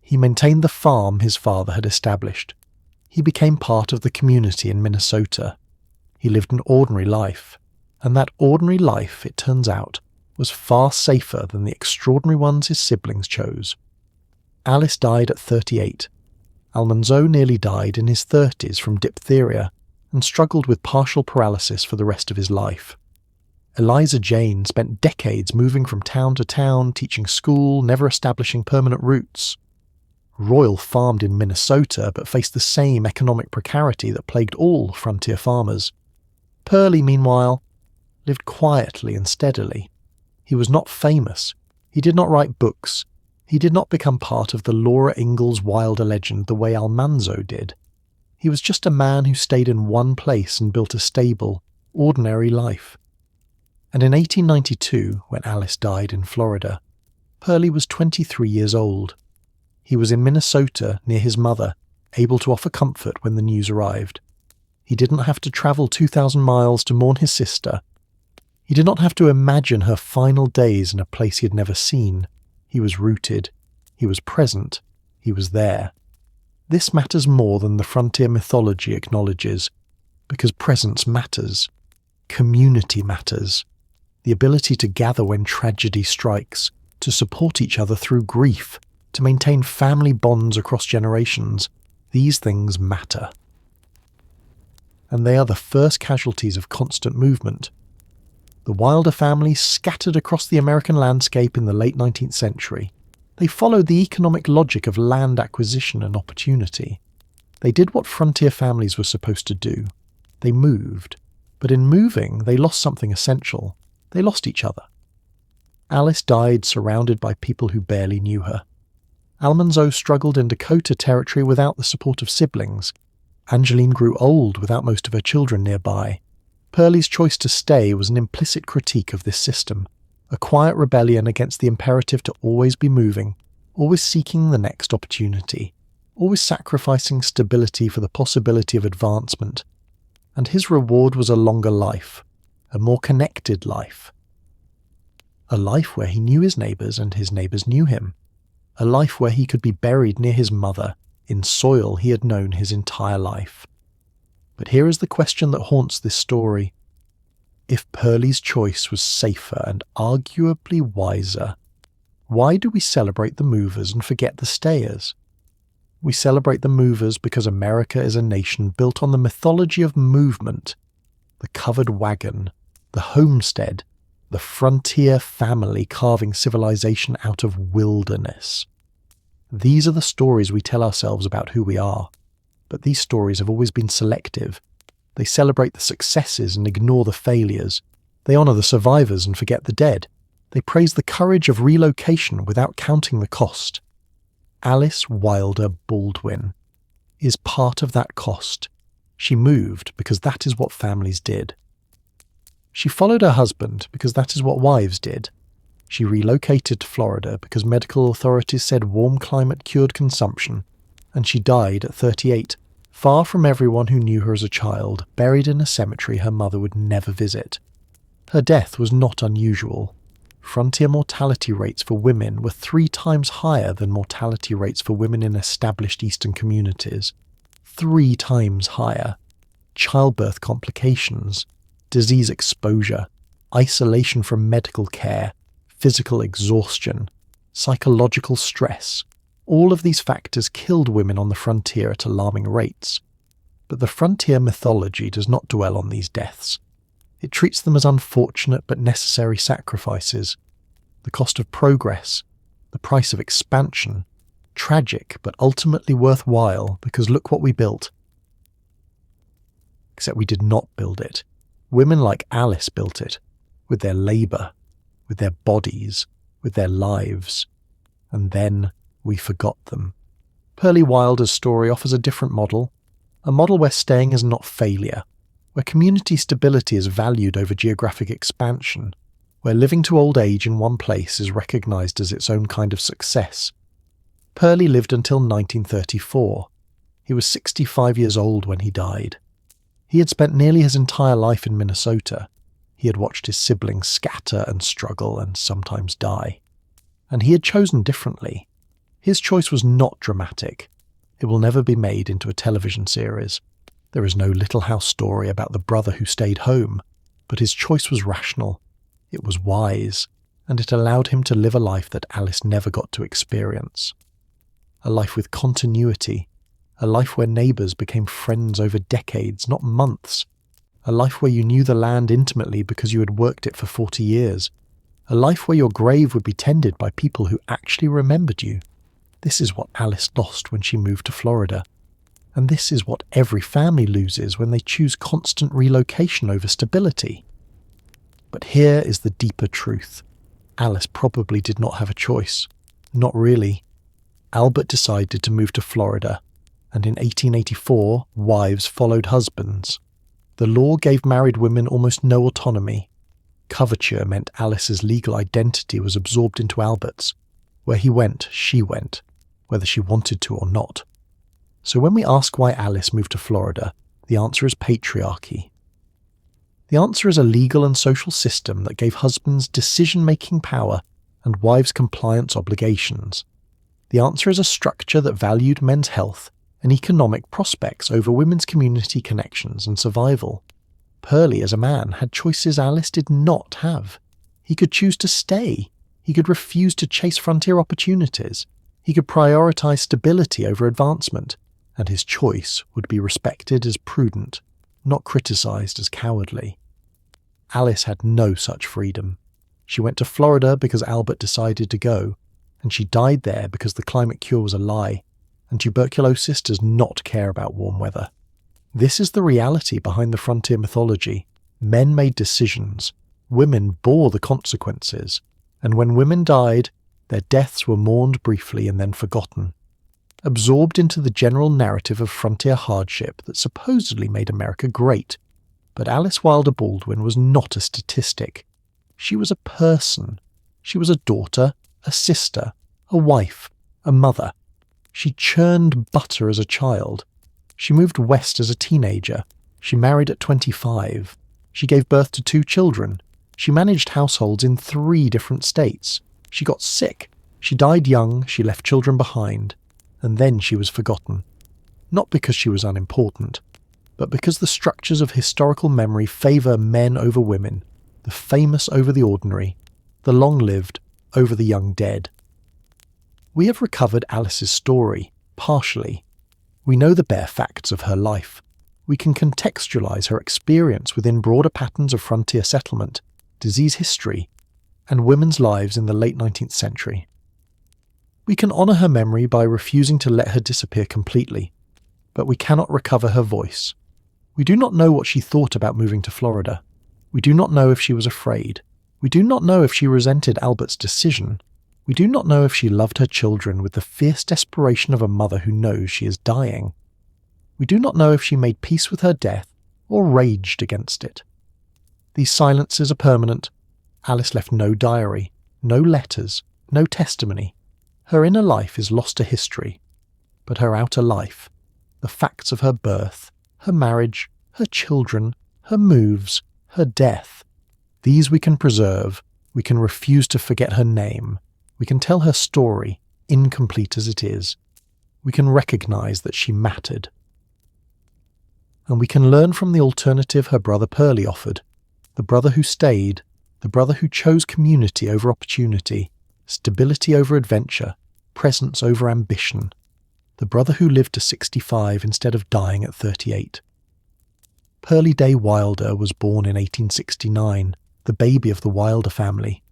He maintained the farm his father had established. He became part of the community in Minnesota. He lived an ordinary life, and that ordinary life, it turns out, was far safer than the extraordinary ones his siblings chose. Alice died at 38. Almanzo nearly died in his 30s from diphtheria and struggled with partial paralysis for the rest of his life. Eliza Jane spent decades moving from town to town, teaching school, never establishing permanent roots. Royal farmed in Minnesota but faced the same economic precarity that plagued all frontier farmers. Pearlie, meanwhile, lived quietly and steadily. He was not famous. He did not write books. He did not become part of the Laura Ingalls Wilder legend the way Almanzo did. He was just a man who stayed in one place and built a stable, ordinary life. And in 1892, when Alice died in Florida, Pearlie was 23 years old. He was in Minnesota near his mother, able to offer comfort when the news arrived. He didn't have to travel 2,000 miles to mourn his sister. He did not have to imagine her final days in a place he had never seen. He was rooted. He was present. He was there. This matters more than the frontier mythology acknowledges, because presence matters. Community matters. The ability to gather when tragedy strikes, to support each other through grief, to maintain family bonds across generations. These things matter. And they are the first casualties of constant movement. The Wilder family scattered across the American landscape in the late 19th century. They followed the economic logic of land acquisition and opportunity. They did what frontier families were supposed to do. They moved. But in moving, they lost something essential. They lost each other. Alice died surrounded by people who barely knew her. Almanzo struggled in Dakota territory without the support of siblings. Angeline grew old without most of her children nearby. Pearlie's choice to stay was an implicit critique of this system, a quiet rebellion against the imperative to always be moving, always seeking the next opportunity, always sacrificing stability for the possibility of advancement. And his reward was a longer life, a more connected life. A life where he knew his neighbours and his neighbours knew him. A life where he could be buried near his mother, in soil he had known his entire life. But here is the question that haunts this story. If Pearlie's choice was safer and arguably wiser, why do we celebrate the movers and forget the stayers? We celebrate the movers because America is a nation built on the mythology of movement, the covered wagon, the homestead, the frontier family carving civilization out of wilderness. These are the stories we tell ourselves about who we are. But these stories have always been selective. They celebrate the successes and ignore the failures. They honour the survivors and forget the dead. They praise the courage of relocation without counting the cost. Alice Wilder Baldwin is part of that cost. She moved because that is what families did. She followed her husband because that is what wives did. She relocated to Florida because medical authorities said warm climate cured consumption. And she died at 38, far from everyone who knew her as a child, buried in a cemetery her mother would never visit. Her death was not unusual. Frontier mortality rates for women were 3 times higher than mortality rates for women in established Eastern communities. 3 times higher. Childbirth complications, disease exposure, isolation from medical care, physical exhaustion, psychological stress. All of these factors killed women on the frontier at alarming rates. But the frontier mythology does not dwell on these deaths. It treats them as unfortunate but necessary sacrifices, the cost of progress, the price of expansion, tragic but ultimately worthwhile because look what we built. Except we did not build it. Women like Alice built it, with their labour, with their bodies, with their lives. And then we forgot them. Pearlie Wilder's story offers a different model, a model where staying is not failure, where community stability is valued over geographic expansion, where living to old age in one place is recognised as its own kind of success. Pearlie lived until 1934. He was 65 years old when he died. He had spent nearly his entire life in Minnesota. He had watched his siblings scatter and struggle and sometimes die. And he had chosen differently. His choice was not dramatic. It will never be made into a television series. There is no Little House story about the brother who stayed home, but his choice was rational. It was wise, and it allowed him to live a life that Alice never got to experience. A life with continuity, a life where neighbours became friends over decades, not months. A life where you knew the land intimately because you had worked it for 40 years. A life where your grave would be tended by people who actually remembered you. This is what Alice lost when she moved to Florida. And this is what every family loses when they choose constant relocation over stability. But here is the deeper truth. Alice probably did not have a choice. Not really. Albert decided to move to Florida, and in 1884, wives followed husbands. The law gave married women almost no autonomy. Coverture meant Alice's legal identity was absorbed into Albert's. Where he went, she went, whether she wanted to or not. So when we ask why Alice moved to Florida, the answer is patriarchy. The answer is a legal and social system that gave husbands decision-making power and wives compliance obligations. The answer is a structure that valued men's health and economic prospects over women's community connections and survival. Pearlie, as a man, had choices Alice did not have. He could choose to stay. He could refuse to chase frontier opportunities. He could prioritise stability over advancement, and his choice would be respected as prudent, not criticised as cowardly. Alice had no such freedom. She went to Florida because Albert decided to go, and she died there because the climate cure was a lie, and tuberculosis does not care about warm weather. This is the reality behind the frontier mythology. Men made decisions, women bore the consequences, and when women died, their deaths were mourned briefly and then forgotten. Absorbed into the general narrative of frontier hardship that supposedly made America great. But Alice Wilder Baldwin was not a statistic. She was a person. She was a daughter, a sister, a wife, a mother. She churned butter as a child. She moved west as a teenager. She married at 25. She gave birth to 2 children. She managed households in 3 different states. She got sick. She died young. She left children behind. And then she was forgotten. Not because she was unimportant, but because the structures of historical memory favour men over women, the famous over the ordinary, the long-lived over the young dead. We have recovered Alice's story, partially. We know the bare facts of her life. We can contextualise her experience within broader patterns of frontier settlement, disease history, and women's lives in the late 19th century. We can honour her memory by refusing to let her disappear completely, but we cannot recover her voice. We do not know what she thought about moving to Florida. We do not know if she was afraid. We do not know if she resented Albert's decision. We do not know if she loved her children with the fierce desperation of a mother who knows she is dying. We do not know if she made peace with her death or raged against it. These silences are permanent. Alice left no diary, no letters, no testimony. Her inner life is lost to history, but her outer life, the facts of her birth, her marriage, her children, her moves, her death, these we can preserve. We can refuse to forget her name. We can tell her story, incomplete as it is. We can recognise that she mattered. And we can learn from the alternative her brother Pearlie offered, the brother who stayed, the brother who chose community over opportunity, stability over adventure, presence over ambition, the brother who lived to 65 instead of dying at 38. Pearlie Day Wilder was born in 1869, the baby of the Wilder family.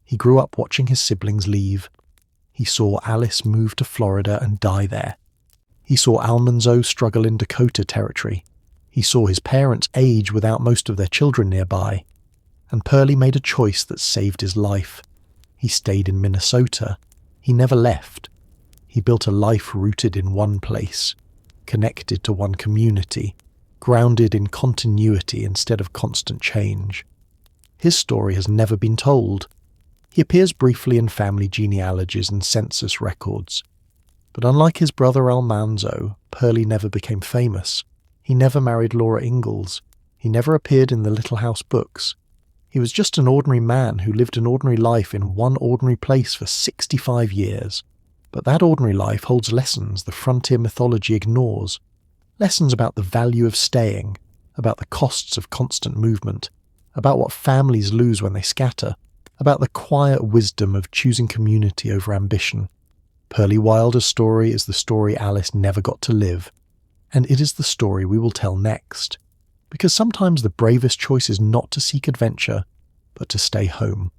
He grew up watching his siblings leave. He saw Alice move to Florida and die there. He saw Almanzo struggle in Dakota Territory. He saw his parents age without most of their children nearby. And Pearlie made a choice that saved his life. He stayed in Minnesota. He never left. He built a life rooted in one place, connected to one community, grounded in continuity instead of constant change. His story has never been told. He appears briefly in family genealogies and census records. But unlike his brother Almanzo, Pearlie never became famous. He never married Laura Ingalls. He never appeared in the Little House books. He was just an ordinary man who lived an ordinary life in one ordinary place for 65 years. But that ordinary life holds lessons the frontier mythology ignores. Lessons about the value of staying, about the costs of constant movement, about what families lose when they scatter, about the quiet wisdom of choosing community over ambition. Pearlie Wilder's story is the story Alice never got to live, and it is the story we will tell next. Because sometimes the bravest choice is not to seek adventure, but to stay home.